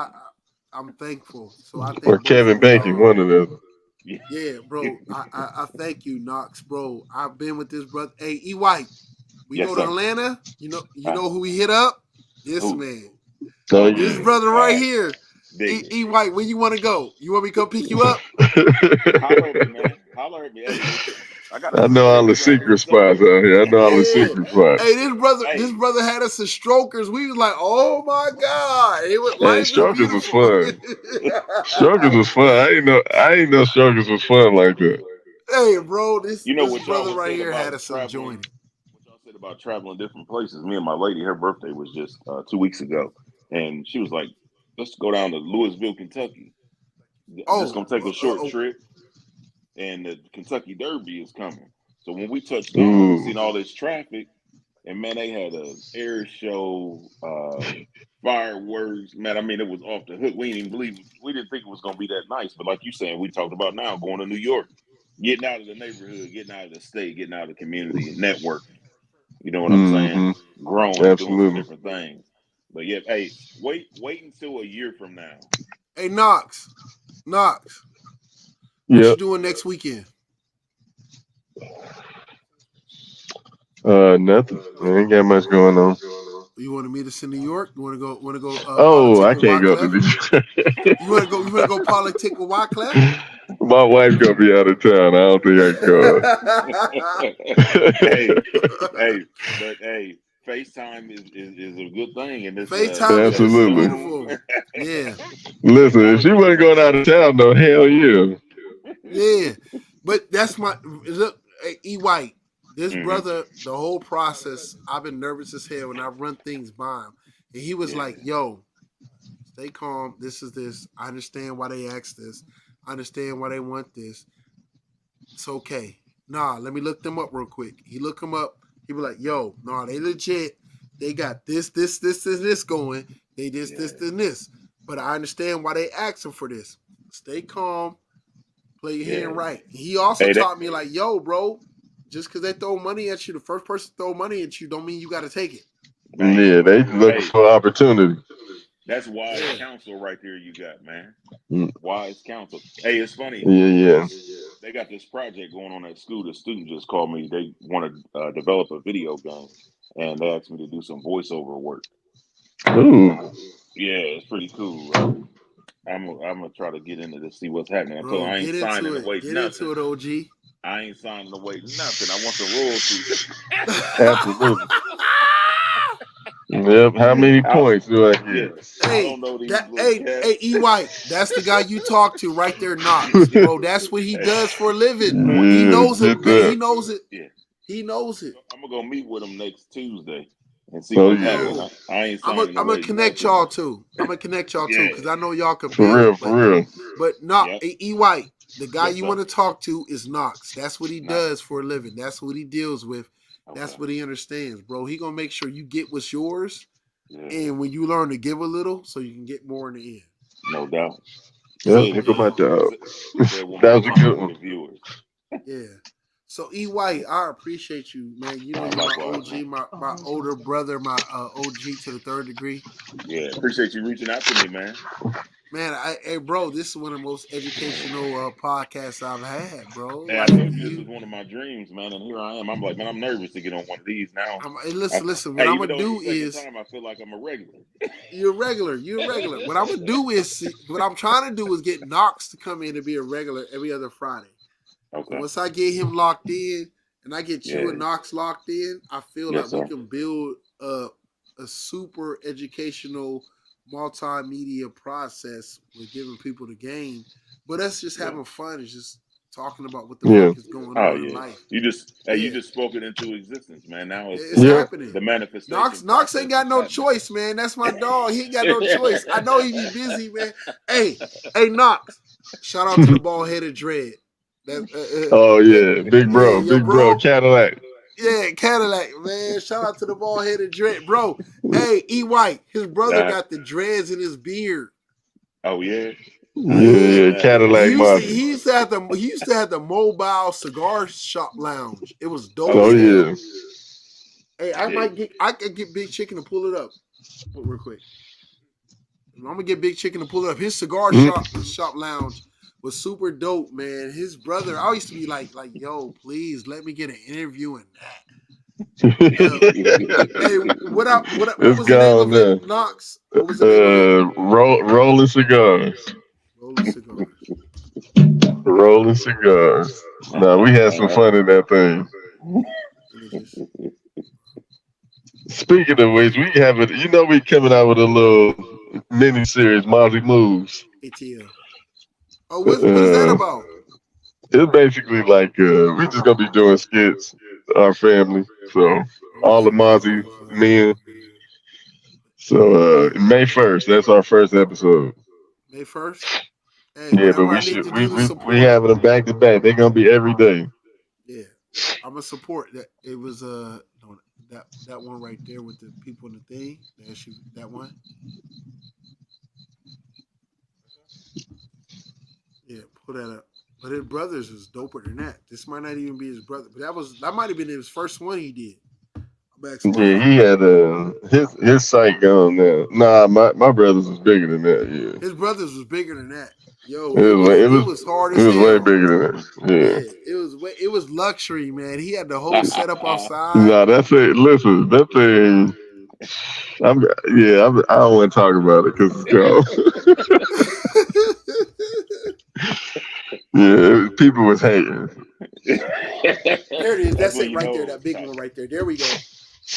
I'm thankful. So I thank or Kevin Bacon, one of them. Yeah, bro. I thank you, Knox, bro. I've been with this brother. Hey, E. White, we go to Atlanta. You know who we hit up? This man. This brother right here. E. White, where you want to go? You want me to come pick you up? Holler at me, man. Holler at me. I know all the secret spots out here. I know all the secret spots. Hey, this brother had us as strokers. We was like, oh my God. Strokers was fun. Strokers was fun. I ain't know strokers was fun like that. Hey, bro, this what brother right here had us enjoying it. What y'all said about traveling different places. Me and my lady, her birthday was just 2 weeks ago. And she was like, let's go down to Louisville, Kentucky. Just gonna take a short trip. and the Kentucky Derby is coming. So when we touched down, seen all this traffic, and man, they had a air show, fireworks. Man, I mean, it was off the hook. We didn't think it was gonna be that nice. But like you saying, we talked about now going to New York, getting out of the neighborhood, getting out of the state, getting out of the community, networking. You know what I'm saying? Growing, doing some different things. But yeah, hey, wait until a year from now. Hey, Knox, what you doing next weekend? Nothing. I ain't got much going on. You want to meet us in New York? You want to go? I can't go to New York. You want to go politic with Wyclef? My wife gonna be out of town. I don't think I can go. Hey, FaceTime is a good thing, and this FaceTime absolutely is beautiful. Yeah. Listen, if she wasn't going out of town, though, hell yeah. Yeah, but that's my look. Hey, E. White, this brother, the whole process, I've been nervous as hell when I run things by him, and he was like, "Yo, stay calm. This is this. I understand why they asked this. I understand why they want this. It's okay. Nah, let me look them up real quick." He looked them up. He was like, "Yo, nah, they legit. They got this, and this going. They this, and this. But I understand why they asking for this. Stay calm. Play your hand right." He also taught me like, "Yo, bro, just because they throw money at you, the first person to throw money at you don't mean you got to take it." Yeah, they looking for opportunity. That's wise counsel right there you got, man. Wise counsel. Hey, it's funny. Yeah. They got this project going on at school. The student just called me. They want to develop a video game, and they asked me to do some voiceover work. Ooh. Yeah, it's pretty cool. I'm gonna try to get into this, see what's happening. Bro, I ain't signing away Get nothing. into it, OG. I ain't signing away nothing. I want the royalties. Absolutely. Yep. How many points do I get? I don't know these hey, E. White, that's the guy you talk to right there, Knox. Bro, that's what he does for a living. He knows it. He knows it. Yeah. He knows it. I'm gonna go meet with him next Tuesday and see what's happening. I ain't signing I'm gonna connect y'all too. Because I know y'all can for real. But E. White, the guy you want to talk to is Knox. That's what he does for a living. That's what he deals with. That's what he understands, bro. He gonna make sure you get what's yours, and when you learn to give a little, so you can get more in the end. No doubt. Yeah, pick up my dog. That was a good one. Yeah. So E. White, I appreciate you, man. You know, you're my OG, my older brother, my OG to the third degree. Yeah, appreciate you reaching out to me, man. Man, hey, bro, this is one of the most educational podcasts I've had, bro. Yeah, I told you this was one of my dreams, man, and here I am. I'm like, man, I'm nervous to get on one of these now. Listen. What I'm gonna do is, I feel like I'm a regular. You're a regular. What I'm gonna do is, what I'm trying to do is get Knox to come in and be a regular every other Friday. Okay. Once I get him locked in, and I get you and Knox locked in, I feel like we can build a super educational multimedia process with giving people the game, but that's just having fun. It's just talking about what the fuck is going on in life. You just spoke it into existence, man. Now it's happening. The manifestation. Knox ain't got no choice, man. That's my dog. He ain't got no choice. I know he be busy, man. Hey, Knox. Shout out to the bald headed dread. Big bro, Cadillac. Yeah, Cadillac, man. Shout out to the bald headed dread, bro. Hey, E. White, his brother got the dreads in his beard. Oh yeah. Yeah, Cadillac. He used to have the mobile cigar shop lounge. It was dope. Oh yeah. Hey, I could get Big Chicken to pull it up real quick. I'm gonna get Big Chicken to pull it up. His cigar shop lounge was super dope, man. His brother, I used to be like, yo, please let me get an interview in that. Hey, what was the name of it, Knox? What was the name of it? Rolling Cigars. Rolling Cigars. Nah, we had some fun in that thing. Speaking of which, we have it. You know, we coming out with a little mini series, Mozzie Moves. ATL. Oh, what is that about? It's basically like we just gonna be doing skits, our family. So all the Mozzie men. So May 1st, that's our first episode. May 1st? Hey, Yeah, but whatever I we need should to do to we support. having them back to back. They're gonna be every day. Yeah, I'm gonna support that. It was no, that one right there with the people in the thing. That one. Yeah, pull that up. But his brothers was doper than that. This might not even be his brother, but that might have been his first one he did. Yeah, he had his site gone now. Nah, my brothers was bigger than that. Yeah, His brothers was bigger than that. Yo, it was hard it as was hell. way bigger than that. Yeah, it was luxury, man. He had the whole setup outside. Nah, that's it. Listen, that thing. I don't want to talk about it because it's gone. Yeah, people was hating. There it is. That's it right there. That big one right there. There we go.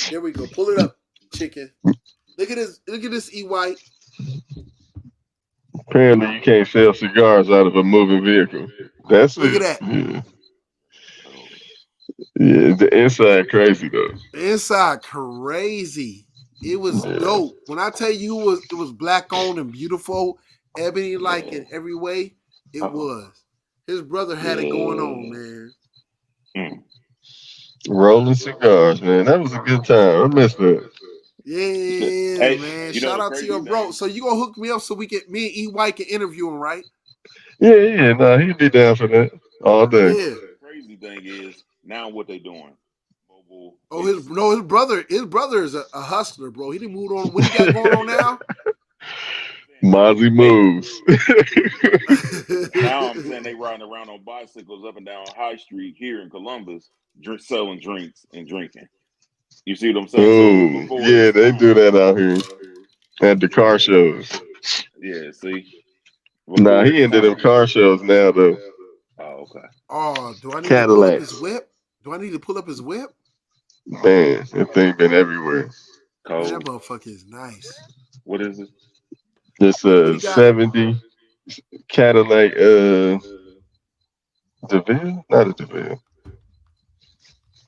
There we go. Pull it up, chicken. Look at this. Look at this. E White. Apparently, you can't sell cigars out of a moving vehicle. That's Look it. at that. Yeah. Yeah, the inside crazy though. The inside crazy. It was dope. When I tell you it was black owned and beautiful, ebony like in every way, it was. His brother had it going on, man. Rolling cigars, man. That was a good time. I missed that. Yeah, Hey, man. you know Shout the out to crazy your bro. thing- So you gonna hook me up so me and E White can interview him, right? Yeah, nah, he'd be down for that all day. Yeah. The crazy thing is now what they doing. Mobile. Oh, his brother is a hustler, bro. He didn't move on. What he got going on now? Mozzie moves. Now I'm saying they riding around on bicycles up and down High Street here in Columbus, selling drinks and drinking. You see what I'm saying? Oh, yeah, they do that out here at the car shows. Yeah, see. Nah, he into them car shows now though. Oh, okay. Oh, do I need Cadillacs. to pull up his whip? Do I need to pull up his whip? Man, that thing been everywhere. Man, that motherfucker is nice. What is it? It's a 70 Cadillac DeVille? Not a DeVille.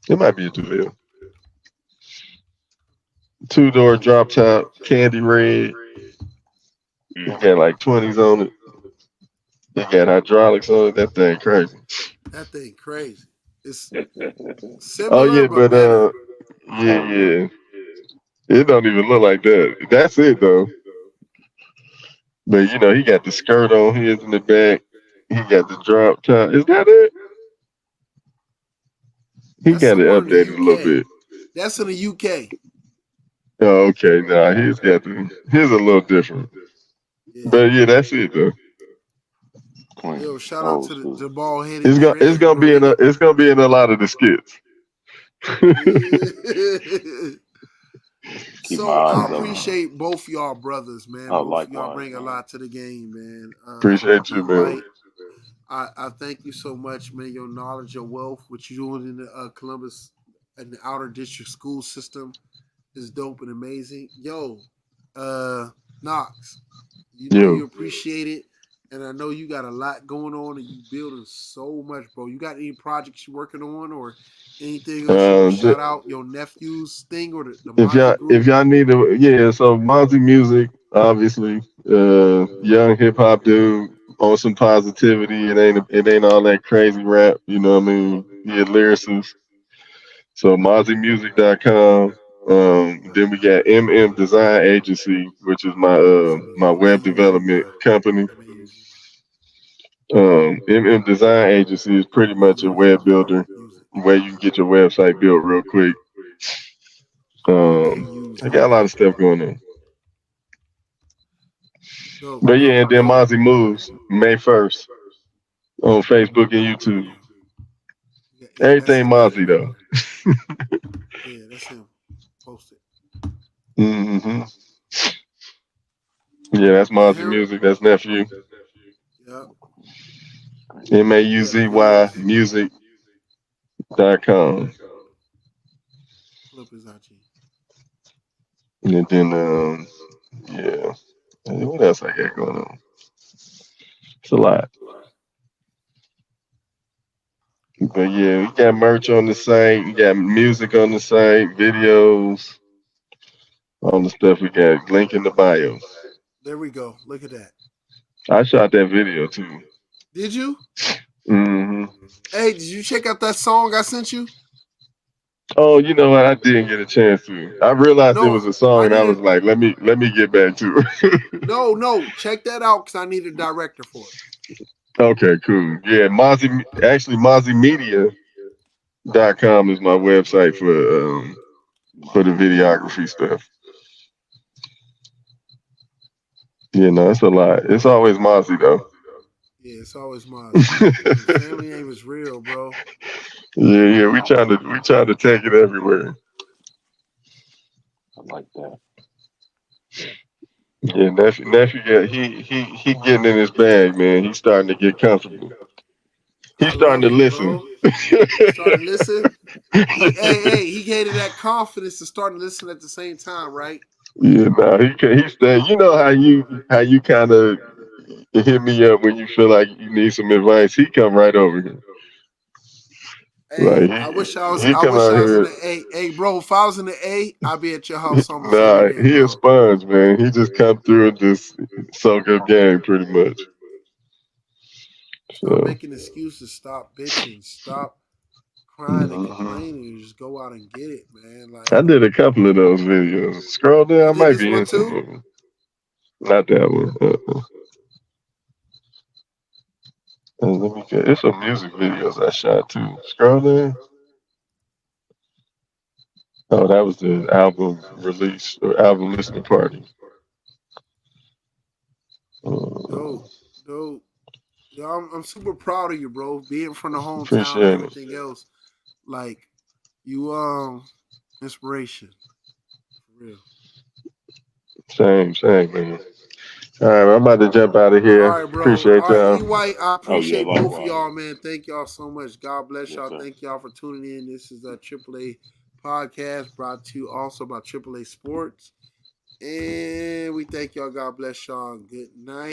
It might be a DeVille. 2-door drop top, candy red. You got like 20s on it. You got hydraulics on it. That thing crazy. That thing crazy. It's Oh similar, yeah, but better. yeah. It don't even look like that. That's it though. But you know, he got the skirt on his in the back. He got the drop top. Is that it? He got it updated a little bit. That's in the UK. Oh, okay. Nah, his a little different. Yeah. But yeah, that's it though. Yo, shout out to the ball headed. It's gonna be in a lot of the skits. So I appreciate both y'all brothers, man. Oh, Both y'all likewise, bring a man. lot to the game, man. Appreciate you, man. White, I thank you so much, man. Your knowledge, your wealth, what you're doing in the Columbus and the outer district school system is dope and amazing. Yo, Knox, you know you appreciate it. And I know you got a lot going on and you building so much, bro. You got any projects you working on or anything else? You shout out your nephew's thing or the if y'all need to, so Mozzie Music, obviously, young hip hop dude on some positivity. It ain't all that crazy rap, you know what I mean? Yeah, lyricist. So mozziemusic.com. Then we got MM Design Agency, which is my web development company. MM Design Agency is pretty much a web builder where you can get your website built real quick. I got a lot of stuff going on. But yeah, and then Mozzie Moves May 1st on Facebook and YouTube. Everything Mozzie though. Yeah, that's him. Post it. Mm-hmm. Yeah, that's Mozzie Music. That's nephew. Yep. MAUZY music.com. Flip his IG. And then yeah. What else I got going on? It's a lot. But yeah, we got merch on the site, we got music on the site, videos, all the stuff we got. Link in the bio. There we go. Look at that. I shot that video too. Did you? Hmm. Hey, did you check out that song I sent you? Oh, you know what? I didn't get a chance to. I realized it No, was a song, I and I need was a like, let me get back to it. no. Check that out because I need a director for it. Okay, cool. Yeah, MozzyMedia.com is my website for the videography stuff. Yeah, no, it's a lot. It's always Mozzie though. Yeah, it's always Mozzie. Family name is real, bro. Yeah. We trying to take it everywhere. I like that. Yeah, nephew, yeah, he getting in his bag, man. He's starting to get comfortable. He's I starting love to it, listen. bro. Starting to listen. He gained that confidence to start to listen at the same time, right? Yeah, no, he stay. You know how you kind of hit me up when you feel like you need some advice. He come right over here. Hey, Like I wish I he come was out in here. the A. Hey, bro, if I was in the A, I'd be at your house almost Nah, every day, he a bro. sponge, man. He just come through and just soak up game pretty much. Stop So making excuses. Stop bitching. Stop crying and mhm. complaining. You just go out and get it, man. I Like, did a couple of those videos. Scroll down, you I did might this be one in some too? of them. Not that one. And let me get. It's some music videos I shot too. Scroll down. Oh, that was the album release or album listening party. Dope, dope. Yeah, I'm super proud of you, bro. Being from the hometown and Appreciate it. everything else. Like, you inspiration. For real. Same, man. All right, I'm about to jump out of All here. right, bro. Appreciate All right, y'all. E White, I Oh yeah, appreciate both of likewise. y'all, man. Thank y'all so much. God bless Yes, y'all. sir. Thank y'all for tuning in. This is a AAA podcast brought to you also by AAA Sports. And we thank y'all. God bless y'all. Good night.